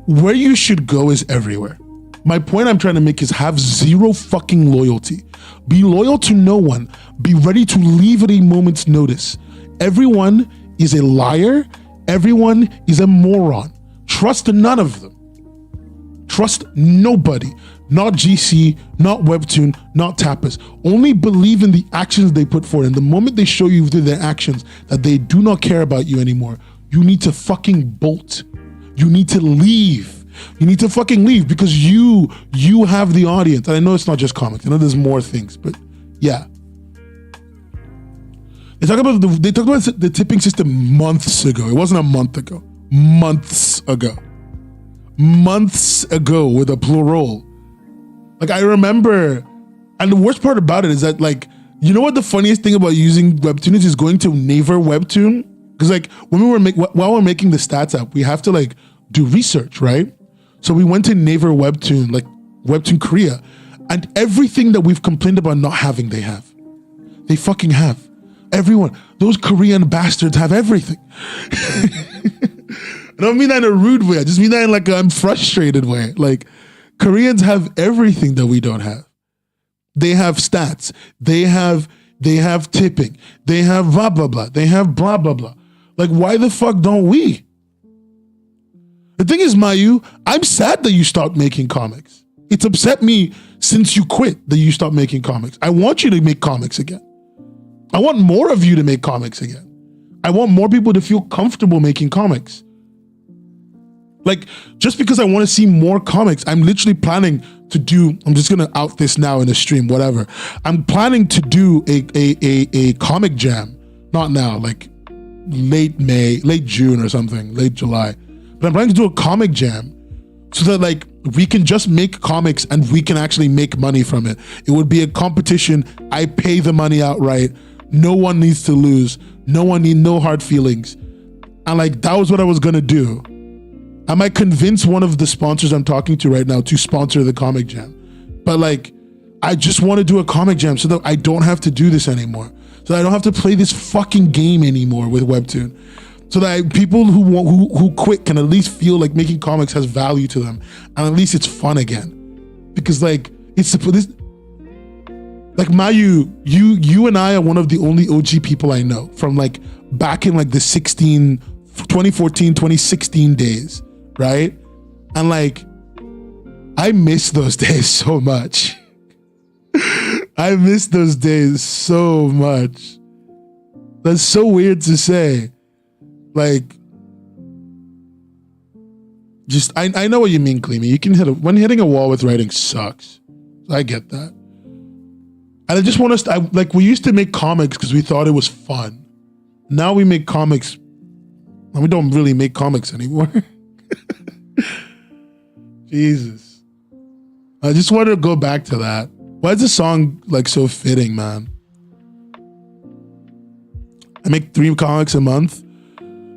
where you should go is everywhere. My point I'm trying to make is have zero fucking loyalty. Be loyal to no one. Be ready to leave at a moment's notice. Everyone is a liar. Everyone is a moron. Trust none of them. Trust nobody. Not GC, not Webtoon, not Tapas. Only believe in the actions they put forward. And the moment they show you through their actions that they do not care about you anymore, you need to fucking bolt. You need to leave. You need to fucking leave because you have the audience. And I know it's not just comics. I know there's more things, but yeah. They talked about the tipping system months ago. It wasn't a month ago. Months ago. Months ago with a plural. Like I remember, and the worst part about it is that like, you know what the funniest thing about using Webtoon is going to Naver Webtoon? Because like when while we're making the stats app, we have to like do research, right? So we went to Naver Webtoon, like Webtoon Korea, and everything that we've complained about not having, they have. They fucking have. Everyone, those Korean bastards have everything. I don't mean that in a rude way. I just mean that in like I'm frustrated way. Like Koreans have everything that we don't have. They have stats. They have tipping. They have blah, blah, blah. They have blah, blah, blah. Like why the fuck don't we? The thing is, Mayu, I'm sad that you stopped making comics. It's upset me since you quit that you stopped making comics. I want you to make comics again. I want more of you to make comics again. I want more people to feel comfortable making comics. Like, just because I want to see more comics, I'm literally planning to do, I'm just going to out this now in a stream, whatever. I'm planning to do a comic jam. Not now, like late May, late June or something, late July. But I'm planning to do a comic jam so that like we can just make comics and we can actually make money from it. It would be a competition. I pay the money outright. No one needs to lose. No hard feelings. And like, that was what I was going to do. I might convince one of the sponsors I'm talking to right now to sponsor the comic jam. But like, I just want to do a comic jam so that I don't have to do this anymore. So that I don't have to play this fucking game anymore with Webtoon. So that people who quit can at least feel like making comics has value to them. And at least it's fun again. Because like, it's this, like Mayu, you and I are one of the only OG people I know from like back in like the 2014, 2016 days. Right? And like, I miss those days so much. I miss those days so much. That's so weird to say. Like, just, I know what you mean, Cleamy. You can when hitting a wall with writing sucks. I get that. And I just want us to, like, we used to make comics because we thought it was fun. Now we make comics, and we don't really make comics anymore. Jesus. I just wanted to go back to that. Why is this song like so fitting, man? I make 3 comics a month.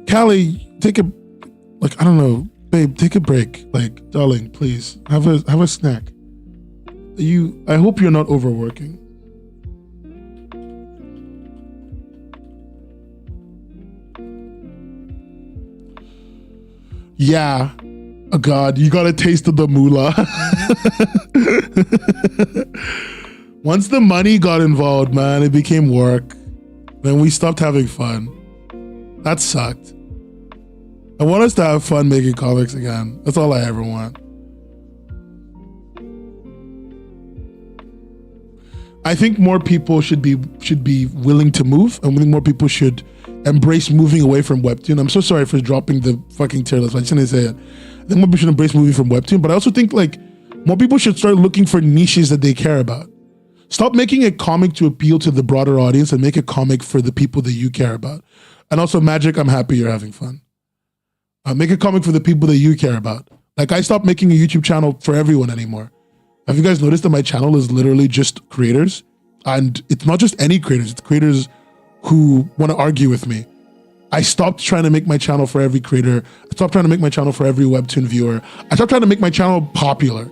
Callie, take a, like, I don't know, babe, take a break. Like, darling, please have a snack. I hope you're not overworking. Yeah. Oh God, you got a taste of the moolah. Once the money got involved, man, it became work. Then we stopped having fun. That sucked. I want us to have fun making comics again. That's all I ever want. I think more people should be willing to move, and I think more people should embrace moving away from Webtoon. I'm so sorry for dropping the fucking tier list. I just didn't say it. I think more people should embrace moving from Webtoon, but I also think like more people should start looking for niches that they care about. Stop making a comic to appeal to the broader audience and make a comic for the people that you care about. And also, Magic, I'm happy you're having fun. Make a comic for the people that you care about. Like, I stopped making a YouTube channel for everyone anymore. Have you guys noticed that my channel is literally just creators? And it's not just any creators, it's creators who want to argue with me. I stopped trying to make my channel for every creator. I stopped trying to make my channel for every Webtoon viewer. I stopped trying to make my channel popular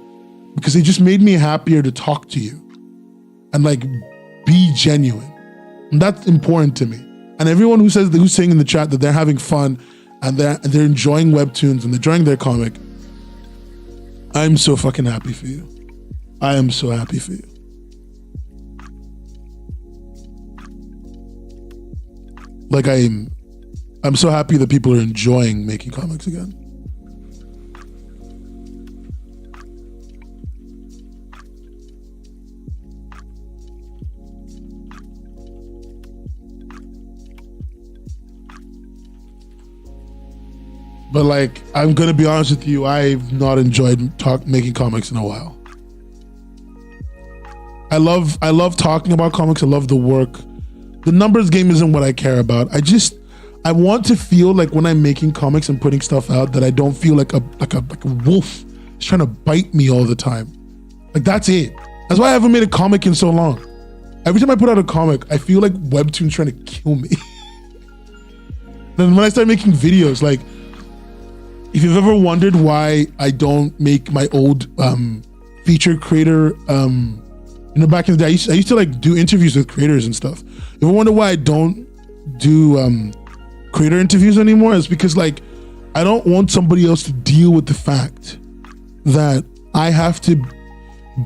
because it just made me happier to talk to you and like be genuine. And that's important to me. And everyone who's saying in the chat that they're having fun and they're enjoying Webtoons and they're enjoying their comic, I'm so fucking happy for you. I am so happy for you. Like I'm so happy that people are enjoying making comics again. But like, I'm gonna be honest with you, I've not enjoyed making comics in a while. I love talking about comics. I love the work. The numbers game isn't what I care about. I want to feel like when I'm making comics and putting stuff out that I don't feel like a wolf is trying to bite me all the time. Like that's it. That's why I haven't made a comic in so long. Every time I put out a comic, I feel like Webtoon's trying to kill me. Then when I start making videos, like if you've ever wondered why I don't make my old feature creator, back in the day, I used to like do interviews with creators and stuff. If you ever wonder why I don't do creator interviews anymore, it's because like I don't want somebody else to deal with the fact that I have to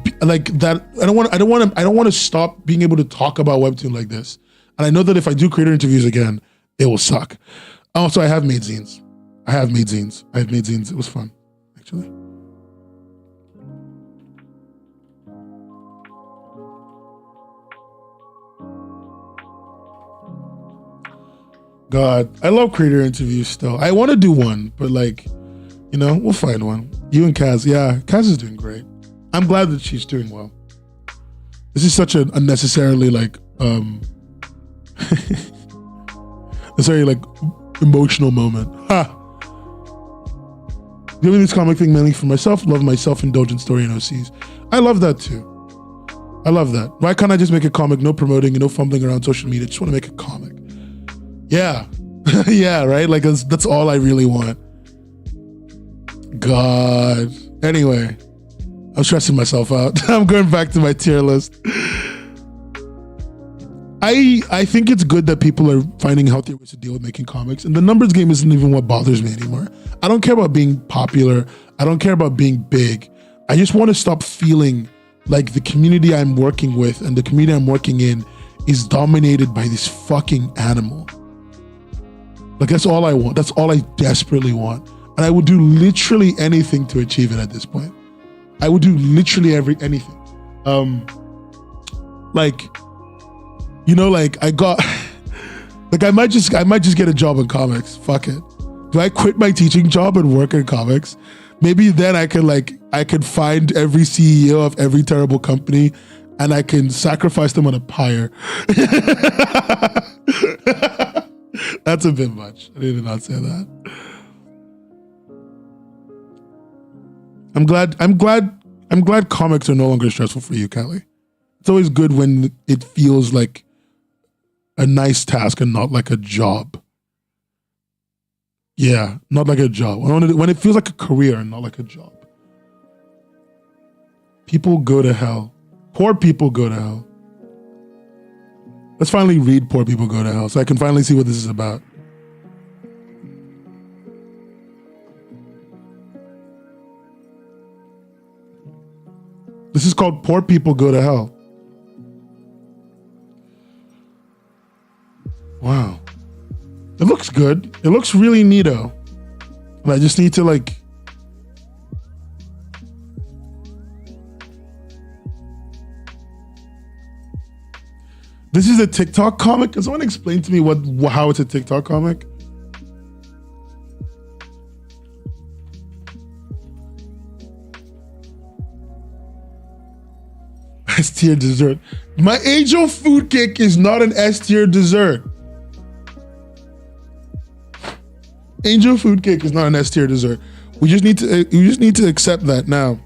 be, like that. I don't want to stop being able to talk about Webtoon like this. And I know that if I do creator interviews again, it will suck. Also, I have made zines. It was fun, actually. God, I love creator interviews still. I want to do one, but like, we'll find one. You and Kaz, yeah, Kaz is doing great. I'm glad that she's doing well. This is such an unnecessarily like, necessarily like emotional moment. Ha! Doing this comic thing mainly for myself, love my self-indulgent story in OCs. I love that too. I love that. Why can't I just make a comic, no promoting and no fumbling around social media? Just want to make a comic. Yeah. Yeah, right? Like that's all I really want. God. Anyway, I'm stressing myself out. I'm going back to my tier list. I think it's good that people are finding healthier ways to deal with making comics, and the numbers game isn't even what bothers me anymore. I don't care about being popular. I don't care about being big. I just want to stop feeling like the community I'm working with and the community I'm working in is dominated by this fucking animal. Like that's all I want. That's all I desperately want. And I would do literally anything to achieve it at this point. I would do literally anything. I got like I might just get a job in comics. Fuck it. Do I quit my teaching job and work in comics? Maybe then I could find every CEO of every terrible company and I can sacrifice them on a pyre. That's a bit much. I did not say that. I'm glad comics are no longer stressful for you, Kelly. It's always good when it feels like a nice task and not like a job. Yeah, not like a job. When it feels like a career and not like a job. People go to hell. Poor people go to hell. Let's finally read Poor People Go to Hell so I can finally see what this is about. This is called Poor People Go to Hell. Wow. It looks good. It looks really neato. And I just need to like... This is a TikTok comic? Can someone explain to me how it's a TikTok comic? S-tier dessert. My angel food cake is not an S-tier dessert. Angel food cake is not an S-tier dessert. We just need to accept that now.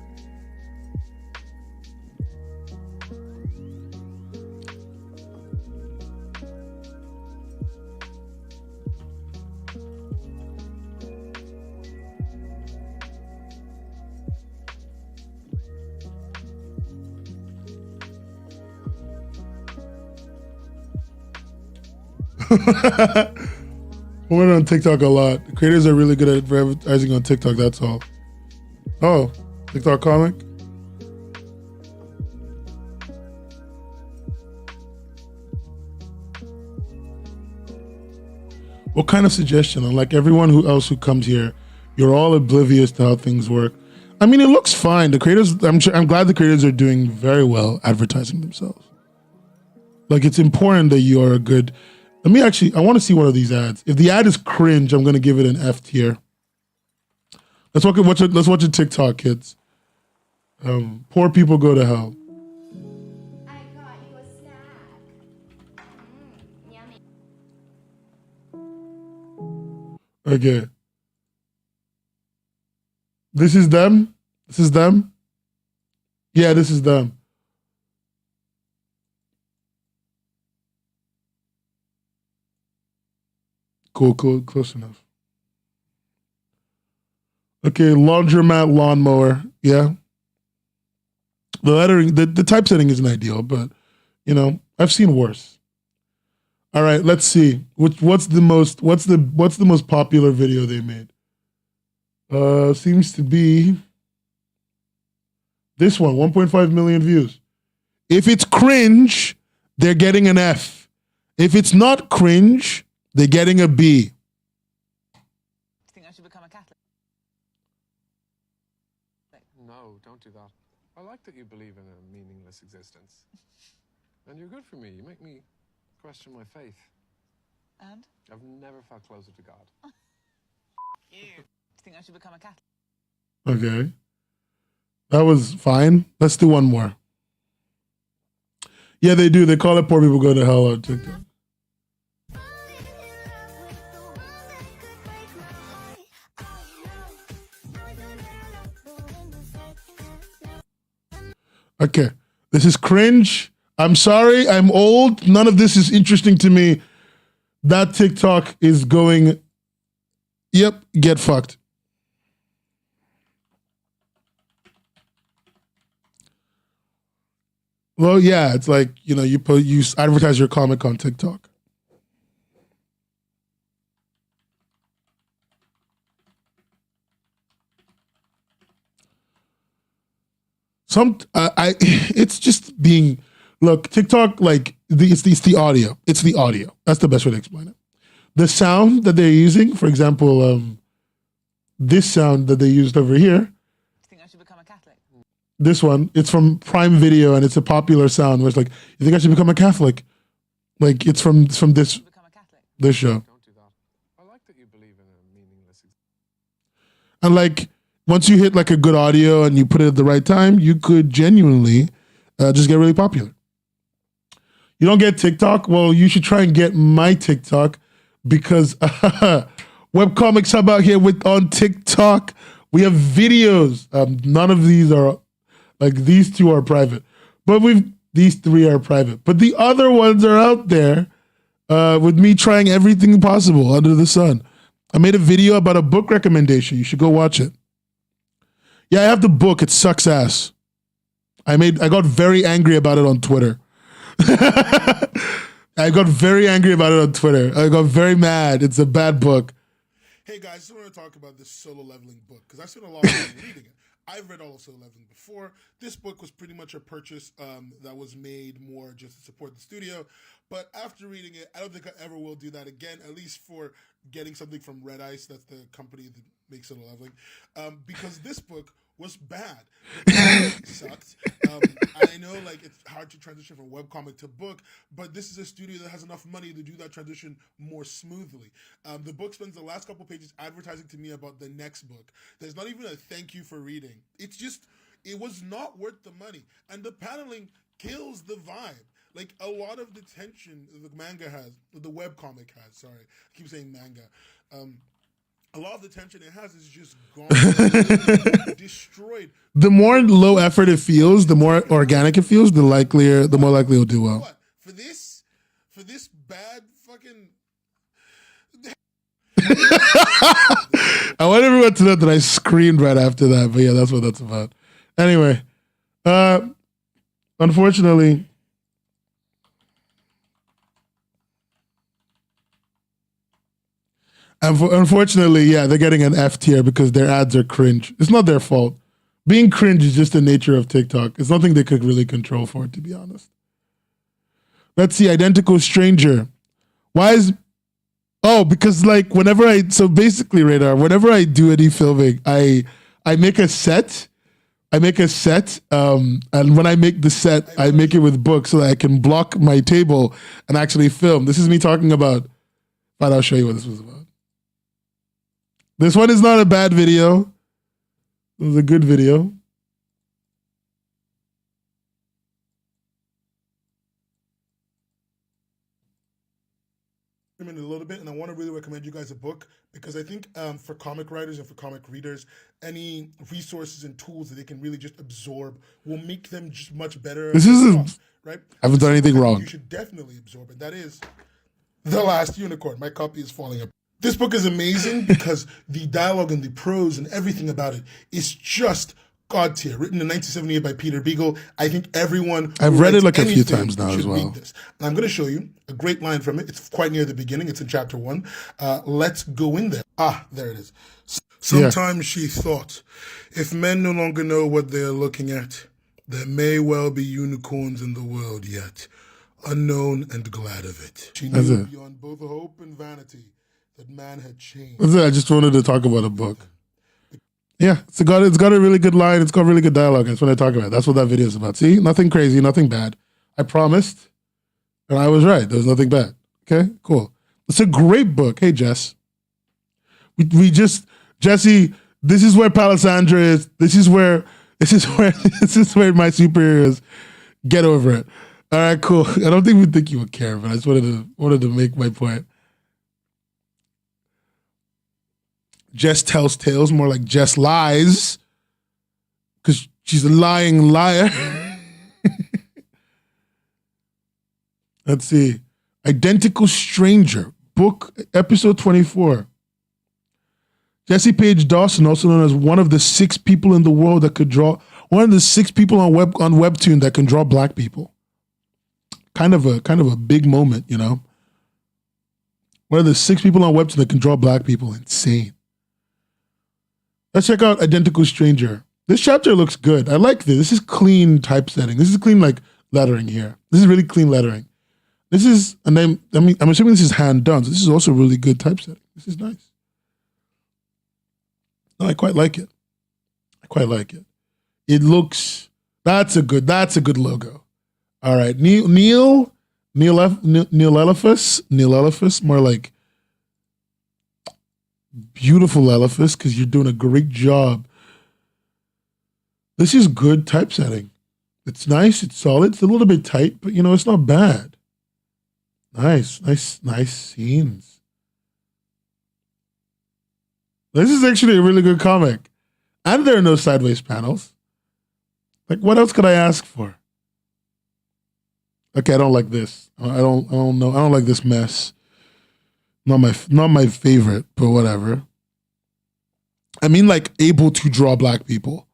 We're on TikTok a lot. The creators are really good at advertising on TikTok, that's all. Oh, TikTok comic? What kind of suggestion? Unlike everyone else who comes here, you're all oblivious to how things work. I mean, it looks fine. The creators, I'm glad the creators are doing very well advertising themselves. Like, it's important that you are a good. I want to see one of these ads. If the ad is cringe, I'm going to give it an F tier. Let's watch a TikTok, kids. Poor people go to hell. I got you a snack. Yummy. Okay. This is them? This is them? Yeah, this is them. Cool, close enough. Okay, laundromat lawnmower. Yeah. The lettering, the typesetting isn't ideal, but you know, I've seen worse. All right, let's see. What's the most popular video they made? Seems to be this one, 1.5 million views. If it's cringe, they're getting an F. If it's not cringe, they're getting a B. I think I should become a Catholic. No, don't do that. I like that you believe in a meaningless existence. And you're good for me. You make me question my faith. And? I've never felt closer to God. You. I think I should become a Catholic. Okay. That was fine. Let's do one more. Yeah, they do. They call it poor people go to hell on TikTok. Okay. This is cringe. I'm sorry. I'm old. None of this is interesting to me. That TikTok is going, yep, get fucked. Well, yeah, it's like, you know, you advertise your comic on TikTok. It's just being, look, TikTok, like, it's the audio. It's the audio. That's the best way to explain it. The sound that they're using, for example, this sound that they used over here. I think I should become a Catholic. This one, it's from Prime Video, and it's a popular sound where it's like, you think I should become a Catholic? Like, it's from this show. Don't do that. I like that you believe in a meaningless existence. And like, once you hit like a good audio and you put it at the right time, you could genuinely just get really popular. You don't get TikTok? Well, you should try and get my TikTok because Webcomics Hub out here on TikTok. We have videos. None of these are, like, these two are private, but these three are private. But the other ones are out there with me trying everything possible under the sun. I made a video about a book recommendation. You should go watch it. Yeah, I have the book. It sucks ass. I got very angry about it on Twitter. I got very angry about it on Twitter. I got very mad. It's a bad book. Hey guys, I just want to talk about this solo leveling book because I spent a lot of time reading it. I've read all of Solo Leveling before. This book was pretty much a purchase that was made more just to support the studio. But after reading it, I don't think I ever will do that again, at least for getting something from Red Ice, that's the company that makes Solo Leveling, because this book was bad. It sucked. I know, like, it's hard to transition from webcomic to book, but this is a studio that has enough money to do that transition more smoothly. The book spends the last couple pages advertising to me about the next book. There's not even a thank you for reading. It's just, it was not worth the money. And the paneling kills the vibe. Like, a lot of the tension the manga has, the webcomic has, sorry, I keep saying manga. A lot of the tension it has is just gone, destroyed. The more low effort it feels, the more organic it feels, the more likely it'll do well. What? For this bad fucking... I want everyone to know that I screamed right after that, but yeah, that's what that's about. Anyway, unfortunately, Unfortunately, yeah, they're getting an F tier because their ads are cringe. It's not their fault. Being cringe is just the nature of TikTok. It's nothing they could really control for, to be honest. Let's see, Identical Stranger. Why is... Oh, because like whenever so basically, Radar, whenever I do any filming, I make a set. And when I make the set, I make it with books so that I can block my table and actually film. This is me talking about... But I'll show you what this was about. This one is not a bad video. It was a good video. In a little bit, and I want to really recommend you guys a book because I think for comic writers and for comic readers, any resources and tools that they can really just absorb will make them just much better. This is right. I haven't done anything wrong. You should definitely absorb it. That is The Last Unicorn. My copy is falling apart. This book is amazing because the dialogue and the prose and everything about it is just God tier. Written in 1978 by Peter Beagle. I think everyone... I've read it like a few times now as well. This. And I'm going to show you a great line from it. It's quite near the beginning. It's in chapter 1. Let's go in there. There it is. Sometimes she thought, if men no longer know what they are looking at, there may well be unicorns in the world yet. Unknown and glad of it. She knew beyond both hope and vanity that man had changed. That's it. I just wanted to talk about a book. Yeah, it's got a really good line. It's got really good dialogue. That's what I talk about. That's what that video is about. See, nothing crazy, nothing bad. I promised, and I was right. There was nothing bad. Okay, cool. It's a great book. Hey, Jess. Jesse. This is where Palisandra is. This is where my superheroes get over it. All right, cool. I don't think you would care, but I just wanted to make my point. Jess tells tales, more like Jess lies, because she's a lying liar. Let's see. Identical Stranger, book, episode 24. Jesse Page Dawson, also known as one of the 6 people in the world that could draw, one of the 6 people on Webtoon that can draw black people. Kind of a big moment, you know? One of the 6 people on Webtoon that can draw black people. Insane. Let's check out Identical Stranger. This chapter looks good. I like this. This is clean typesetting. This is clean like lettering here. This is really clean lettering. This is, and I'm assuming this is hand done. So this is also really good typesetting. This is nice. No, I quite like it. It looks, that's a good logo. All right, Neil Eliphas, more like beautiful Eliphas, because you're doing a great job. This is good typesetting. It's nice, it's solid, it's a little bit tight, but you know, it's not bad. Nice scenes. This is actually a really good comic. And there are no sideways panels. Like, what else could I ask for? Okay, I don't like this. I don't know. I don't like this mess. Not my favorite, but whatever. I mean, like, able to draw black people.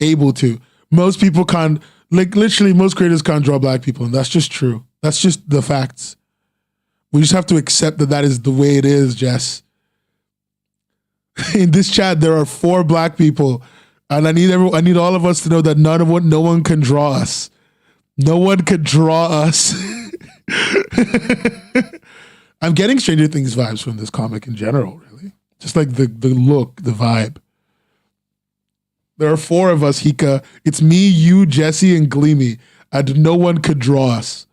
Able to. Most people can't, like, literally most creators can't draw black people, and that's just true. That's just the facts. We just have to accept that is the way it is, Jess. In this chat, there are 4 black people, and I need all of us to know that no one can draw us. No one can draw us. I'm getting Stranger Things vibes from this comic in general, really. Just like the look, the vibe. There are 4 of us, Hika. It's me, you, Jesse, and Gleamy. And no one could draw us.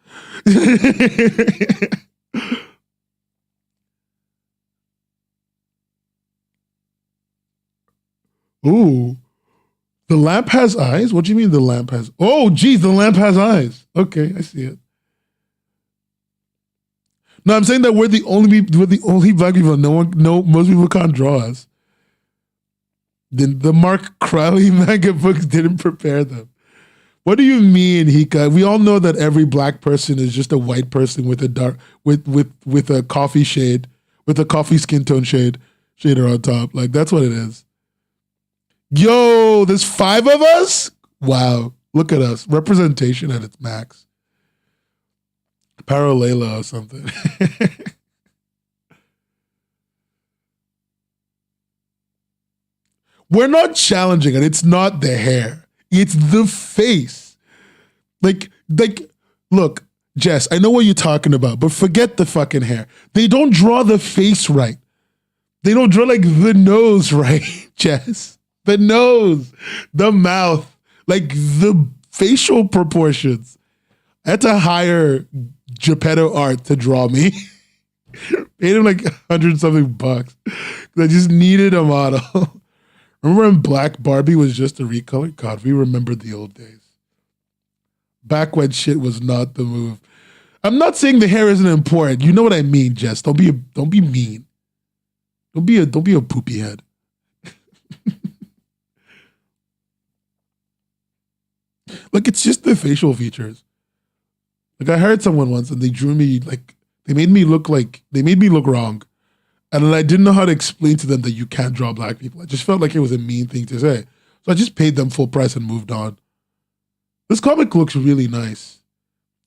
Ooh. The lamp has eyes? What do you mean the lamp has? Oh, geez, the lamp has eyes. Okay, I see it. No, I'm saying that we're the only black people. Most people can't draw us. The Mark Crowley manga books didn't prepare them. What do you mean, Hika? We all know that every black person is just a white person with a dark with a coffee shade, with a coffee skin tone shader on top. Like, that's what it is. Yo, there's 5 of us? Wow. Look at us. Representation at its max. Paralela or something. We're not challenging it. It's not the hair. It's the face. Like, look, Jess, I know what you're talking about, but forget the fucking hair. They don't draw the face right. They don't draw like the nose right, Jess. The nose, the mouth, like the facial proportions. I had to hire Geppetto Art to draw me. Paid him like $100-something. I just needed a model. Remember when Black Barbie was just a recolor? God, we remembered the old days. Back when shit was not the move. I'm not saying the hair isn't important. You know what I mean, Jess. Don't be mean. Don't be a poopy head. Like, it's just the facial features. Like, I heard someone once and they drew me like they made me look wrong. And then I didn't know how to explain to them that you can't draw black people. I just felt like it was a mean thing to say. So I just paid them full price and moved on. This comic looks really nice.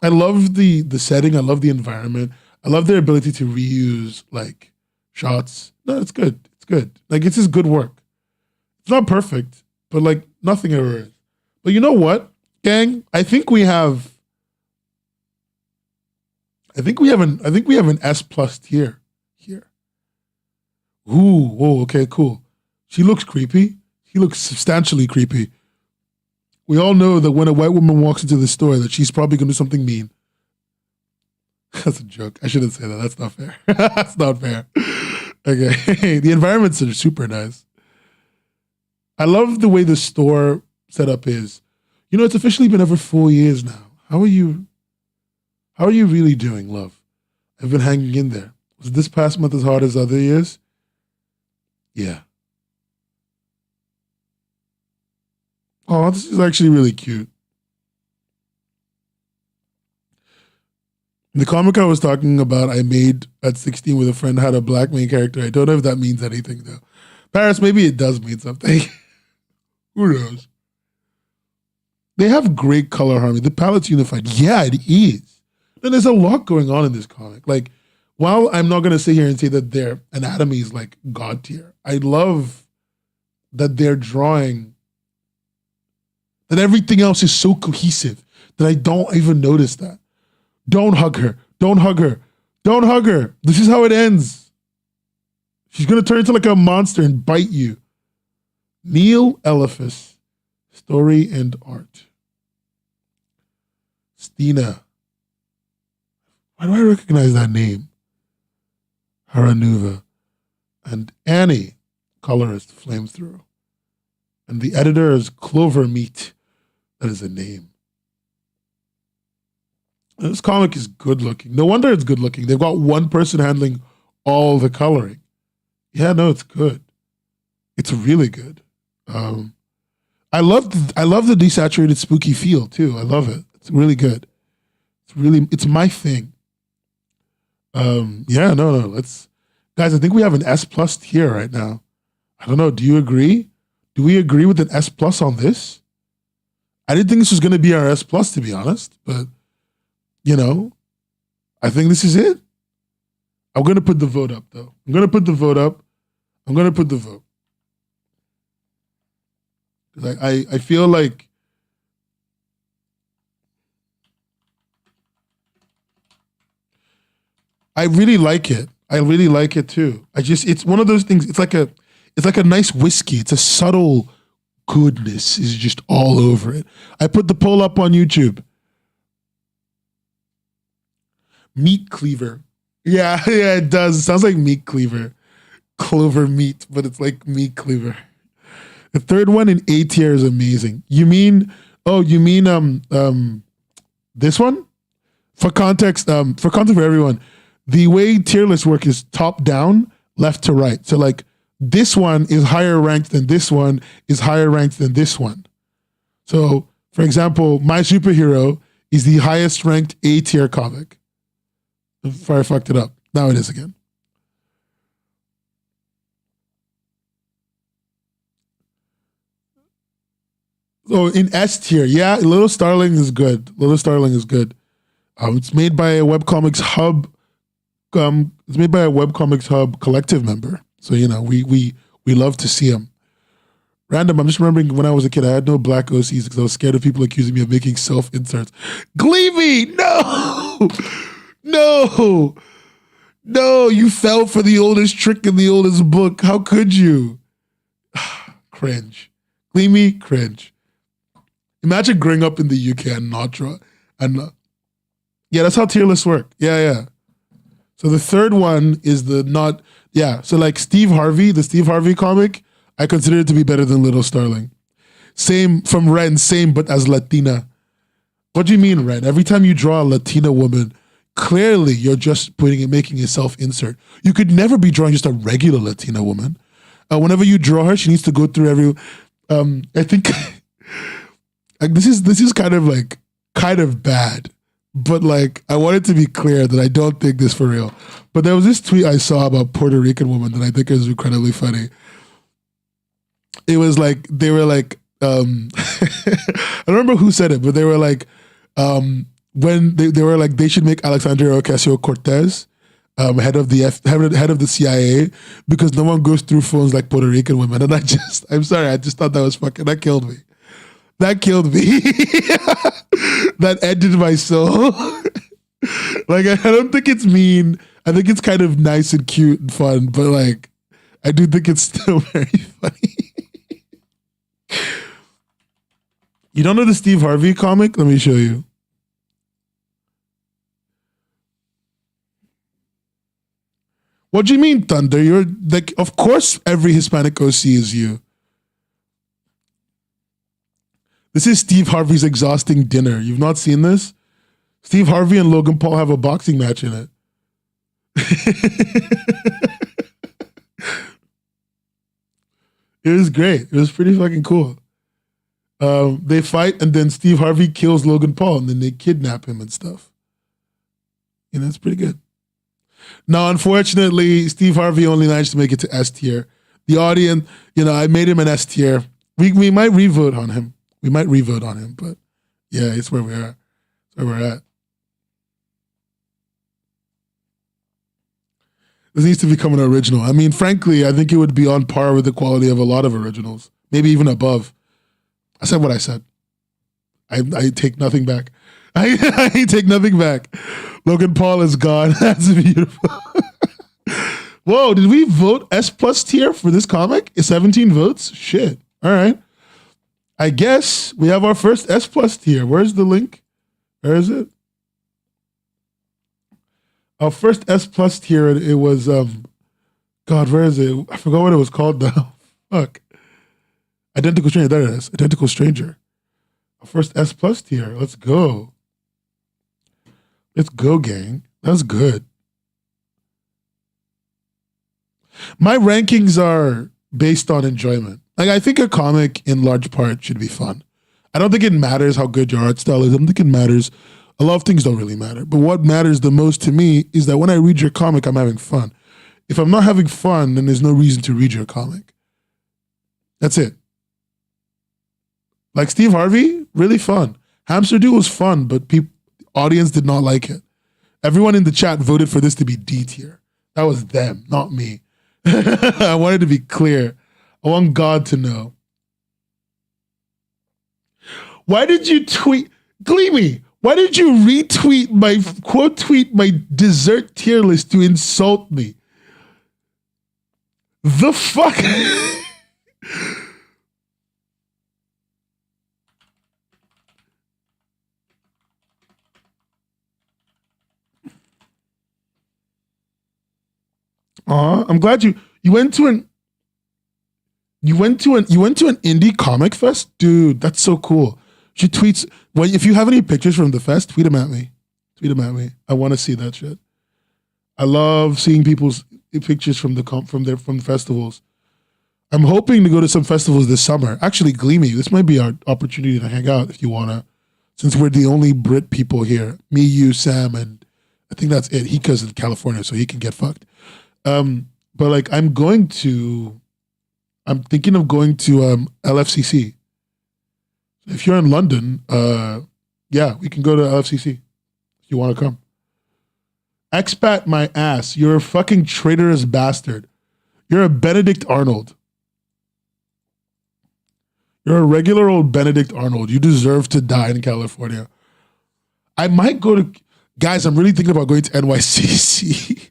I love the setting. I love the environment. I love their ability to reuse like shots. No, it's good. It's good. Like, it's just good work. It's not perfect, but like nothing ever is. But you know what, gang? I think we have an S plus tier here. Ooh, whoa, okay, cool. She looks creepy. He looks substantially creepy. We all know that when a white woman walks into the store that she's probably going to do something mean. That's a joke. I shouldn't say that. That's not fair. That's not fair. Okay. The environments are super nice. I love the way the store setup is. You know, it's officially been over 4 years now. How are you really doing, love? I've been hanging in there. Was this past month as hard as other years? Yeah. Oh, this is actually really cute. The comic I was talking about, I made at 16 with a friend, had a black main character. I don't know if that means anything, though. Paris, maybe it does mean something. Who knows? They have great color harmony. The palette's unified. Yeah, it is. And there's a lot going on in this comic. Like, while I'm not going to sit here and say that their anatomy is like God tier, I love that they're drawing, that everything else is so cohesive that I don't even notice that. Don't hug her. Don't hug her. Don't hug her. This is how it ends. She's going to turn into like a monster and bite you. Neil Eliphas, story and art. Stina. Why do I recognize that name? Haranuva. And Annie, colorist, Flamethrough. And the editor is Clover Meat. That is a name. And this comic is good looking. No wonder it's good looking. They've got one person handling all the coloring. Yeah, no, it's good. It's really good. I love the desaturated spooky feel too. I love it. It's really good. It's my thing. Yeah, no. Guys, I think we have an S plus tier right now. I don't know. Do you agree? Do we agree with an S plus on this? I didn't think this was going to be our S plus, to be honest, but you know, I think this is it. I'm going to put the vote up, though. I'm going to put the vote. I feel like I really like it. I really like it too. It's one of those things. It's like a nice whiskey. It's a subtle goodness is just all over it. I put the poll up on YouTube. Meat cleaver. Yeah, it does. It sounds like meat cleaver. Clover meat, but it's like meat cleaver. The third one in A tier is amazing. You mean this one? For context for everyone, the way tier lists work is top down, left to right. So like this one is higher ranked than this one is higher ranked than this one. So for example, My Superhero is the highest ranked A tier comic. Before I fucked it up. Now it is again. So in S tier, yeah, Little Starling is good. It's made by a Webcomics Hub. It's made by a Webcomics Hub collective member. So you know we love to see them. Random, I'm just remembering when I was a kid, I had no black OCs because I was scared of people accusing me of making self-inserts. Gleamy, no! No! No, you fell for the oldest trick in the oldest book. How could you? Cringe. Gleamy, cringe. Imagine growing up in the UK and not draw. Yeah, that's how tier lists work. Yeah. So the third one is the not, yeah. So like Steve Harvey, the Steve Harvey comic, I consider it to be better than Little Starling. Same from Ren, same but as Latina. What do you mean, Ren? Every time you draw a Latina woman, clearly you're just making a self-insert. You could never be drawing just a regular Latina woman. Whenever you draw her, she needs to go through every. I think like this is kind of bad, but like I want it to be clear that I don't think this for real. But there was this tweet I saw about Puerto Rican woman that I think is incredibly funny. It was like they were like I don't remember who said it, but they were like when they were like they should make Alexandria Ocasio-Cortez head of the CIA because no one goes through phones like Puerto Rican women. And I'm sorry, I just thought that killed me. That killed me. That ended my soul. Like, I don't think it's mean. I think it's kind of nice and cute and fun, but like, I do think it's still very funny. You don't know the Steve Harvey comic? Let me show you. What do you mean, Thunder? You're like, of course every Hispanic OC is you. This is Steve Harvey's Exhausting Dinner. You've not seen this? Steve Harvey and Logan Paul have a boxing match in it. It was great. It was pretty fucking cool. They fight and then Steve Harvey kills Logan Paul and then they kidnap him and stuff. You know, it's pretty good. Now, unfortunately, Steve Harvey only managed to make it to S tier. The audience, you know, I made him an S tier. We might revote on him. But yeah, it's where we are. It's where we're at. This needs to become an original. I mean, frankly, I think it would be on par with the quality of a lot of originals. Maybe even above. I said what I said. I take nothing back. I take nothing back. Logan Paul is gone. That's beautiful. Whoa, did we vote S plus tier for this comic? 17 votes? Shit. All right. I guess we have our first S plus tier. Where's the link? Where is it? Our first S plus tier, it was, God, where is it? I forgot what it was called now. Fuck. Identical Stranger. There it is. Identical Stranger. Our first S plus tier. Let's go. Let's go, gang. That's good. My rankings are based on enjoyment. Like, I think a comic in large part should be fun. I don't think it matters how good your art style is. I don't think it matters. A lot of things don't really matter. But what matters the most to me is that when I read your comic, I'm having fun. If I'm not having fun, then there's no reason to read your comic. That's it. Like Steve Harvey, really fun. Hamster Duel was fun, but audience did not like it. Everyone in the chat voted for this to be D tier. That was them, not me. I wanted to be clear. I want God to know. Why did you tweet, Gleamy? Why did you retweet my quote tweet my dessert tier list to insult me? The fuck? I'm glad you went to an indie comic fest, dude. That's so cool. She tweets if you have any pictures from the fest, tweet them at me. I want to see that shit. I love seeing people's pictures from the festivals. I'm hoping to go to some festivals this summer. Actually, Gleamy, this might be our opportunity to hang out if you wanna, since we're the only Brit people here. Me, you, Sam, and I think that's it. He goes to California, so he can get fucked. But like I'm thinking of going to LFCC. If you're in London, yeah, we can go to LFCC if you want to come. Expat my ass. You're a fucking traitorous bastard. You're a Benedict Arnold. You're a regular old Benedict Arnold. You deserve to die in California. I might go to, guys, I'm really thinking about going to NYCC.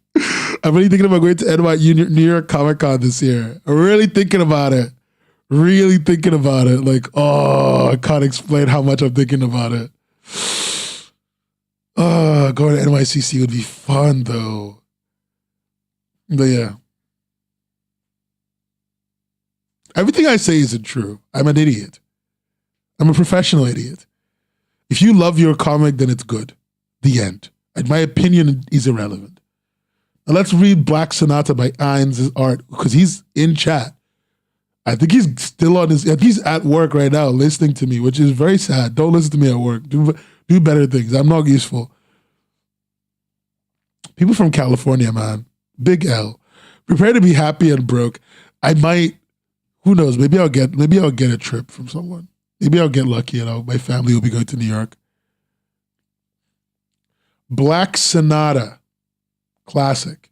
I'm really thinking about going to New York Comic Con this year. I'm really thinking about it. Really thinking about it. Like, oh, I can't explain how much I'm thinking about it. Going to NYCC would be fun though. But yeah. Everything I say isn't true. I'm an idiot. I'm a professional idiot. If you love your comic, then it's good. The end. And my opinion is irrelevant. Now let's read Black Sonata by Ain's art because he's in chat. I think he's still on he's at work right now listening to me, which is very sad. Don't listen to me at work. Do better things. I'm not useful. People from California, man. Big L. Prepare to be happy and broke. I might, who knows, maybe I'll get a trip from someone. Maybe I'll get lucky and my family will be going to New York. Black Sonata. Classic.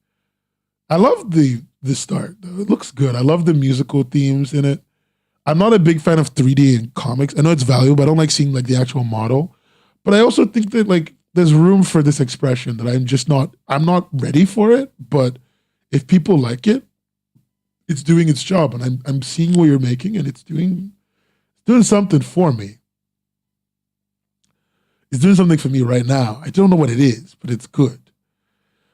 I love the start though. It looks good. I love the musical themes in it. I'm not a big fan of 3D in comics. I know it's valuable, but I don't like seeing like the actual model. But I also think that like there's room for this expression that I'm not ready for it, but if people like it, it's doing its job. And I'm seeing what you're making and it's doing something for me. It's doing something for me right now. I don't know what it is, but it's good.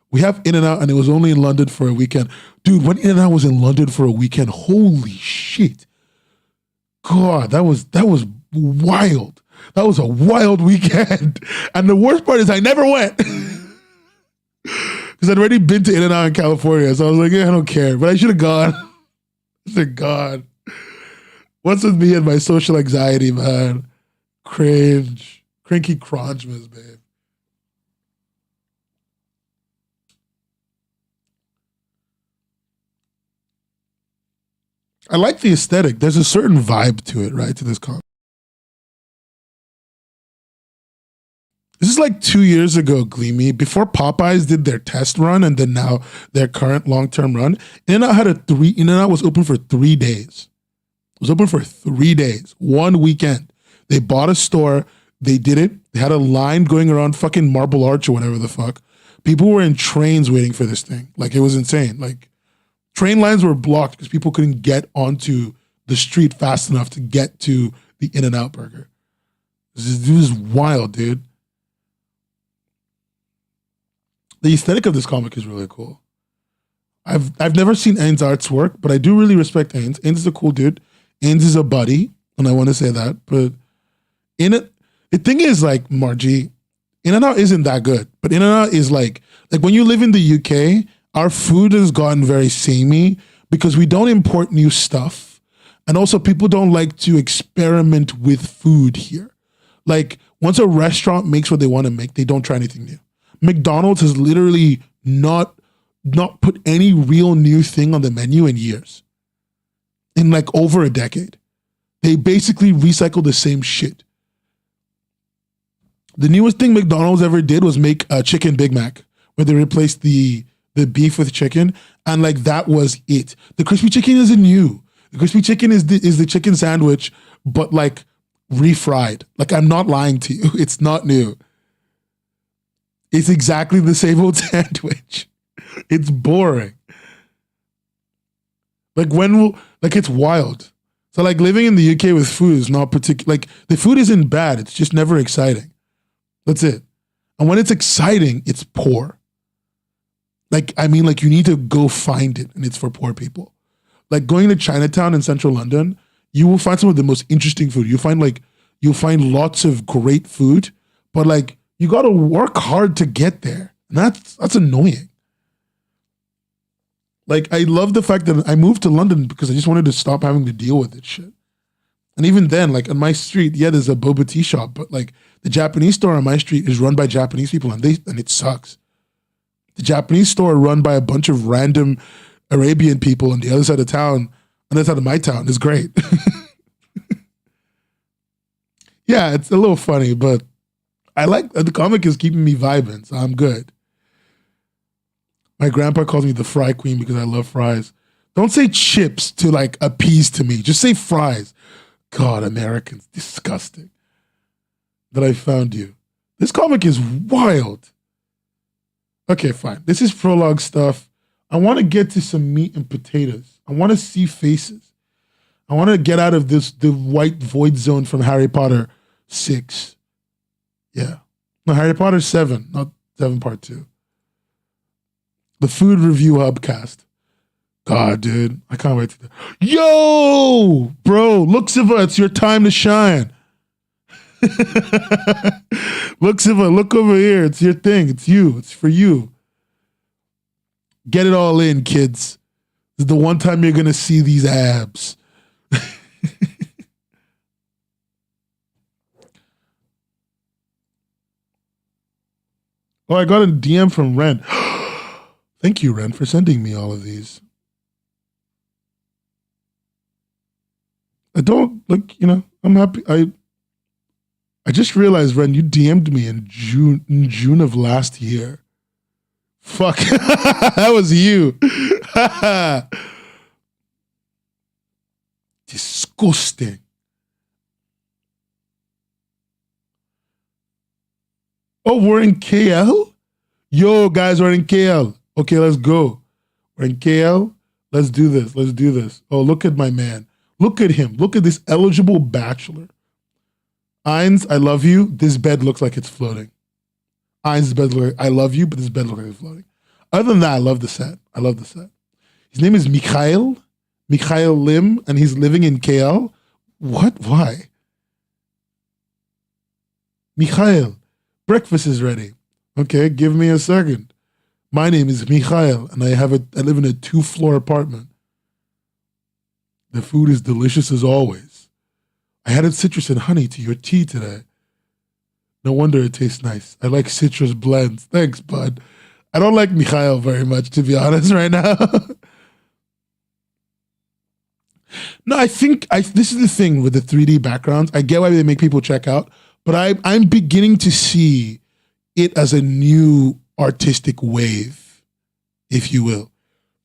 We have In-N-Out and it was only in London for a weekend. Dude, when In-N-Out was in London for a weekend, holy shit. God, that was wild. That was a wild weekend. And the worst part is I never went. Because I'd already been to In-N-Out in California. So I was like, yeah, I don't care. But I should have gone. I should have gone. What's with me and my social anxiety, man? Cringe. Crinky cronchmas, babe. I like the aesthetic. There's a certain vibe to it, right? To this comic. This is like 2 years ago, Gleamy. Before Popeyes did their test run and then now their current long-term run, In-N-Out was open for 3 days. It was open for 3 days, 1 weekend. They bought a store, they did it. They had a line going around fucking Marble Arch or whatever the fuck. People were in trains waiting for this thing. Like, it was insane. Like, train lines were blocked because people couldn't get onto the street fast enough to get to the In-N-Out burger. This is wild, dude. The aesthetic of this comic is really cool. I've never seen Ain's art's work, but I do really respect Ain's. Ain's is a cool dude. Ain's is a buddy, and I want to say that. But the thing is, like, Margie, In-N-Out isn't that good. But In-N-Out is like when you live in the UK, our food has gotten very samey because we don't import new stuff. And also people don't like to experiment with food here. Like, once a restaurant makes what they want to make, they don't try anything new. McDonald's has literally not put any real new thing on the menu in years. In like over a decade. They basically recycle the same shit. The newest thing McDonald's ever did was make a chicken Big Mac, where they replaced the beef with chicken, and like that was it. The crispy chicken isn't new. The crispy chicken is the chicken sandwich, but like refried. Like, I'm not lying to you. It's not new. It's exactly the same old sandwich. It's boring. Like, it's wild. So like living in the UK with food is not particular. Like, the food isn't bad. It's just never exciting. That's it. And when it's exciting, it's poor. Like, I mean, like, you need to go find it, and it's for poor people. Like, going to Chinatown in central London, you will find some of the most interesting food. You'll find lots of great food, but like, you got to work hard to get there. And that's annoying. Like, I love the fact that I moved to London because I just wanted to stop having to deal with this shit. And even then, like, on my street, yeah, there's a boba tea shop, but like, the Japanese store on my street is run by Japanese people, and it sucks. The Japanese store run by a bunch of random Arabian people on the other side of town, on the other side of my town, is great. Yeah, it's a little funny, but I like the comic is keeping me vibing, so I'm good. My grandpa calls me the fry queen because I love fries. Don't say chips to like appease to me. Just say fries. God, Americans, disgusting. That I found you. This comic is wild. Okay, fine. This is prologue stuff. I want to get to some meat and potatoes. I want to see faces. I want to get out of the white void zone from Harry Potter 6. Yeah. No, Harry Potter 7, not 7 part 2. The Food Review Hubcast. God, dude. I can't wait to Yo! Bro, look, Siva, it's your time to shine. Look, Siva, look over here. It's your thing. It's you. It's for you. Get it all in, kids. This is the one time you're going to see these abs. Oh, I got a DM from Ren. Thank you, Ren, for sending me all of these. I don't, like, you know, I'm happy. I just realized, Ren, you DM'd me in June of last year. Fuck. That was you. Disgusting. Oh, we're in KL? Yo, guys, we're in KL. Okay, let's go. We're in KL. Let's do this. Let's do this. Oh, look at my man. Look at him. Look at this eligible bachelor. Eins, I love you. This bed looks like it's floating. Eins, this bed looks like, I love you, but this bed looks like it's floating. Other than that, I love the set. I love the set. His name is Mikhail Lim, and he's living in KL. What? Why? Mikhail, breakfast is ready. Okay, give me a second. My name is Mikhail, and I live in a 2-floor apartment. The food is delicious as always. I added citrus and honey to your tea today. No wonder it tastes nice. I like citrus blends. Thanks, bud. I don't like Mikhail very much, to be honest, right now. No, I think this is the thing with the 3D backgrounds. I get why they make people check out, but I'm beginning to see it as a new artistic wave, if you will.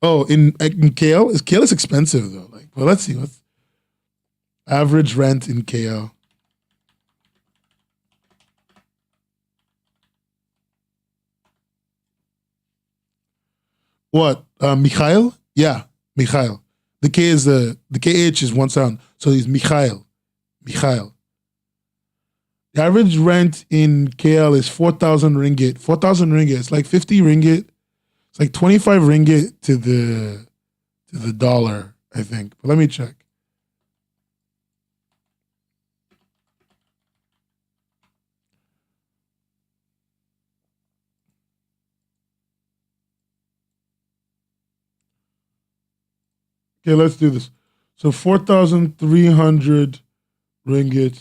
Oh, in KL? KL is expensive though. Like, well, let's see. What's average rent in KL? What? Mikhail? Yeah, Mikhail. The K is the KH is one sound. So he's Mikhail. Mikhail. The average rent in KL is 4,000 ringgit. 4,000 ringgit. It's like 50 ringgit. It's like 25 ringgit to the dollar, I think. But let me check. Okay, let's do this. So 4,300 ringgit.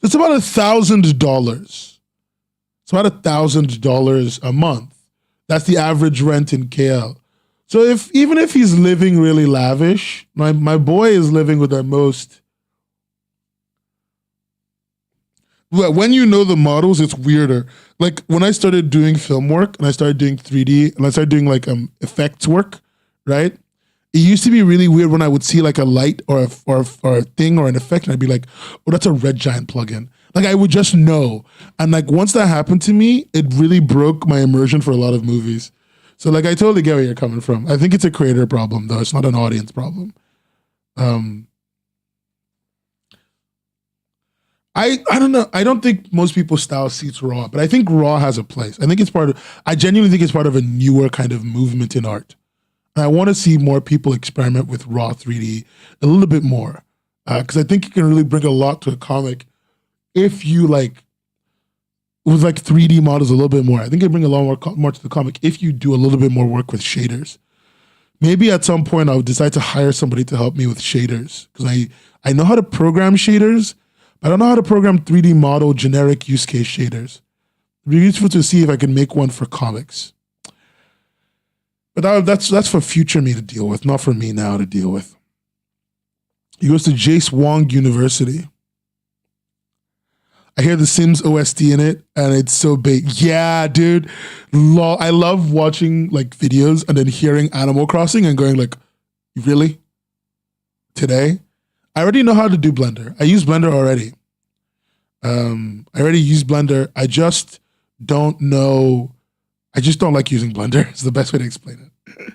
It's about $1,000. It's about $1,000 a month. That's the average rent in KL. So even if he's living really lavish, my boy is living with the most. When you know the models, it's weirder. Like when I started doing film work and I started doing 3D and I started doing like effects work, right? It used to be really weird when I would see like a light or a thing or an effect and I'd be like, oh, that's a Red Giant plugin. Like I would just know. And like once that happened to me, it really broke my immersion for a lot of movies. So like I totally get where you're coming from. I think it's a creator problem though. It's not an audience problem. I don't know. I don't think most people's style suits raw, but I think raw has a place. I genuinely think it's part of a newer kind of movement in art. And I want to see more people experiment with raw 3D a little bit more. Because I think you can really bring a lot to a comic if you like, with like 3D models a little bit more. I think it bring a lot more to the comic if you do a little bit more work with shaders. Maybe at some point I'll decide to hire somebody to help me with shaders. Because I know how to program shaders, but I don't know how to program 3D model generic use case shaders. It'd be useful to see if I can make one for comics. But that's for future me to deal with, not for me now to deal with. He goes to Jace Wong University. I hear the Sims OST in it, and it's so big. Yeah, dude. I love watching like videos and then hearing Animal Crossing and going like, really? Today? I already know how to do Blender. I use Blender already. I already use Blender. I just don't know. I just don't like using Blender. It's the best way to explain it.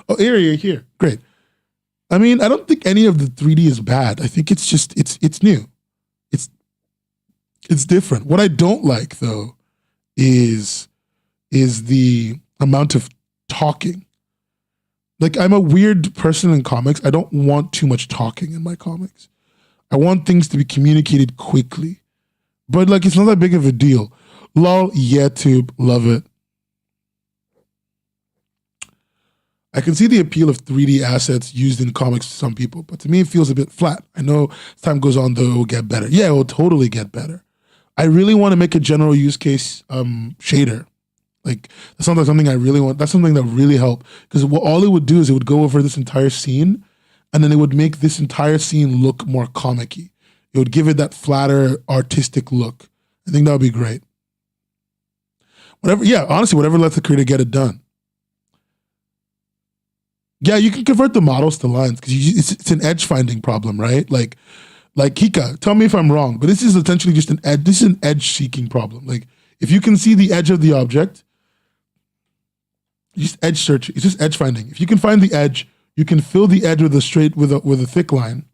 Oh, here. Great. I mean, I don't think any of the 3D is bad. I think it's just, it's new. It's different. What I don't like though is the amount of talking. Like, I'm a weird person in comics. I don't want too much talking in my comics. I want things to be communicated quickly. But like, it's not that big of a deal. Lol, yeah, tube, love it. I can see the appeal of 3D assets used in comics to some people, but to me it feels a bit flat. I know as time goes on, though, it will get better. Yeah, it will totally get better. I really want to make a general use case shader. Like, that's not something I really want. That's something that really help, because all it would do is it would go over this entire scene, and then it would make this entire scene look more comic-y. It would give it that flatter, artistic look. I think that would be great. Honestly, whatever lets the creator get it done. Yeah, you can convert the models to lines because it's an edge finding problem, right? Like Kika, tell me if I'm wrong, but this is essentially just an edge. This is an edge seeking problem. Like, if you can see the edge of the object, just edge search. It's just edge finding. If you can find the edge, you can fill the edge with a thick line.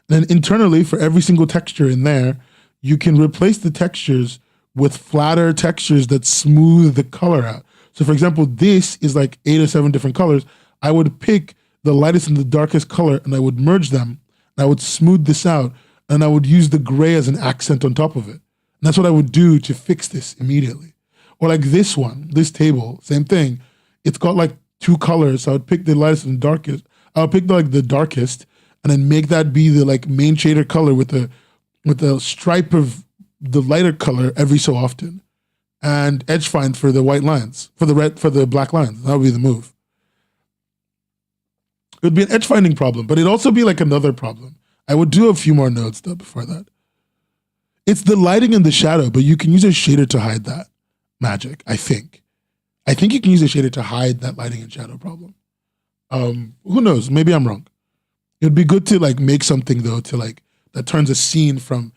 Then internally, for every single texture in there, you can replace the textures with flatter textures that smooth the color out. So, for example, this is like 8 or 7 different colors. I would pick the lightest and the darkest color, and I would merge them, and I would smooth this out, and I would use the gray as an accent on top of it. And that's what I would do to fix this immediately. Or like this one, this table, same thing. It's got like 2 colors, so I would pick the lightest and darkest. I would pick the darkest, and then make that be the like main shader color with the stripe of the lighter color every so often, and edge find for the white lines, for the black lines. That would be the move. It would be an edge finding problem, but it'd also be like another problem. I would do a few more nodes though before that. It's the lighting and the shadow, but you can use a shader to hide that magic, I think. I think you can use a shader to hide that lighting and shadow problem. Who knows? Maybe I'm wrong. It would be good to like make something though to like that turns a scene from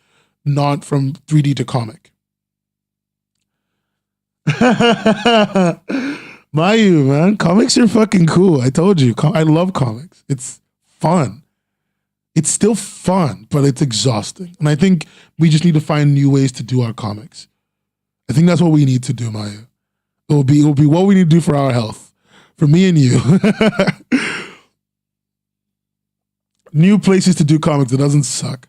3D to comic. Mayu, man, comics are fucking cool. I told you, I love comics. It's fun. It's still fun, but it's exhausting. And I think we just need to find new ways to do our comics. I think that's what we need to do, Mayu. It will be what we need to do for our health, for me and you. New places to do comics that doesn't suck.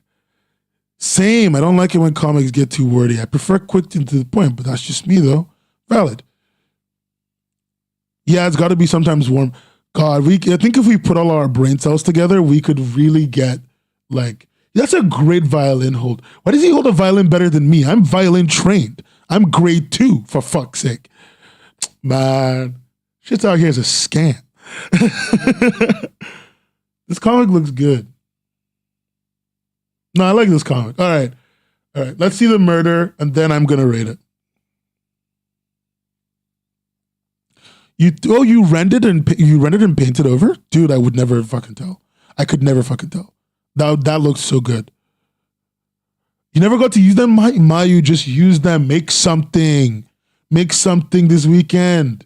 Same. I don't like it when comics get too wordy. I prefer quick and to the point, but that's just me though. Valid. Yeah, it's got to be sometimes warm. God, I think if we put all our brain cells together, we could really get like, that's a great violin hold. Why does he hold a violin better than me? I'm violin trained. I'm grade 2, for fuck's sake. Man, shit's out here is a scam. This comic looks good. No, I like this comic. All right. Let's see the murder, and then I'm going to rate it. You rendered and painted over? Dude, I would never fucking tell. I could never fucking tell. That looks so good. You never got to use them? Mayu, just use them. Make something. Make something this weekend.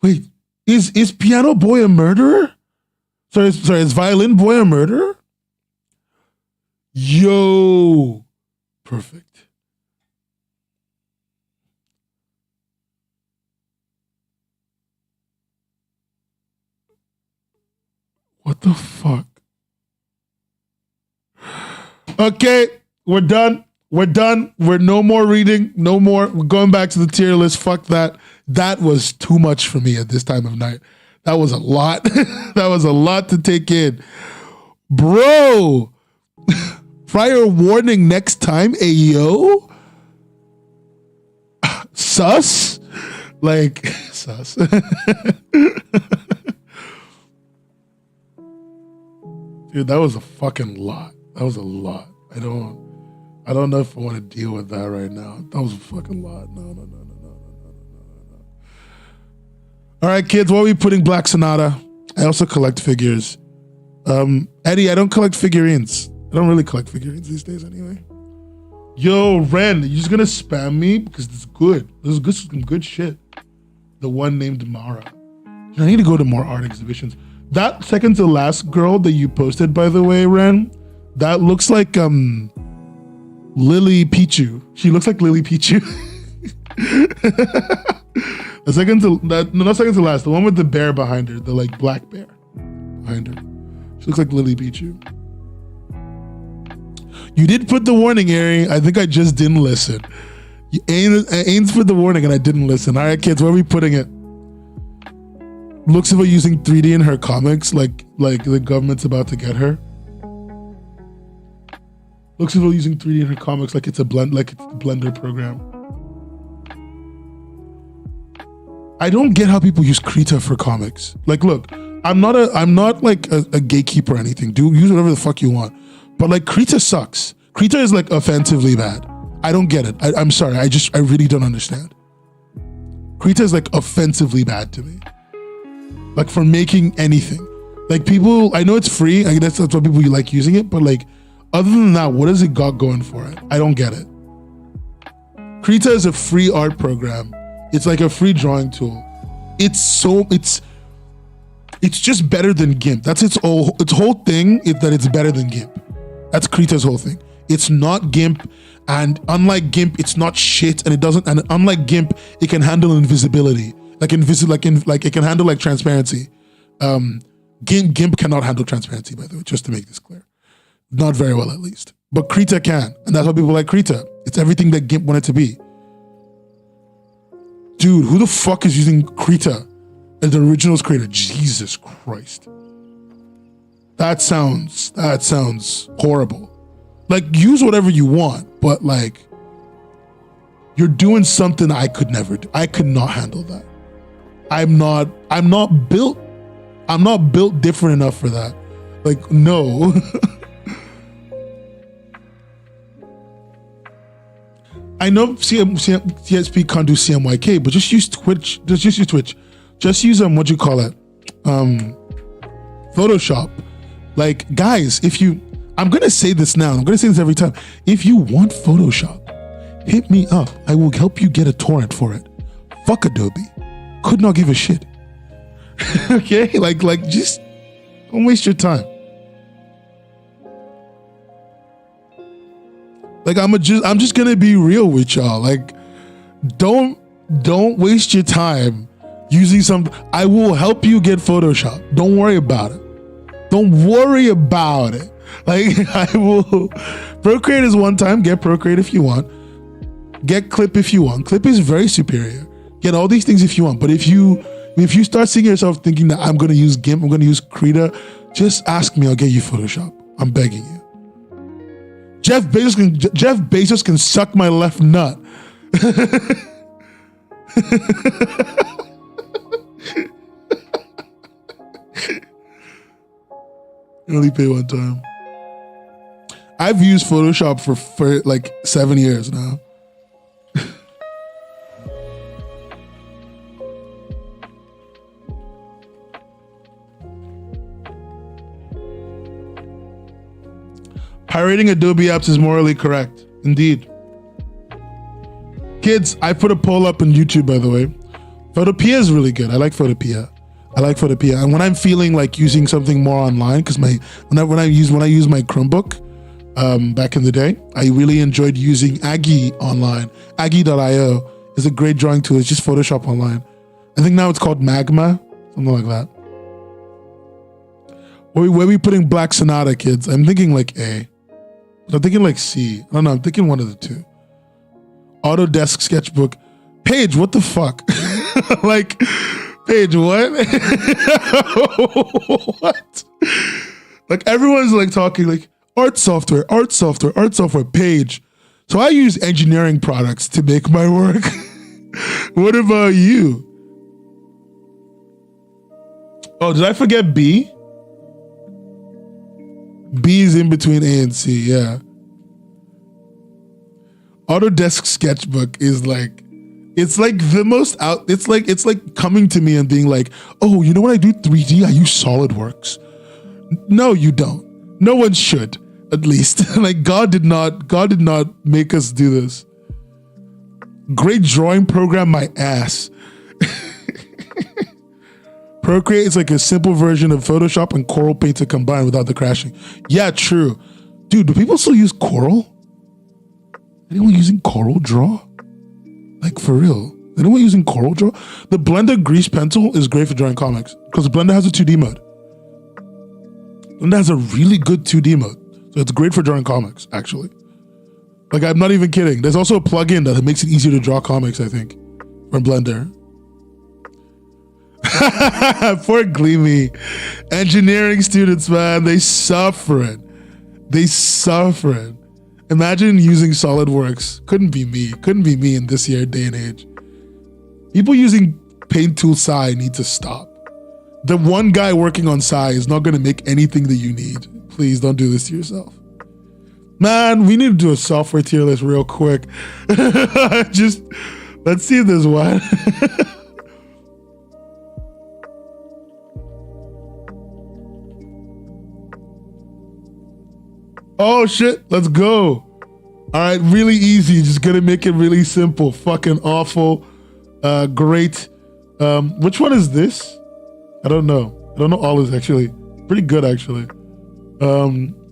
Wait, is Piano Boy a murderer? Sorry, is Violin Boy a murderer? Yo. Perfect. What the fuck? Okay, we're done. We're no more reading. No more. We're going back to the tier list. Fuck that. That was too much for me at this time of night. That was a lot. That was a lot to take in. Bro. Prior warning next time, ayo. Sus? Like, sus. Dude, that was a fucking lot. That was a lot. I don't know if I want to deal with that right now. That was a fucking lot. No. All right, kids, what are we putting Black Sonata? I also collect figures. Eddie, I don't collect figurines. I don't really collect figurines these days anyway. Yo, Ren, you just gonna spam me? Because it's good. This is good, some good shit. The one named Mara. I need to go to more art exhibitions. That second to last girl that you posted, by the way, Ren, that looks like Lily Pichu. She looks like Lily Pichu. The second to that, no, not second to last. The one with the bear behind her, the like black bear behind her. She looks like Lily Pichu. You did put the warning, Ari. I think I just didn't listen. Ains put the warning and I didn't listen. All right, kids, where are we putting it? Looks of her using 3D in her comics, like the government's about to get her. Looks of her using 3D in her comics, like it's a Blender program. I don't get how people use Krita for comics. Like, look, I'm not like a gatekeeper or anything. Use whatever the fuck you want. But like, Krita sucks. Krita is like offensively bad. I don't get it. I'm sorry. I really don't understand. Krita is like offensively bad to me. Like for making anything. Like people, I know it's free. I guess that's why people like using it. But like, other than that, what has it got going for it? I don't get it. Krita is a free art program. It's like a free drawing tool. It's just better than GIMP. That's its whole thing is that it's better than GIMP. That's Krita's whole thing. It's not GIMP, and unlike GIMP, it's not shit, and it doesn't. And unlike GIMP, it can handle invisibility, like it can handle like transparency. GIMP cannot handle transparency, by the way, just to make this clear. Not very well, at least. But Krita can, and that's why people like Krita. It's everything that GIMP wanted to be. Dude, who the fuck is using Krita as the original's creator? Jesus Christ. That sounds horrible. Like, use whatever you want, but like, you're doing something I could never do. I could not handle that. I'm not built different enough for that. Like, no. I know CSP can't do CMYK, but just use Twitch. Just use Twitch. Just use what you call it? Photoshop. Like, guys, I'm gonna say this now. I'm gonna say this every time. If you want Photoshop, hit me up. I will help you get a torrent for it. Fuck Adobe. Could not give a shit. Okay, like just don't waste your time. Like I'm just gonna be real with y'all. Like, don't waste your time using some. I will help you get Photoshop. Don't worry about it. Don't worry about it. Like, I will. Procreate is one time. Get Procreate if you want. Get Clip if you want. Clip is very superior. Get all these things if you want. But if you start seeing yourself thinking that I'm gonna use GIMP, I'm gonna use Krita, just ask me. I'll get you Photoshop. I'm begging you. Jeff Bezos can suck my left nut. You only pay one time. I've used Photoshop for like 7 years now. Pirating Adobe apps is morally correct. Indeed. Kids, I put a poll up on YouTube, by the way. Photopea is really good. I like Photopea. And when I'm feeling like using something more online, because when I use my Chromebook back in the day, I really enjoyed using Aggie online. Aggie.io is a great drawing tool. It's just Photoshop online. I think now it's called Magma, something like that. Where are we putting Black Sonata, kids? I'm thinking like A. I'm thinking like C. I don't know. I'm thinking one of the two. Autodesk Sketchbook. Paige, what the fuck? Like, Paige, what? What? Like, everyone's like talking like art software. Paige. So I use engineering products to make my work. What about you? Oh, did I forget B? B is in between A and C, yeah. Autodesk Sketchbook is like It's like the most out. It's like coming to me and being like, oh, you know when I do 3D, I use SolidWorks. No, you don't. No one should, at least. Like God did not make us do this. Great drawing program, my ass. Procreate is like a simple version of Photoshop and Coral Paint to combine without the crashing. Yeah, true. Dude, do people still use Coral? Anyone using Coral Draw? Like for real? Anyone using Coral Draw? The Blender Grease Pencil is great for drawing comics because Blender has a 2D mode. Blender has a really good 2D mode. So it's great for drawing comics, actually. Like, I'm not even kidding. There's also a plugin that makes it easier to draw comics, I think, from Blender. Poor Gleamy. Engineering students, man, they suffering. They suffering. Imagine using SolidWorks. Couldn't be me in this day and age. People using Paint Tool Sci need to stop. The one guy working on Sci is not going to make anything that you need. Please don't do this to yourself. Man, we need to do a software tier list real quick. Just, let's see if there's one. Oh shit, let's go. All right, really easy. Just gonna make it really simple. Fucking awful. Great. Which one is this? I don't know. I don't know all this actually. Pretty good actually.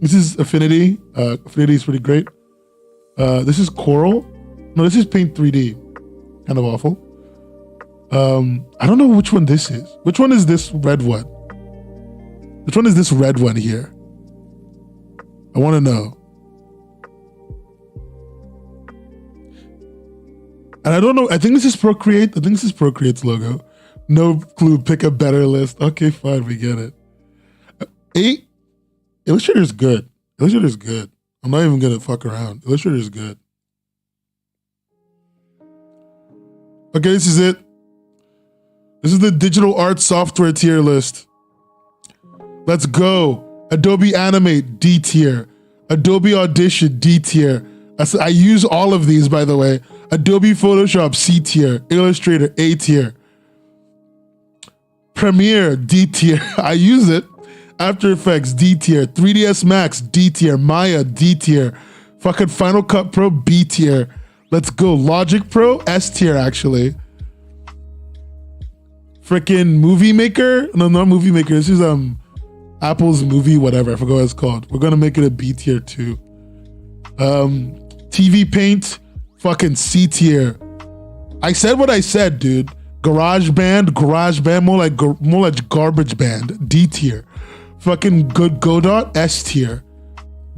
This is Affinity. Affinity is pretty great. This is Coral. No, this is Paint 3D. Kind of awful. I don't know which one this is. Which one is this red one? Which one is this red one here? I want to know. And I don't know. I think this is Procreate. I think this is Procreate's logo. No clue. Pick a better list. Okay, fine. We get it. 8. Illustrator's good. Illustrator's good. I'm not even going to fuck around. Illustrator's good. Okay, this is it. This is the digital art software tier list. Let's go. Adobe Animate, D tier. Adobe Audition, D tier. I use all of these, by the way. Adobe Photoshop, C tier. Illustrator, A tier. Premiere, D tier. I use it. After Effects, D tier. 3ds Max, D tier. Maya, D tier. Fucking Final Cut Pro, B tier. Let's go. Logic Pro, S tier, actually. Freaking Movie Maker. No, not Movie Maker. This is Apple's movie, whatever. I forgot what it's called. We're gonna make it a B tier too. TV Paint, fucking C tier. I said what I said, dude. GarageBand, more like Garbage Band, D tier. Fucking Good Godot, S tier.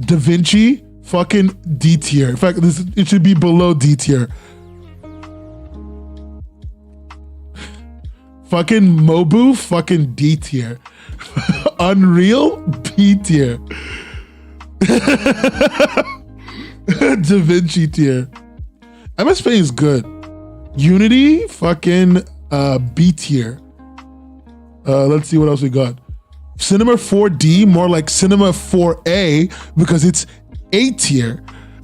DaVinci, fucking D tier. In fact, it should be below D tier. Fucking Mobu, fucking D tier. Unreal, B tier. DaVinci tier. MS Paint is good. Unity, fucking B tier. Let's see what else we got. Cinema 4D, more like Cinema 4A because it's A tier.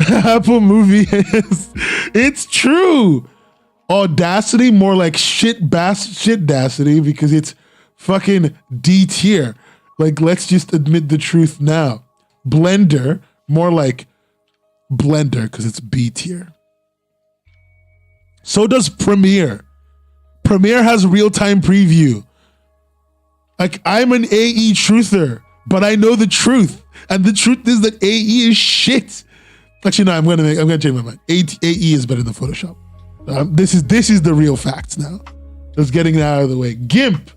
Apple Movie it's true. Audacity, more like shitdacity because it's fucking D tier. Like, let's just admit the truth now. Blender, more like Blender because it's B tier. So does Premiere. Premiere has real-time preview. Like, I'm an AE truther, but I know the truth. And the truth is that AE is shit. Actually, no, I'm gonna change my mind. AE is better than Photoshop. This is the real facts now. Let's getting that out of the way. GIMP.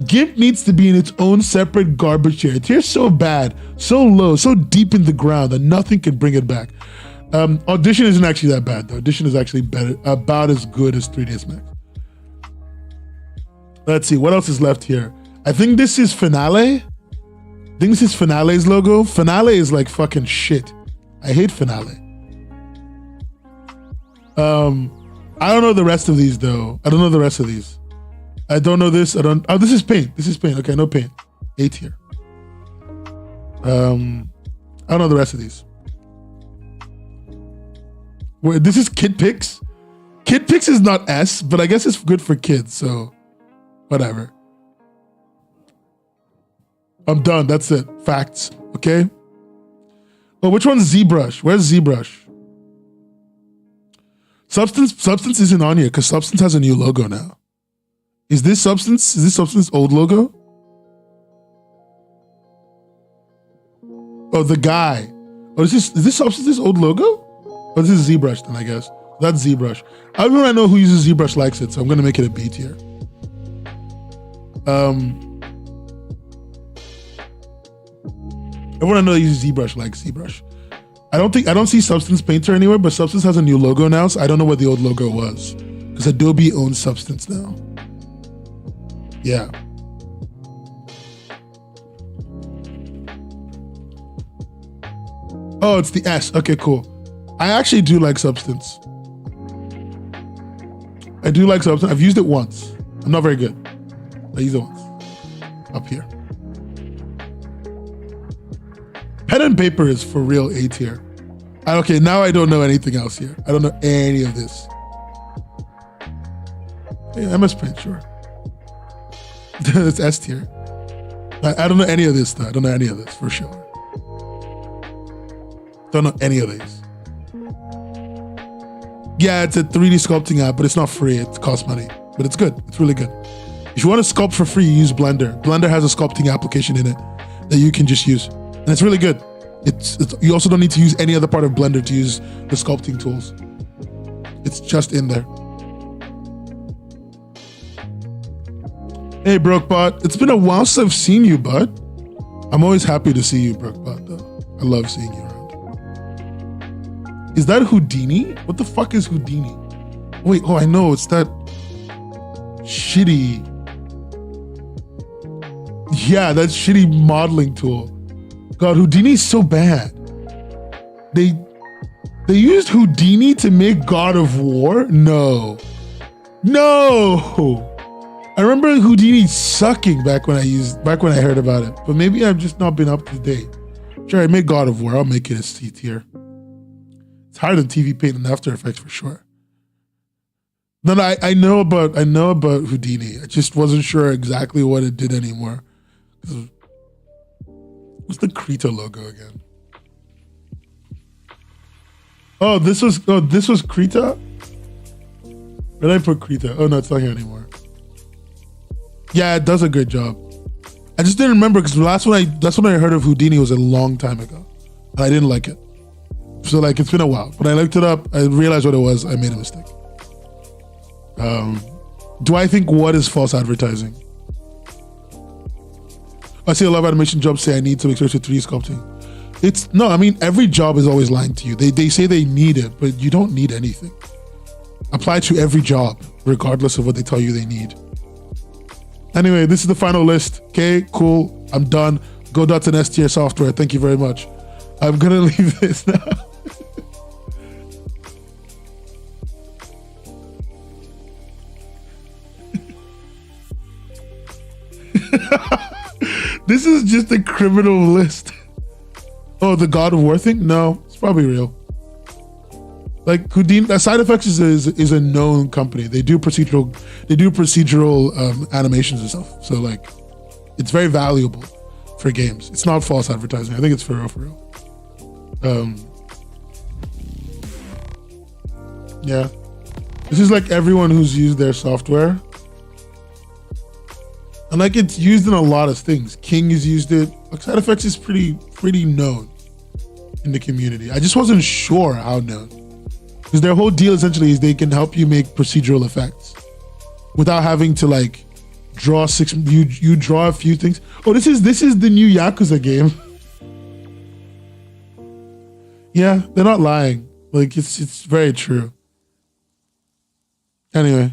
GIMP needs to be in its own separate garbage tier. It's so bad, so low, so deep in the ground that nothing can bring it back. Audition isn't actually that bad though. Audition is actually better, about as good as 3ds Max. Let's see, what else is left here? I think this is Finale. I think this is Finale's logo. Finale is like fucking shit. I hate Finale. I don't know the rest of these though. I don't know the rest of these. I don't know this. Oh, this is Paint. This is Paint. Okay, no Paint. A tier. I don't know the rest of these. Wait, this is Kid Picks? Kid Pix is not S, but I guess it's good for kids, so whatever. I'm done. That's it. Facts. Okay. Oh, which one's ZBrush? Where's ZBrush? Substance isn't on here because Substance has a new logo now. Is this Substance? Is this Substance old logo? Oh, the guy. Oh, is this Substance's old logo? Oh, this is ZBrush then, I guess. That's ZBrush. Everyone I know who uses ZBrush likes it, so I'm gonna make it a B tier. Everyone I know that uses ZBrush likes ZBrush. I don't see Substance Painter anywhere, but Substance has a new logo now, so I don't know what the old logo was. Because Adobe owns Substance now. Yeah. Oh, it's the S. Okay, cool. I actually do like Substance. I do like Substance. I've used it once. I'm not very good. I used it once. Up here. Pen and paper is for real A tier. Okay, now I don't know anything else here. I don't know any of this. Yeah, MS Paint, sure. It's S tier. I don't know any of this though. I don't know any of this for sure. Don't know any of these. Yeah, it's a 3D sculpting app, but it's not free. It costs money, but it's good. It's really good. If you want to sculpt for free, use Blender. Blender has a sculpting application in it that you can just use, and it's really good. You also don't need to use any other part of Blender to use the sculpting tools. It's just in there. Hey, Brokebot. It's been a while since I've seen you, bud. I'm always happy to see you, Brokebot, though. I love seeing you around. Is that Houdini? What the fuck is Houdini? Wait, oh, I know. It's that shitty... Yeah, that shitty modeling tool. God, Houdini's so bad. They used Houdini to make God of War? No. I remember Houdini sucking back when I heard about it. But maybe I've just not been up to date. Sure, I made God of War. I'll make it a C tier. It's higher than TV Paint and After Effects for sure. No, I know about Houdini. I just wasn't sure exactly what it did anymore. What's the Krita logo again? Oh, this was Krita? Where did I put Krita? Oh no, it's not here anymore. Yeah, it does a good job. I just didn't remember because that's when I heard of Houdini was a long time ago. And I didn't like it. So like it's been a while. When I looked it up, I realized what it was. I made a mistake. Do I think what is false advertising? I see a lot of animation jobs say I need some exposure to 3D sculpting. I mean, every job is always lying to you. They say they need it, but you don't need anything. Apply to every job, regardless of what they tell you they need. Anyway, this is the final list. Okay, cool. I'm done. Godot's and S tier software. Thank you very much. I'm gonna leave this now. This is just a criminal list. Oh, the God of War thing? No, it's probably real. Like Houdini, Side Effects is a known company. They do procedural animations and stuff. So like, it's very valuable for games. It's not false advertising. I think it's for real. Yeah, this is like everyone who's used their software. And like it's used in a lot of things. King has used it. Like Side Effects is pretty known in the community. I just wasn't sure how known. Because their whole deal essentially is they can help you make procedural effects without having to like draw you draw a few things. Oh, this is the new Yakuza game. Yeah, they're not lying. Like it's very true. Anyway.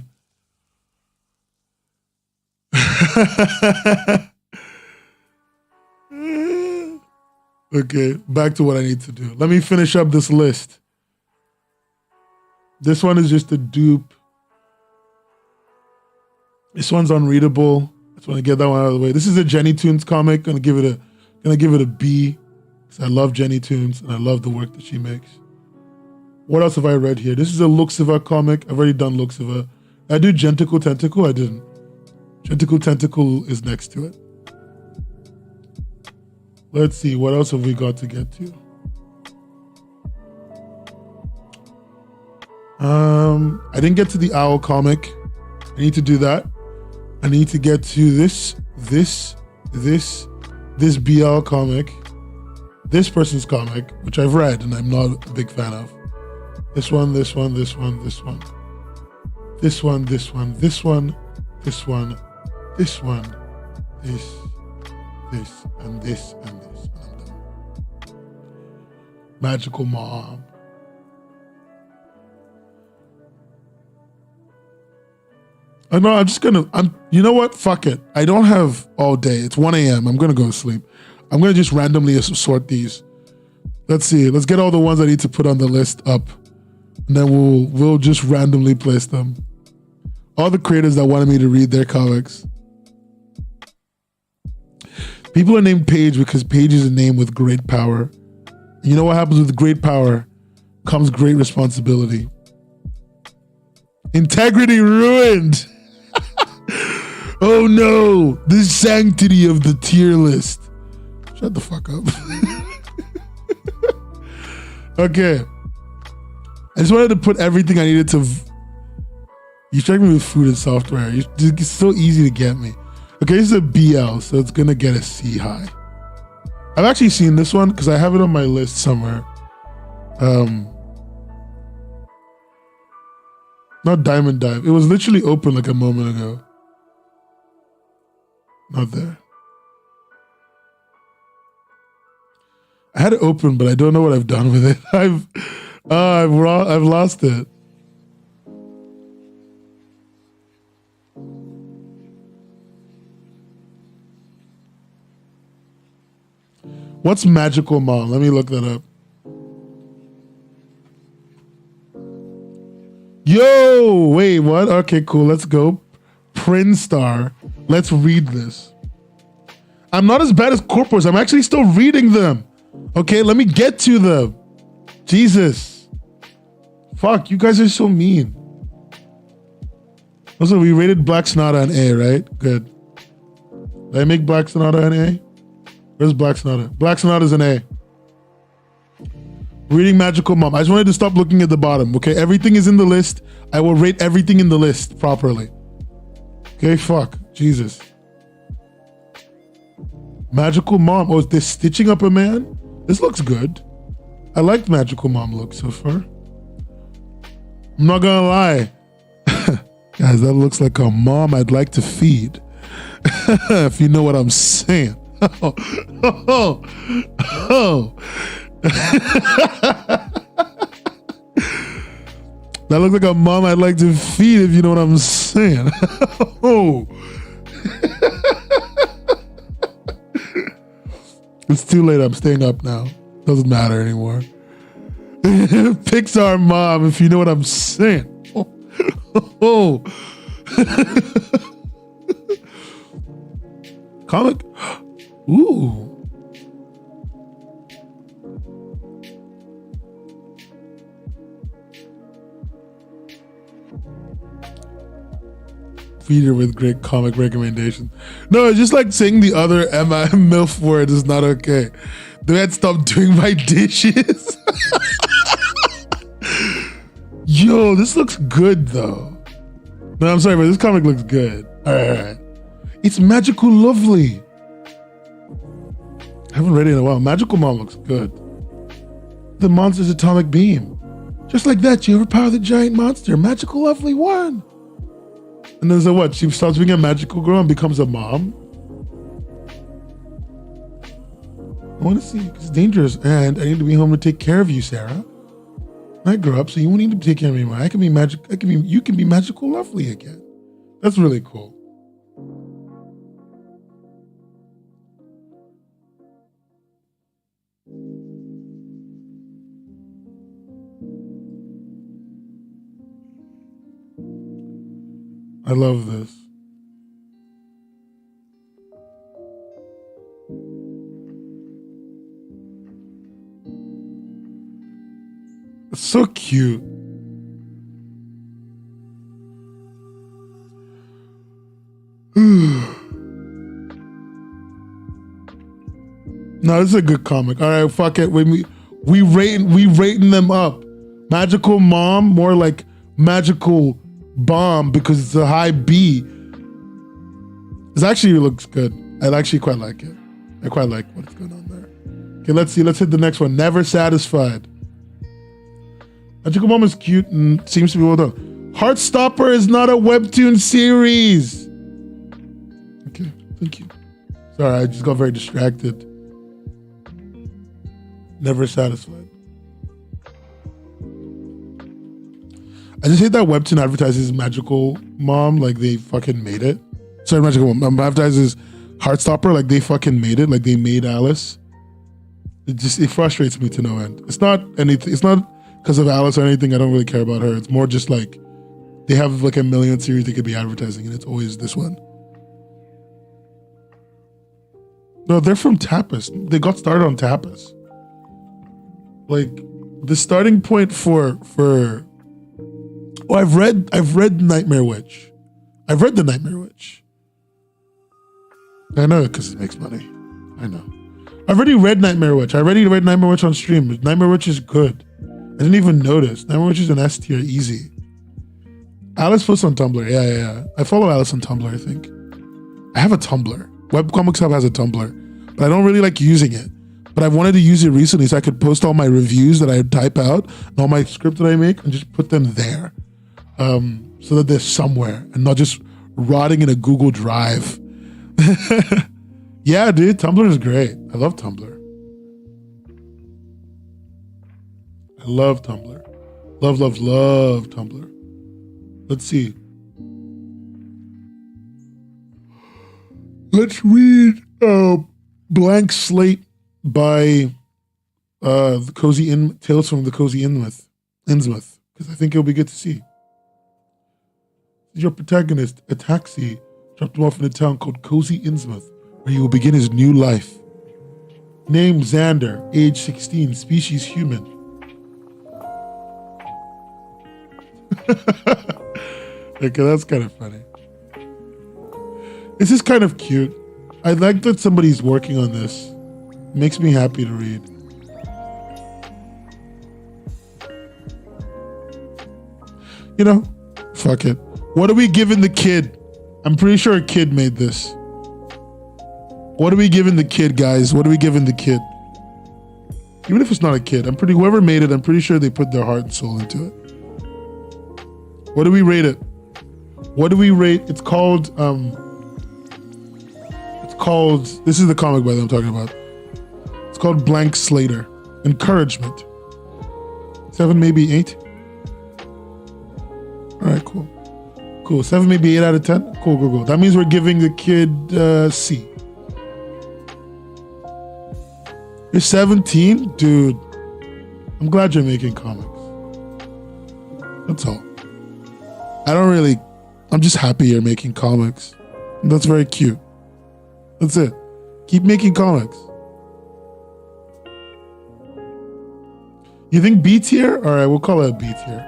Okay, back to what I need to do. Let me finish up this list. This one is just a dupe. This one's unreadable. I just want to get that one out of the way. This is a Jenny Toons comic. Gonna give it a B. Because I love Jenny Toons and I love the work that she makes. What else have I read here? This is a Luxiva comic. I've already done Luxiva. I do Genticle Tentacle. I didn't. Genticle Tentacle is next to it. Let's see. What else have we got to get to? I didn't get to the Owl comic. I need to do that. I need to get to this BL comic. This person's comic, which I've read and I'm not a big fan of. This one, this one, this one, this one. This one, this one, this one, this one, this one, this, and this, and this. And I'm done. Magical Mom. I know, you know what? Fuck it. I don't have all day. It's 1 a.m. I'm going to go to sleep. I'm going to just randomly sort these. Let's see. Let's get all the ones I need to put on the list up. And then we'll just randomly place them. All the creators that wanted me to read their comics. People are named Paige because Paige is a name with great power. And you know what happens with great power? Comes great responsibility. Integrity ruined. Oh no, the sanctity of the tier list. Shut the fuck up. Okay. I just wanted to put everything I needed to. You strike me with food and software. It's so easy to get me. Okay, this is a BL, so it's gonna get a C high. I've actually seen this one because I have it on my list somewhere. Not Diamond Dive. It was literally open like a moment ago. Not there. I had it open, but I don't know what I've done with it. I've lost it. What's Magical Mom? Let me look that up. Yo, wait, what? Okay, cool. Let's go. Prince Star. Let's read this. I'm not as bad as Corpus. I'm actually still reading them. Okay, let me get to them. Jesus. Fuck, you guys are so mean. Also, we rated Black Sonata an A, right? Good. Did I make Black Sonata an A? Where's Black Sonata? Black Sonata's an A. Reading Magical Mom. I just wanted to stop looking at the bottom, okay? Everything is in the list. I will rate everything in the list properly. Okay, fuck. Jesus. Magical Mom. Oh, is this stitching up a man? This looks good. I liked Magical Mom look so far. I'm not gonna lie. Guys, that looks like a mom I'd like to feed. If you know what I'm saying. Oh. That looks like a mom I'd like to feed, if you know what I'm saying. Oh. It's too late. I'm staying up now. Doesn't matter anymore. Pixar mom, if you know what I'm saying. Oh. Comic. Ooh. Feeder with great comic recommendations. No, it's just like saying the other MILF word is not okay. Do I stop doing my dishes? Yo, this looks good though. No, I'm sorry, but this comic looks good. All right. It's Magical Lovely. I haven't read it in a while. Magical Mom looks good. The monster's atomic beam. Just like that, you overpower the giant monster. Magical Lovely won. And then so what? She stops being a magical girl and becomes a mom? I want to see. It's dangerous and I need to be home to take care of you, Sarah. When I grow up, so you won't need to take care of me anymore. You can be Magical Lovely again. That's really cool. I love this. So cute. No, this is a good comic. All right, fuck it. We rating them up. Magical Mom, more like Magical Bomb because it's a high B. It actually looks good. I actually quite like it. I quite like what's going on there. Okay, let's see. Let's hit the next one. Never Satisfied. Magical Mom is cute and seems to be well done. Heartstopper is not a Webtoon series. Okay, thank you. Sorry, I just got very distracted. Never Satisfied. I just hate that Webtoon advertises Magical Mom like they fucking made it. Sorry, Magical Mom advertises Heartstopper like they fucking made it, like they made Alice. It frustrates me to no end. It's not anything. It's not because of Alice or anything. I don't really care about her. It's more just like they have like a million series they could be advertising, and it's always this one. No, they're from Tapas. They got started on Tapas. Like the starting point for oh, I've read Nightmare Witch. I've read the Nightmare Witch. I know it because it makes money. I know. I've already read Nightmare Witch. I already read Nightmare Witch on stream. Nightmare Witch is good. I didn't even notice. Nightmare Witch is an S tier, easy. Alice posts on Tumblr. Yeah. I follow Alice on Tumblr, I think. I have a Tumblr. Webcomics Hub has a Tumblr, but I don't really like using it. But I wanted to use it recently so I could post all my reviews that I type out and all my script that I make and just put them there. So that they're somewhere and not just rotting in a Google Drive. Yeah, dude, Tumblr is great. I love Tumblr. I love Tumblr. Love Tumblr. Let's see. Let's read Blank Slate by the Cozy Tales from the Cozy Innsmouth, because I think it'll be good to see. Your protagonist, a taxi, dropped him off in a town called Cozy Innsmouth, where he will begin his new life. Name Xander, age 16, species human. Okay, that's kind of funny. This is kind of cute. I like that somebody's working on this. It makes me happy to read. You know, fuck it. What are we giving the kid? I'm pretty sure a kid made this. What are we giving the kid, guys? What are we giving the kid? Even if it's not a kid, whoever made it, I'm pretty sure they put their heart and soul into it. What do we rate it? What do we rate? It's called, this is the comic by them I'm talking about. It's called Blank Slater. Encouragement. 7, maybe 8. All right, cool. Cool, 7, maybe 8 out of 10. Cool. That means we're giving the kid C. You're 17? Dude, I'm glad you're making comics. That's all. I'm just happy you're making comics. That's very cute. That's it. Keep making comics. You think B tier? All right, we'll call it a B tier.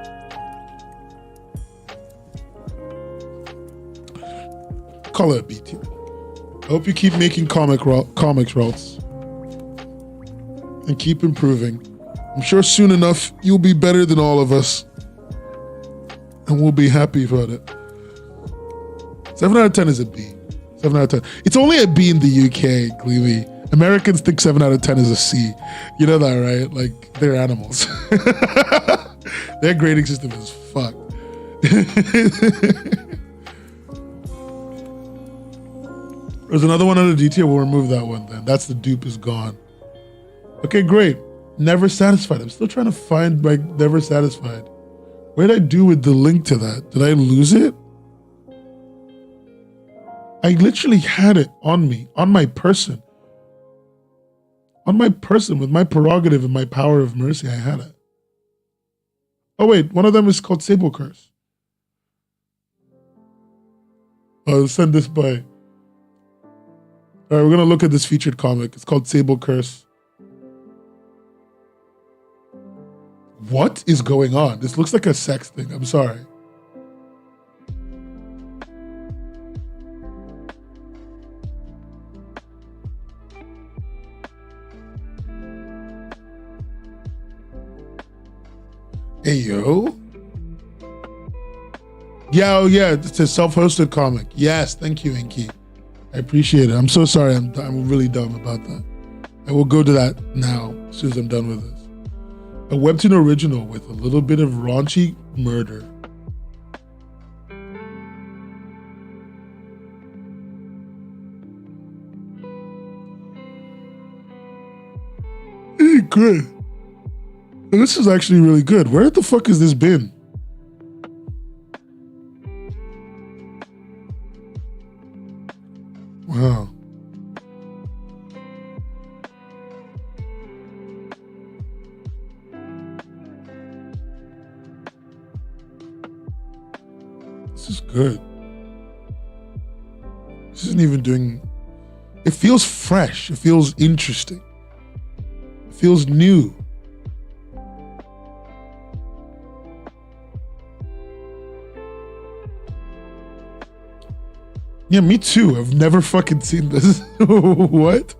Call it a B tier. I hope you keep making comics, Rolts. And keep improving. I'm sure soon enough you'll be better than all of us. And we'll be happy about it. 7 out of 10 is a B. 7 out of 10. It's only a B in the UK, Gleamy. Americans think 7 out of 10 is a C. You know that, right? Like, they're animals. Their grading system is fucked. There's another one under D tier. We'll remove that one then. That's the dupe is gone. Okay, great. Never Satisfied. I'm still trying to find my Never Satisfied. What did I do with the link to that? Did I lose it? I literally had it on me, on my person. On my person, with my prerogative and my power of mercy, I had it. Oh wait, one of them is called Sable Curse. I'll send this by. All right, we're gonna look at this featured comic. It's called Sable Curse. What is going on? This looks like a sex thing. I'm sorry. Hey, yo. Yeah, oh yeah, it's a self-hosted comic. Yes, thank you, Inky. I appreciate it. I'm so sorry. I'm really dumb about that. I will go to that now as soon as I'm done with this. A Webtoon original with a little bit of raunchy murder. Hey, good. This is actually really good. Where the fuck has this been? Wow. This is good. This isn't even doing... It feels fresh. It feels interesting. It feels new. Yeah, me too. I've never fucking seen this. What?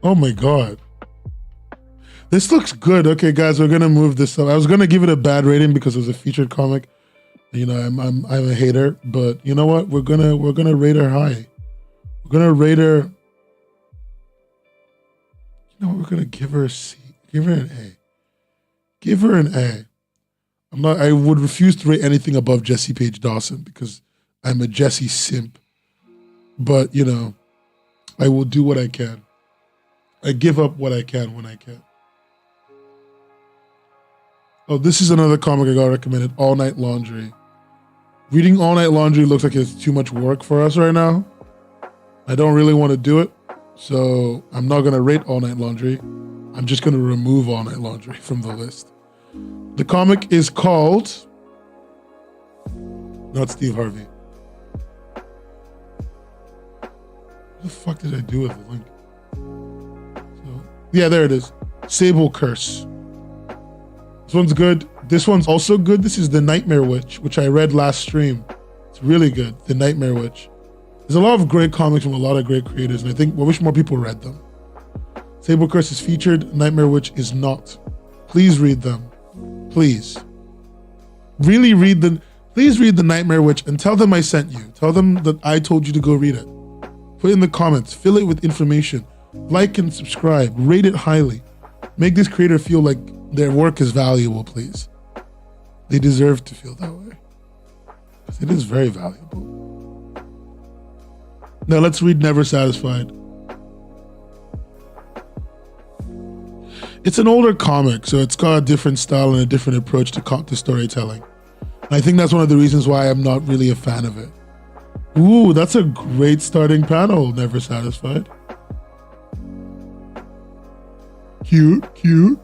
Oh my God. This looks good. Okay, guys, we're gonna move this up. I was gonna give it a bad rating because it was a featured comic. You know, I'm a hater, but you know what? We're gonna rate her high. We're gonna rate her. You know what? We're gonna give her a C. Give her an A. Give her an A. I would refuse to rate anything above Jesse Page Dawson because I'm a Jesse simp. But you know, I will do what I can. I give up what I can when I can. Oh, this is another comic I got recommended, All Night Laundry. Reading All Night Laundry looks like it's too much work for us right now. I don't really want to do it, so I'm not going to rate All Night Laundry. I'm just going to remove All Night Laundry from the list. The comic is called... Not Steve Harvey. What the fuck did I do with the link? So, yeah, there it is. Sable Curse. This one's good. This one's also good. This is The Nightmare Witch, which I read last stream. It's really good. The Nightmare Witch. There's a lot of great comics from a lot of great creators, and I wish more people read them. Sable Curse is featured. Nightmare Witch is not. Please read them. Please. Really read them. Please read The Nightmare Witch and tell them I sent you. Tell them that I told you to go read it. Put it in the comments. Fill it with information. Like and subscribe. Rate it highly. Make this creator feel like their work is valuable, please. They deserve to feel that way. Because it is very valuable. Now let's read Never Satisfied. It's an older comic, so it's got a different style and a different approach to storytelling. And I think that's one of the reasons why I'm not really a fan of it. Ooh, that's a great starting panel, Never Satisfied. Cute, cute.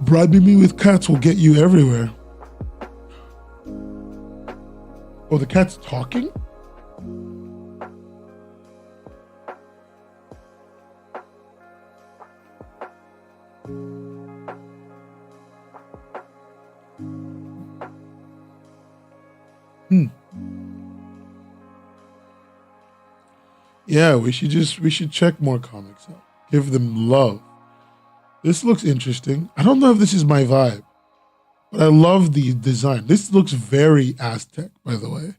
Bribing me with cats will get you everywhere. Oh, the cat's talking? Yeah, we should check more comics out. Give them love. This looks interesting. I don't know if this is my vibe, but I love the design. This looks very Aztec, by the way.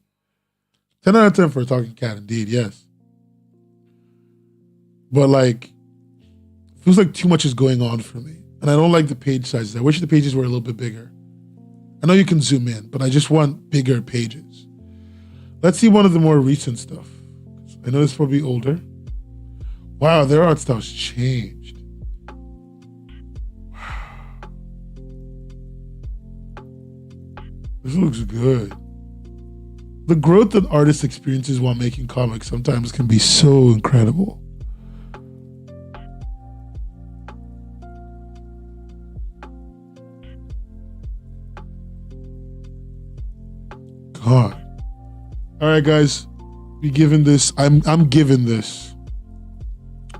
10 out of 10 for a talking cat, indeed, yes. But like, feels like too much is going on for me. And I don't like the page sizes. I wish the pages were a little bit bigger. I know you can zoom in, but I just want bigger pages. Let's see one of the more recent stuff. I know it's probably older. Wow, their art style's changed. This looks good. the growth that artists experiences while making comics sometimes can be so incredible. God. All right, guys, we giving this. I'm giving this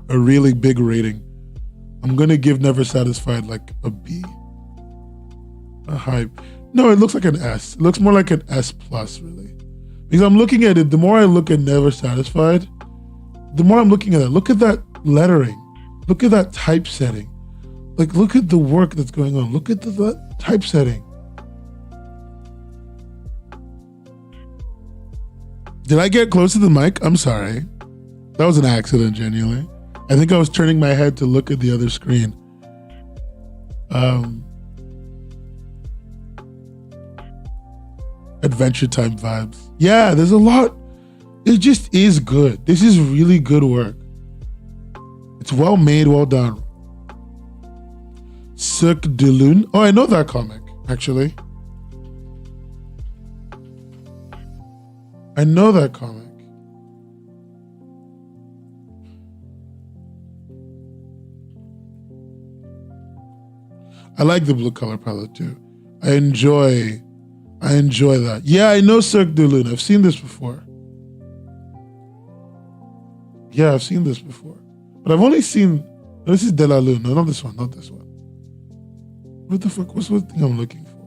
a really big rating. I'm gonna give Never Satisfied like a B. A high. No, it looks like an S. It looks more like an S plus, really. Because I'm looking at it, the more I look at Never Satisfied, the more I'm looking at it. Look at that lettering. Look at that typesetting. Like, look at the work that's going on. Look at the typesetting. Did I get close to the mic? I'm sorry. That was an accident, genuinely. I think I was turning my head to look at the other screen. Adventure Time vibes. Yeah, there's a lot. It just is good. This is really good work. It's well made, well done. Cirque de Lune. Oh, I know that comic, actually. I know that comic. I like the blue color palette too. I enjoy that. Yeah, I know Cirque de Lune. I've seen this before. Yeah, I've seen this before. But I've only seen, no, this is De La Lune. No, not this one, not this one. What the fuck? What's the thing I'm looking for?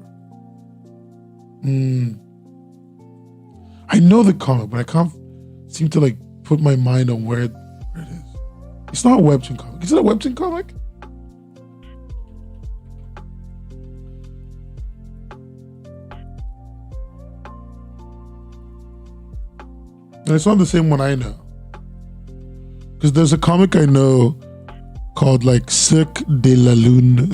I know the comic, but I can't seem to like put my mind on where it is. It's not a Webtoon comic. Is it a Webtoon comic? And it's not the same one I know. Because there's a comic I know called like Cirque de la Lune,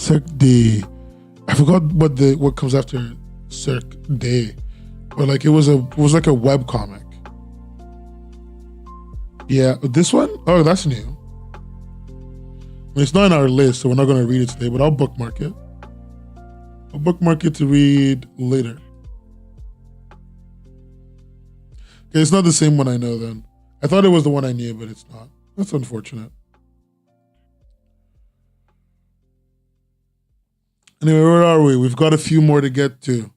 I forgot what comes after Cirque de, but like it was like a web comic. Yeah, this one? Oh, that's new. I mean, it's not in our list, so we're not going to read it today, but I'll bookmark it. I'll bookmark it to read later. Okay, it's not the same one I know then. I thought it was the one I knew, but it's not. That's unfortunate. Anyway, where are we? We've got a few more to get to.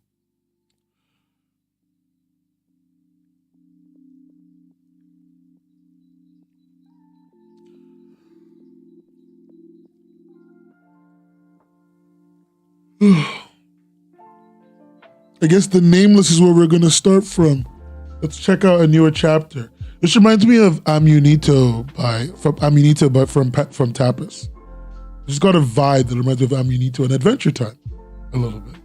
I guess the Nameless is where we're going to start from. Let's check out a newer chapter. This reminds me of Amunito from Tapas. It's got a vibe that reminds me of Amunito and Adventure Time a little bit.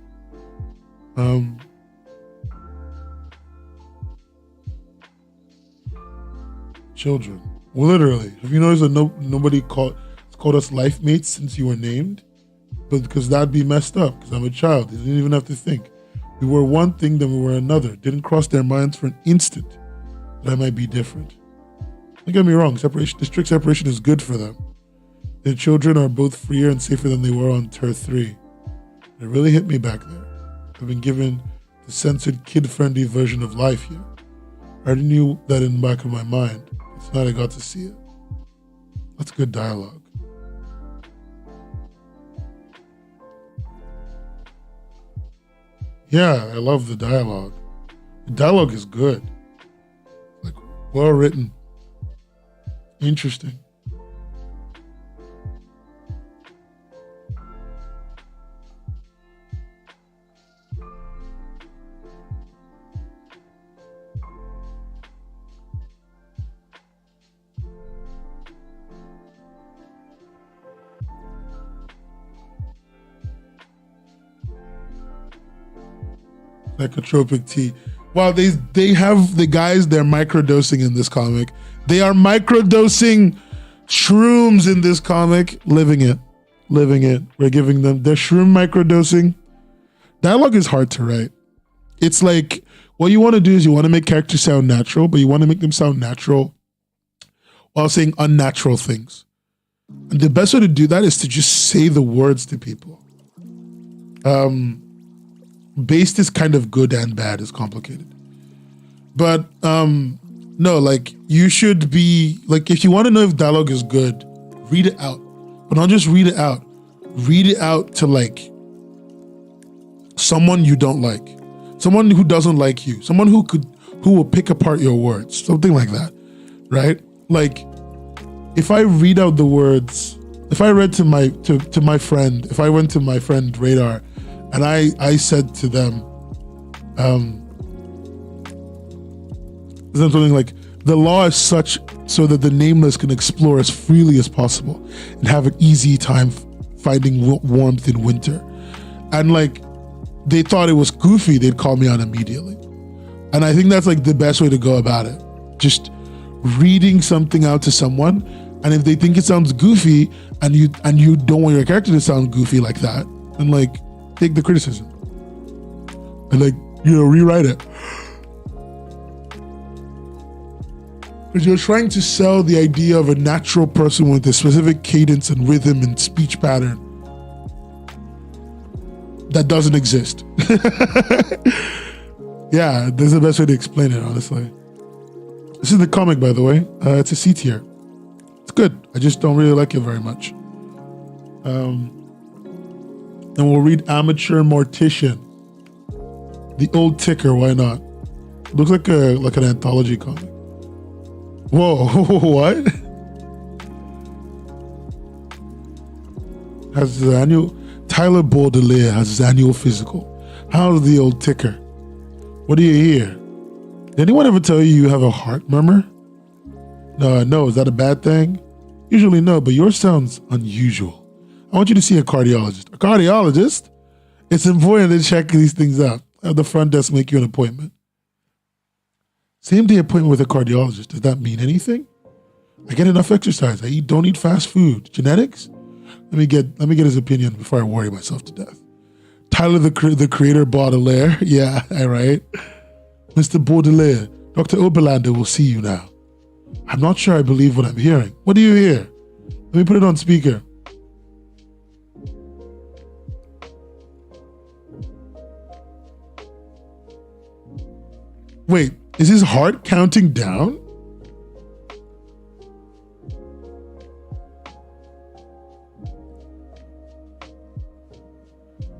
Children, literally. Have you noticed that nobody called us life mates since you were named? But because that'd be messed up. Because I'm a child, they didn't even have to think. We were one thing, then we were another. Didn't cross their minds for an instant that I might be different. Don't get me wrong, the strict separation is good for them. Their children are both freer and safer than they were on Tur 3. It really hit me back there. I've been given the censored, kid-friendly version of life here. I already knew that in the back of my mind. It's not I got to see it. That's good dialogue. Yeah, I love the dialogue. The dialogue is good. Like, well written. Interesting. Psychotropic tea. Wow, they have the guys, they're microdosing in this comic. They are microdosing shrooms in this comic. Living it. We're giving them their shroom microdosing. Dialogue is hard to write. It's like, what you want to do is you want to make characters sound natural, but you want to make them sound natural while saying unnatural things. And the best way to do that is to just say the words to people. Based is kind of good and bad, is complicated. But no, like you should be like, if you want to know if dialogue is good, read it out. But not just read it out. Read it out to like someone you don't like, someone who doesn't like you, someone who will pick apart your words, something like that, right? Like if I read out the words, if I read to my friend, if I went to my friend Radar and I said to them, something like, the law is such so that the nameless can explore as freely as possible and have an easy time finding warmth in winter. And like, they thought it was goofy, they'd call me out immediately. And I think that's like the best way to go about it. Just reading something out to someone, and if they think it sounds goofy and you don't want your character to sound goofy like that, then like take the criticism and like, you know, rewrite it. Because you're trying to sell the idea of a natural person with a specific cadence and rhythm and speech pattern that doesn't exist. Yeah, this is the best way to explain it, honestly. This is the comic, by the way. It's a C tier. It's good. I just don't really like it very much. And we'll read Amateur Mortician. The Old Ticker, why not? Looks like an anthology comic. Whoa, what? Has his annual Tyler Baudelaire has his annual physical. How's the old ticker? What do you hear? Did anyone ever tell you have a heart murmur? No, is that a bad thing? Usually no, but yours sounds unusual. I want you to see a cardiologist. A cardiologist? It's important to check these things out. Have the front desk make you an appointment. Same day appointment with a cardiologist. Does that mean anything? I get enough exercise. Don't eat fast food. Genetics? Let me get his opinion before I worry myself to death. Tyler the creator Baudelaire. Yeah, all right. Mr. Baudelaire, Dr. Oberlander will see you now. I'm not sure I believe what I'm hearing. What do you hear? Let me put it on speaker. Wait, is his heart counting down?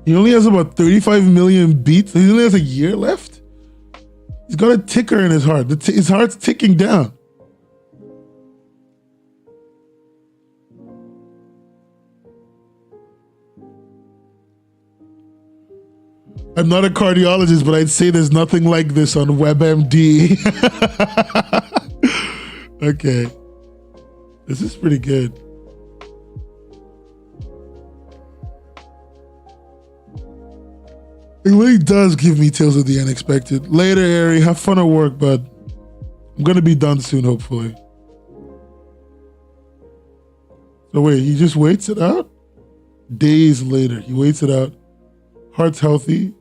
He only has about 35 million beats. He only has a year left. He's got a ticker in his heart. His heart's ticking down. I'm not a cardiologist, but I'd say there's nothing like this on WebMD. Okay. This is pretty good. It really does give me tales of the unexpected. Later, Ari, have fun at work, but I'm going to be done soon, hopefully. So wait, he just waits it out? Days later, he waits it out. Heart's healthy.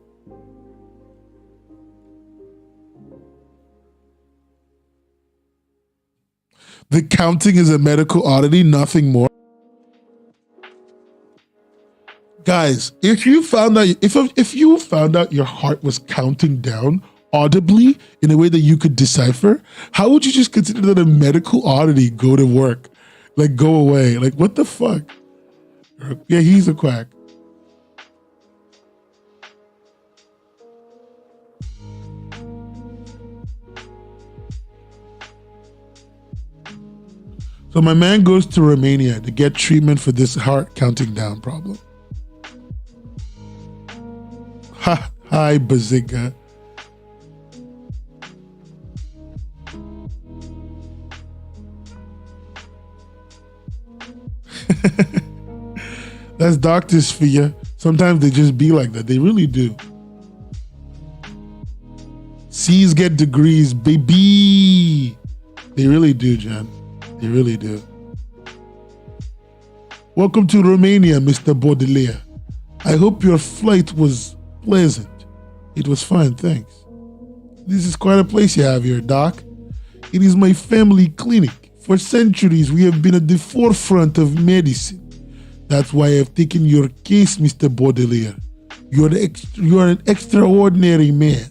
The counting is a medical oddity, nothing more. Guys, if you found out your heart was counting down audibly in a way that you could decipher, how would you just consider that a medical oddity? Go to work, like go away, like what the fuck? Yeah, he's a quack. So my man goes to Romania to get treatment for this heart counting down problem. Hi, Bazinga. That's doctors for you. Sometimes they just be like that. They really do. C's get degrees, baby. They really do, Jen. They really do. Welcome to Romania, Mr. Baudelaire. I hope your flight was pleasant. It was fine, thanks. This is quite a place you have here, Doc. It is my family clinic. For centuries, we have been at the forefront of medicine. That's why I've taken your case, Mr. Baudelaire. You are an extraordinary man.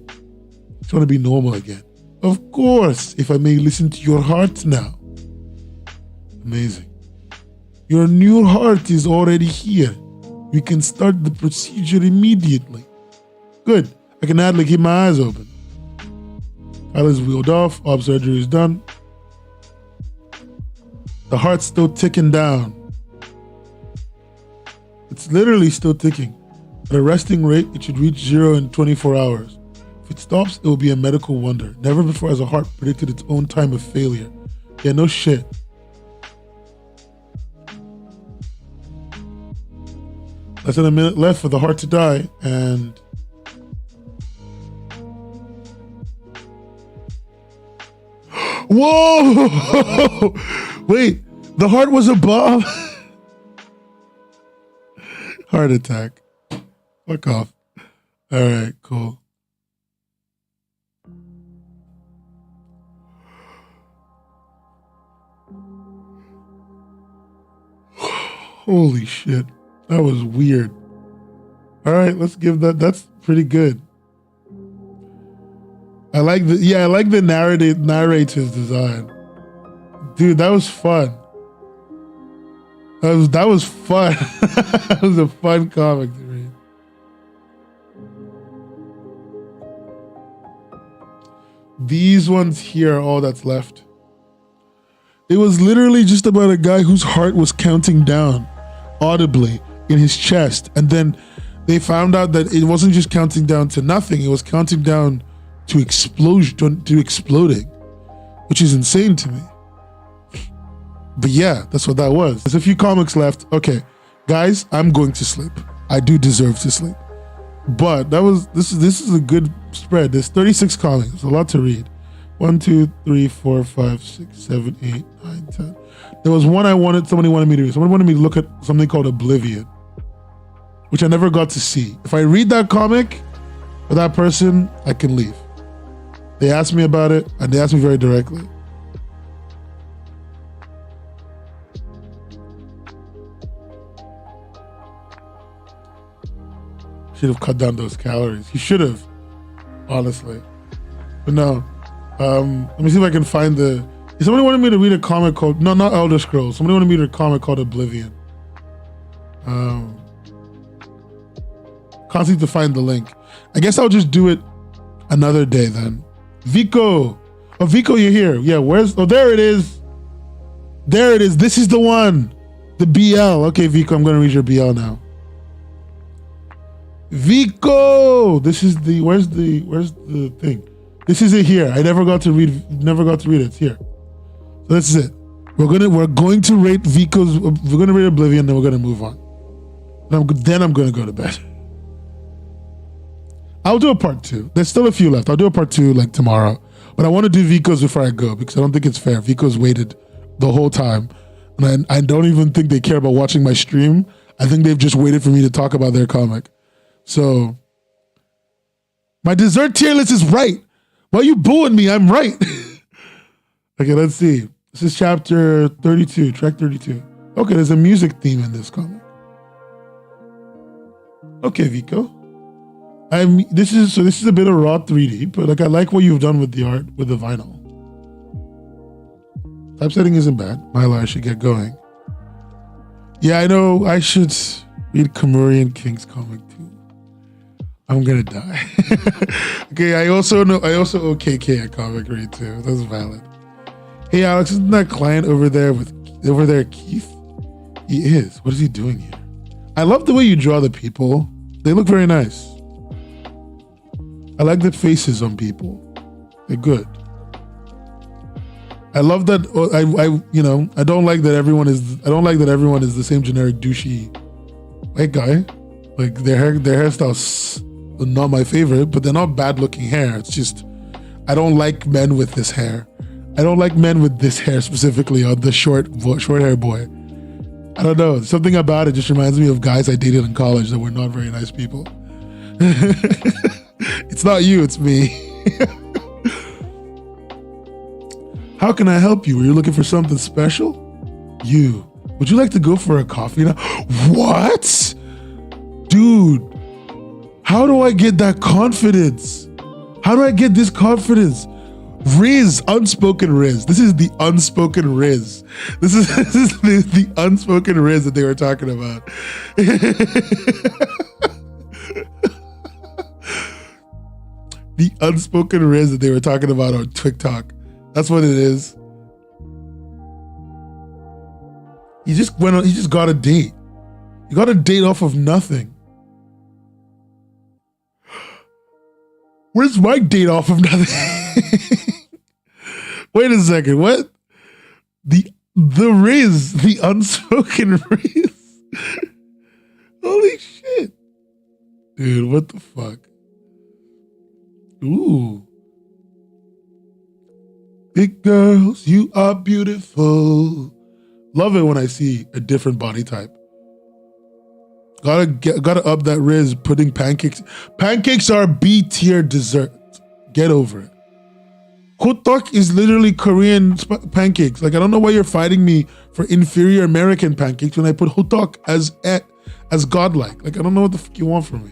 Just want to be normal again. Of course, if I may listen to your heart now. Amazing. Your new heart is already here. We can start the procedure immediately. Good. I can hardly keep my eyes open. Eyelids wheeled off. Ob surgery is done. The heart's still ticking down. It's literally still ticking. At a resting rate, it should reach 0 in 24 hours. If it stops, it will be a medical wonder. Never before has a heart predicted its own time of failure. Yeah, no shit. Less than a minute left for the heart to die, and whoa! Wait, the heart was above? Heart attack. Fuck off. All right, cool. Holy shit. That was weird. All right, let's give that. That's pretty good. I like the narrative design. Dude, that was fun. That was fun. That was a fun comic to read. These ones here are all that's left. It was literally just about a guy whose heart was counting down audibly in his chest, and then they found out that it wasn't just counting down to nothing, it was counting down to explosion, to exploding, which is insane to me. But yeah, that's what that was. There's a few comics left. Okay, guys, I'm going to sleep. I do deserve to sleep. But this is a good spread. There's 36 comics. It's a lot to read. 1, 2, 3, 4, 5, 6, 7, 8, 9, 10. There was one somebody wanted me to read. Somebody wanted me to look at something called Oblivion, which I never got to see. If I read that comic for that person, I can leave. They asked me about it, and they asked me very directly. Should have cut down those calories. He should have, honestly. But no. Let me see if I can find somebody wanted me to read a comic called, no, not Elder Scrolls. Somebody wanted me to read a comic called Oblivion. Can't seem to find the link. I guess I'll just do it another day then. Vico. Oh, Vico, you're here. Yeah, there it is. There it is. This is the one. The BL. Okay, Vico, I'm going to read your BL now. Vico! This is where's the thing? This is it here. I never got to read it. It's here. So this is it. We're going to rate Vico's, we're going to rate Oblivion, then we're going to move on. Then I'm going to go to bed. I'll do a part 2. There's still a few left. I'll do a part 2 like tomorrow. But I want to do Vico's before I go because I don't think it's fair. Vico's waited the whole time. And I don't even think they care about watching my stream. I think they've just waited for me to talk about their comic. So, my dessert tier list is right. Why are you booing me? I'm right. Okay, let's see. This is chapter 32, track 32. Okay, there's a music theme in this comic. Okay, Vico. This is a bit of raw 3D, but like I like what you've done with the art, with the vinyl. Typesetting isn't bad. Milo, I should get going. Yeah, I know I should read Kamurian King's comic too. I'm gonna die. Okay, I also owe KK a comic read too. That's valid. Hey Alex, isn't that client over there Keith? He is. What is he doing here? I love the way you draw the people. They look very nice. I like the faces on people. They're good. I love that. I don't like that everyone is the same generic douchey white guy. Like their hairstyles are not my favorite, but they're not bad looking hair. It's just I don't like men with this hair. I don't like men with this hair specifically, or the short hair boy. I don't know. Something about it just reminds me of guys I dated in college that were not very nice people. It's not you, it's me. How can I help you? Are you looking for something special? Would you like to go for a coffee now? What? Dude, how do I get that confidence? How do I get this confidence? Riz, unspoken Riz. This is the unspoken Riz. This is the unspoken Riz that they were talking about. The unspoken Riz that they were talking about on TikTok. That's what it is. He just got a date. You got a date off of nothing. Where's my date off of nothing? Wait a second, what? The Riz, the unspoken Riz. Holy shit. Dude, what the fuck? Ooh. Big girls, you are beautiful. Love it when I see a different body type. Gotta up that Riz, putting pancakes. Pancakes are B-tier dessert. Get over it. Hotok is literally Korean pancakes. Like, I don't know why you're fighting me for inferior American pancakes when I put Hotok as godlike. Like, I don't know what the fuck you want from me.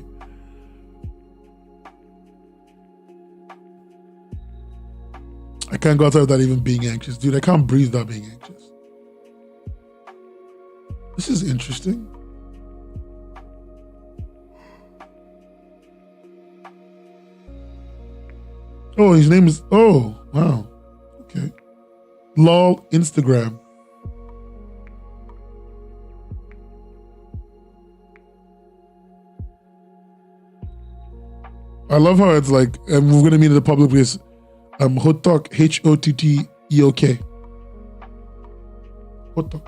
I can't go outside without even being anxious. Dude, I can't breathe without being anxious. This is interesting. Oh, his name is, oh, wow. Okay. Lol, Instagram. I love how it's like, and we're going to meet in the public place. Hotok, Hotteok. Hotok.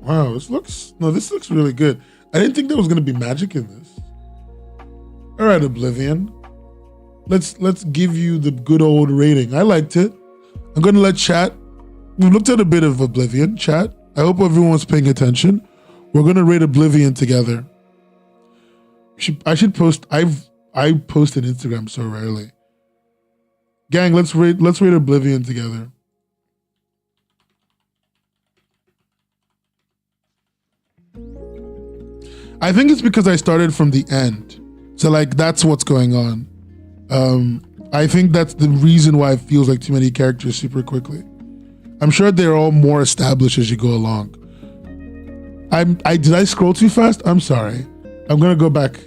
Wow, this looks really good. I didn't think there was gonna be magic in this. All right, Oblivion. Let's give you the good old rating. I liked it. I'm gonna let chat. We looked at a bit of Oblivion, chat. I hope everyone's paying attention. We're gonna rate Oblivion together. I should post. I post on Instagram so rarely. Gang, let's rate Oblivion together. I think it's because I started from the end. So like that's what's going on. I think that's the reason why it feels like too many characters super quickly. I'm sure they're all more established as you go along. Did I scroll too fast? I'm sorry. I'm gonna go back.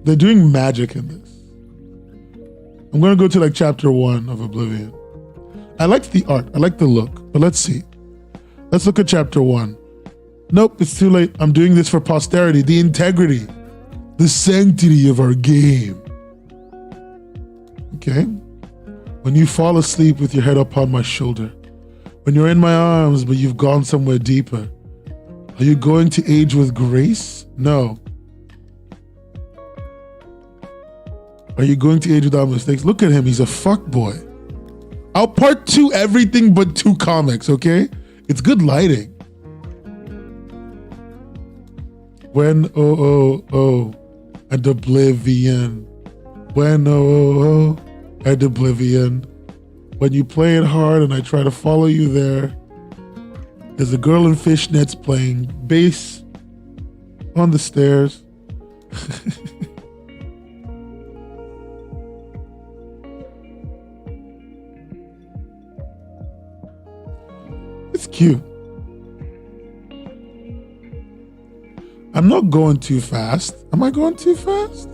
They're doing magic in this. I'm gonna go to like chapter 1 of Oblivion. I liked the art, I like the look, but let's see. Let's look at chapter 1. Nope, it's too late. I'm doing this for posterity, the integrity, the sanctity of our game. Okay. When you fall asleep with your head upon my shoulder, when you're in my arms but you've gone somewhere deeper, are you going to age with grace? No. Are you going to age without mistakes? Look at him, he's a fuckboy. I'll part 2 everything but 2 comics, okay? It's good lighting. When and Oblivion. When and Oblivion. When you play it hard and I try to follow you there, there's a girl in fishnets playing bass on the stairs. It's cute. I'm not going too fast. Am I going too fast?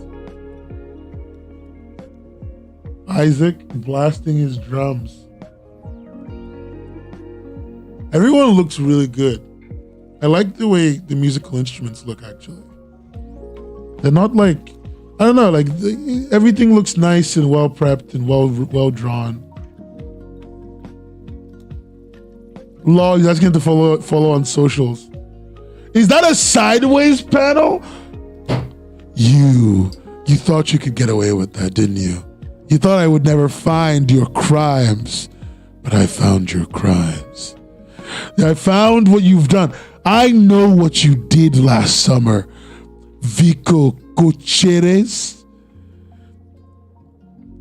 Isaac blasting his drums. Everyone looks really good. I like the way the musical instruments look, actually. They're not like, I don't know, like everything looks nice and well prepped and well drawn. Lol, he's asking to follow on socials. Is that a sideways panel? You thought you could get away with that, didn't you? You thought I would never find your crimes, but I found your crimes. I found what you've done. I know what you did last summer, Vico Cocheres.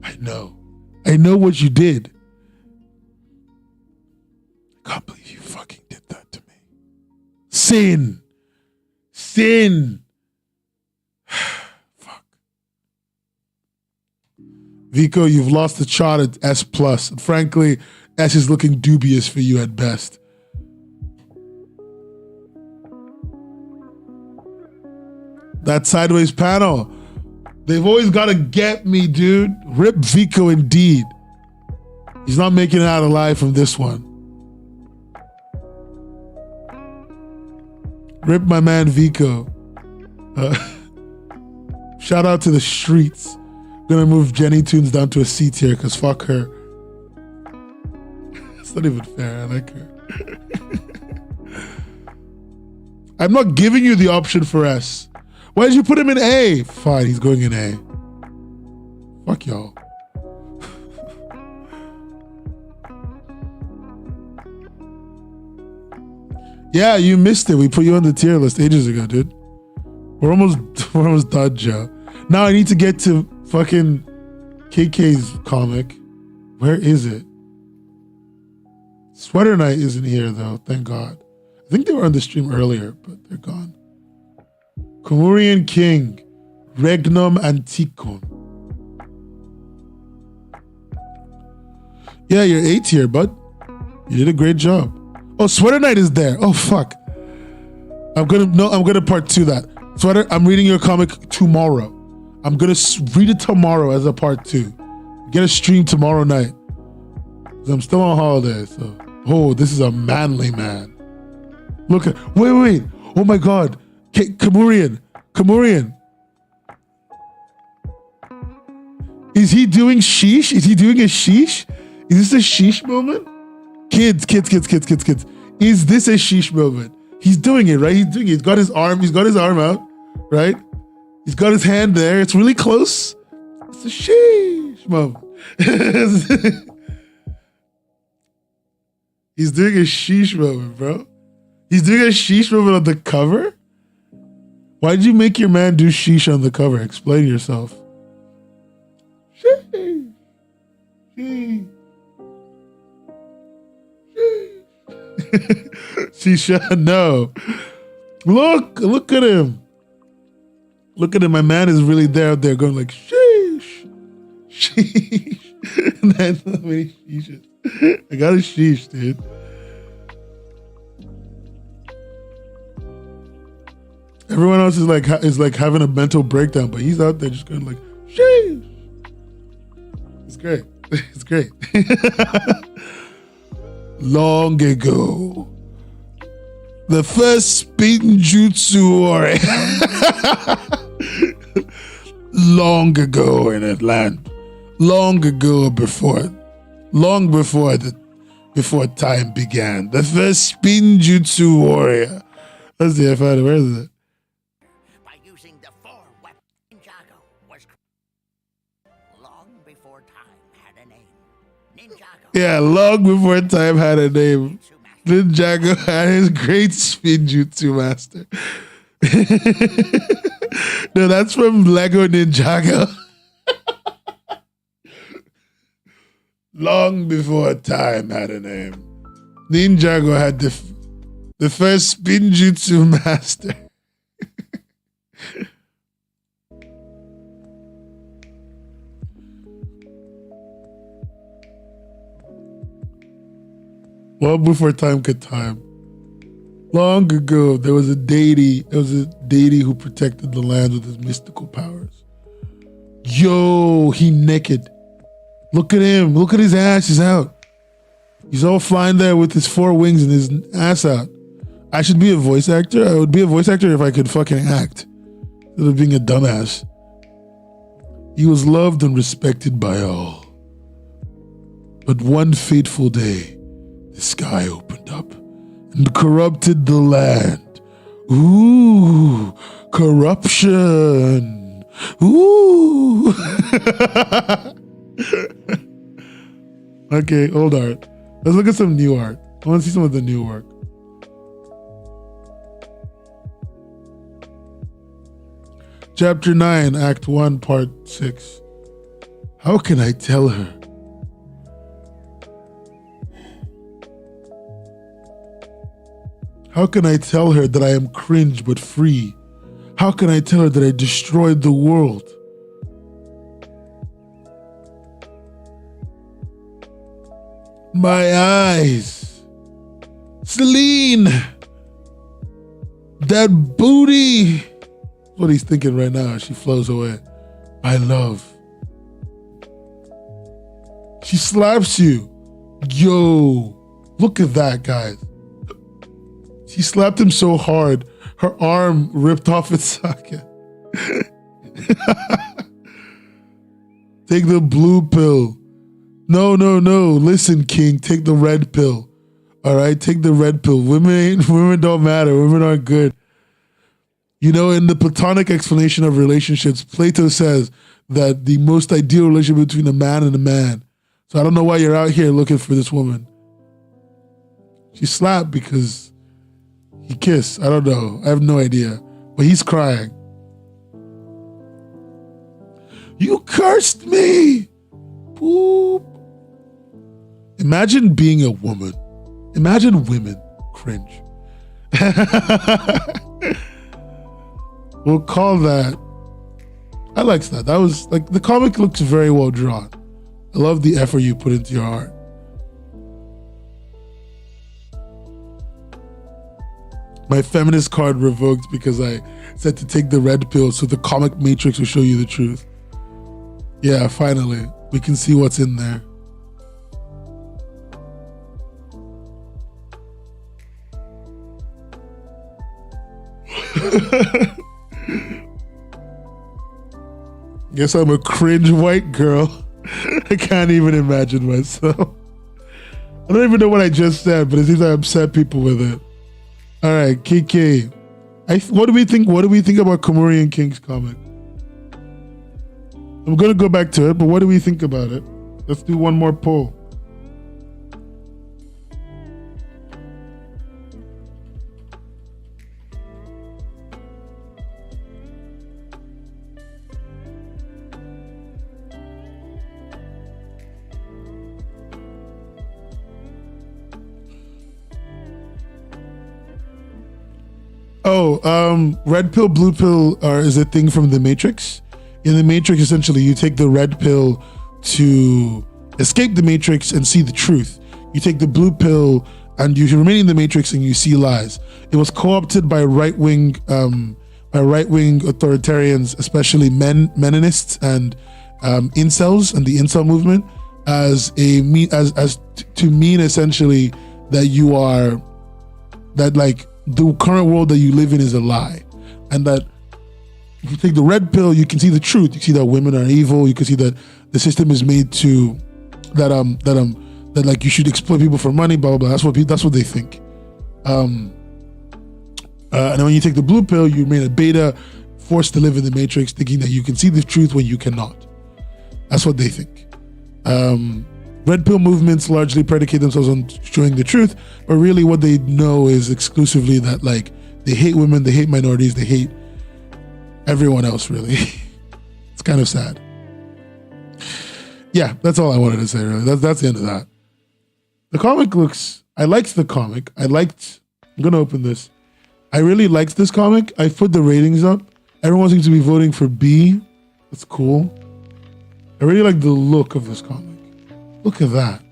I know I know what you did. I can't believe you fucking did that to me. Sin. Sin. Fuck. Vico, you've lost a shot at S+. And frankly, S is looking dubious for you at best. That sideways panel. They've always got to get me, dude. Rip Vico indeed. He's not making it out alive from this one. Rip my man Vico. Shout out to the streets. Gonna move Jenny Tunes down to a C tier because fuck her. It's not even fair. I like her. I'm not giving you the option for S. Why did you put him in A? Fine, he's going in A. Fuck y'all. Yeah, you missed it. We put you on the tier list ages ago, dude. We're almost done, Joe. Now I need to get to fucking KK's comic. Where is it? Sweater Night isn't here though, thank God. I think they were on the stream earlier, but they're gone. Comurian King, Regnum Anticon. Yeah, you're A tier, bud. You did a great job. Oh, Sweater Night is there. Oh fuck. I'm gonna part 2 that. Sweater, I'm reading your comic tomorrow. I'm gonna read it tomorrow as a part 2. Get a stream tomorrow night. Cause I'm still on holiday, so. Oh, this is a manly man. Look at, wait. Oh my God. Kamurian. Is he doing sheesh? Is he doing a sheesh? Is this a sheesh moment? Kids. Is this a sheesh moment? He's doing it, right? He's got his arm out, right? He's got his hand there. It's really close. It's a sheesh moment. He's doing a sheesh moment, bro. He's doing a sheesh moment on the cover? Why did you make your man do sheesh on the cover? Explain yourself. Sheesh. Sheesh. Shisha, no. Look at him. Look at him. My man is really there out there going like, sheesh. Sheesh. And then so many sheeshes. I got a sheesh, dude. Everyone else is like having a mental breakdown, but he's out there just going like, sheesh. It's great. It's great. Long ago, the first spinjutsu warrior. Long ago in Atlanta. Long before time began. The first spinjutsu warrior. Let's see if I find it. Where is it? By using the 4-weapon Ninjago was long before time had a name. Ninjago. Yeah, long before time had a name. Ninjago had his great spinjutsu master. No, that's from Lego Ninjago. Long before time had a name. Ninjago had the first spinjutsu master. Long before time could time. Long ago, there was a deity. There was a deity who protected the land with his mystical powers. Yo, he naked. Look at him. Look at his ass. He's out. He's all fine there with his 4 wings and his ass out. I should be a voice actor. I would be a voice actor if I could fucking act. Instead of being a dumbass. He was loved and respected by all. But one fateful day, the sky opened up and corrupted the land. Ooh, corruption. Ooh. Okay, old art. Let's look at some new art. I want to see some of the new work. Chapter 9, Act 1, Part 6. How can I tell her How can I tell her that I am cringe but free? How can I tell her that I destroyed the world? My eyes. Celine. That booty. That's what he's thinking right now as she flows away. I love. She slaps you. Yo. Look at that, guys. She slapped him so hard, her arm ripped off its socket. Take the blue pill. No. Listen, King, take the red pill. All right, take the red pill. Women don't matter. Women aren't good. You know, in the Platonic explanation of relationships, Plato says that the most ideal relationship between a man and a man. So I don't know why you're out here looking for this woman. She slapped because he kissed. I don't know. I have no idea. But he's crying. You cursed me. Boop. Imagine being a woman. Imagine women. Cringe. We'll call that. I like that. That was like, the comic looks very well drawn. I love the effort you put into your art. My feminist card revoked because I said to take the red pill so the comic matrix will show you the truth. Yeah, finally. We can see what's in there. Guess I'm a cringe white girl. I can't even imagine myself. I don't even know what I just said, but it seems I upset people with it. All right, KK. What do we think? What do we think about Komorian King's comic? I'm gonna go back to it, but what do we think about it? Let's do one more poll. Red pill, blue pill is a thing from the Matrix. In the Matrix, essentially, you take the red pill to escape the Matrix and see the truth. You take the blue pill and you remain in the Matrix and you see lies. It was co-opted by right-wing authoritarians, especially menonists and incels and the incel movement, as to mean essentially that like the current world that you live in is a lie, and that if you take the red pill, you can see the truth. You see that women are evil. You can see that the system is made to that like you should exploit people for money. Blah blah blah. That's what they think. And when you take the blue pill, you remain a beta, forced to live in the Matrix, thinking that you can see the truth when you cannot. That's what they think. Red pill movements largely predicate themselves on showing the truth, but really what they know is exclusively that like they hate women, they hate minorities, they hate everyone else, really. It's kind of sad. Yeah, that's all I wanted to say, really. That's the end of that. The comic I liked the comic. I'm going to open this. I really liked this comic. I put the ratings up. Everyone seems to be voting for B. That's cool. I really like the look of this comic. Look at that.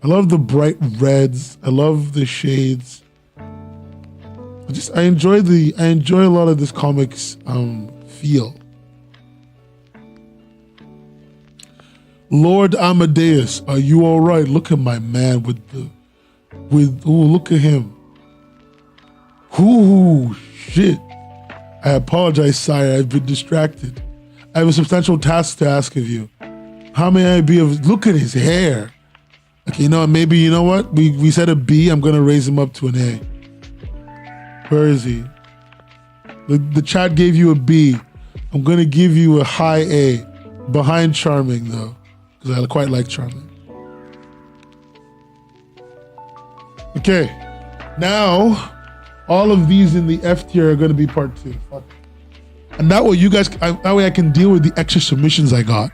I love the bright reds. I love the shades. I enjoy a lot of this comic's feel. Lord Amadeus, are you all right? Look at my man look at him. Ooh, shit. I apologize, sire. I've been distracted. I have a substantial task to ask of you. How may I be of, look at his hair. Okay, you know what, maybe, you know what? We said a B, I'm gonna raise him up to an A. Where is he? The chat gave you a B. I'm gonna give you a high A. Behind Charming though, because I quite like Charming. Okay, now all of these in the F tier are gonna be part 2. Fuck. And that way that way I can deal with the extra submissions I got.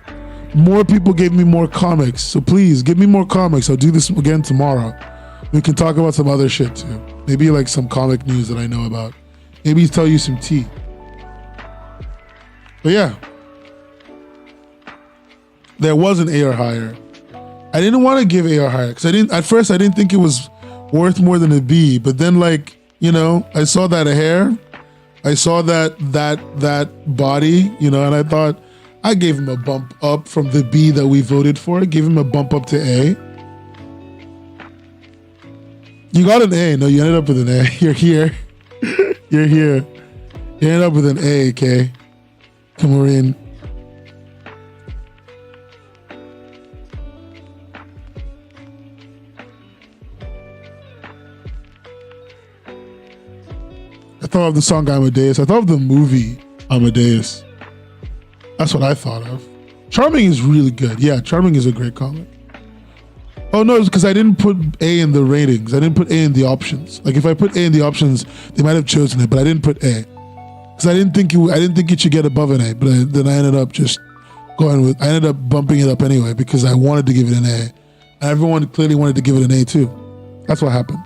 More people gave me more comics, so please give me more comics. I'll do this again tomorrow. We can talk about some other shit too. Maybe like some comic news that I know about. Maybe tell you some tea. But yeah, there was an A or higher. I didn't want to give A or higher because at first I didn't think it was worth more than a B. But then, like, you know, I saw that hair, I saw that body, you know, and I thought I gave him a bump up from the B that we voted for. I gave him a bump up to A. You got an A. No, you ended up with an A. You're here. You're here. You ended up with an A, okay? Come in. I thought of the song Amadeus. I thought of the movie Amadeus. That's what I thought of. Charming is really good. Yeah, Charming is a great comic. Oh no, it's because I didn't put A in the ratings. I didn't put A in the options. Like if I put A in the options, they might have chosen it, but I didn't put A because I didn't think it should get above an A. But then I ended up just I ended up bumping it up anyway because I wanted to give it an A, and everyone clearly wanted to give it an A too. That's what happened.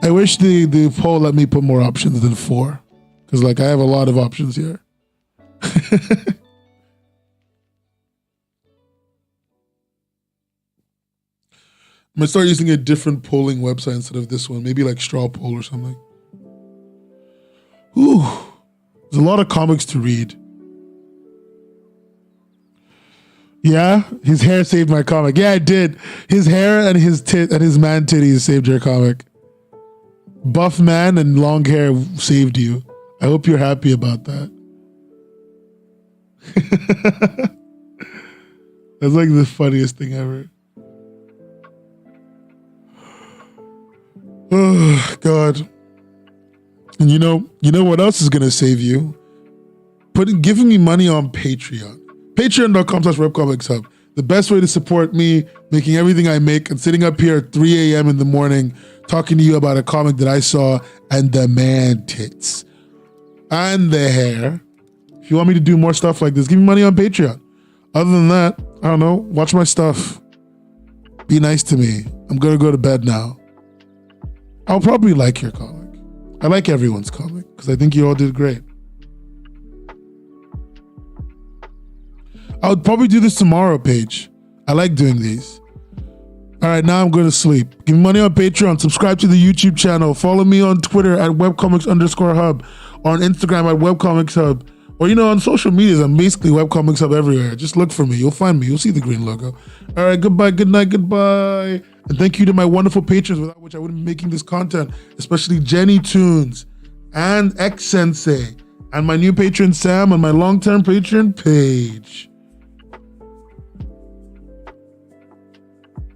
I wish the poll let me put more options than 4, because like I have a lot of options here. I'm gonna start using a different polling website instead of this one. Maybe like Straw Poll or something. Ooh, there's a lot of comics to read. Yeah, his hair saved my comic. Yeah, it did. His hair and his man titties saved your comic. Buff man and long hair saved you. I hope you're happy about that. That's like the funniest thing ever. Oh God. And you know what else is gonna save you? Giving me money on Patreon. Patreon.com/Webcomics Hub. The best way to support me, making everything I make, and sitting up here at 3 a.m. in the morning talking to you about a comic that I saw, and the man tits. And the hair. If you want me to do more stuff like this, give me money on Patreon. Other than that, I don't know, watch my stuff. Be nice to me. I'm gonna go to bed now. I'll probably like your comic. I like everyone's comic because I think you all did great. I would probably do this tomorrow, Paige. I like doing these. All right, now I'm going to sleep. Give me money on Patreon. Subscribe to the YouTube channel. Follow me on Twitter at webcomics_hub, or on Instagram at webcomics hub. Or, on social medias, I'm basically Webcomics Hub everywhere. Just look for me. You'll find me. You'll see the green logo. All right, goodbye, good night, goodbye. And thank you to my wonderful patrons, without which I wouldn't be making this content, especially Jenny Toons and X Sensei, and my new patron Sam, and my long-term patron Paige.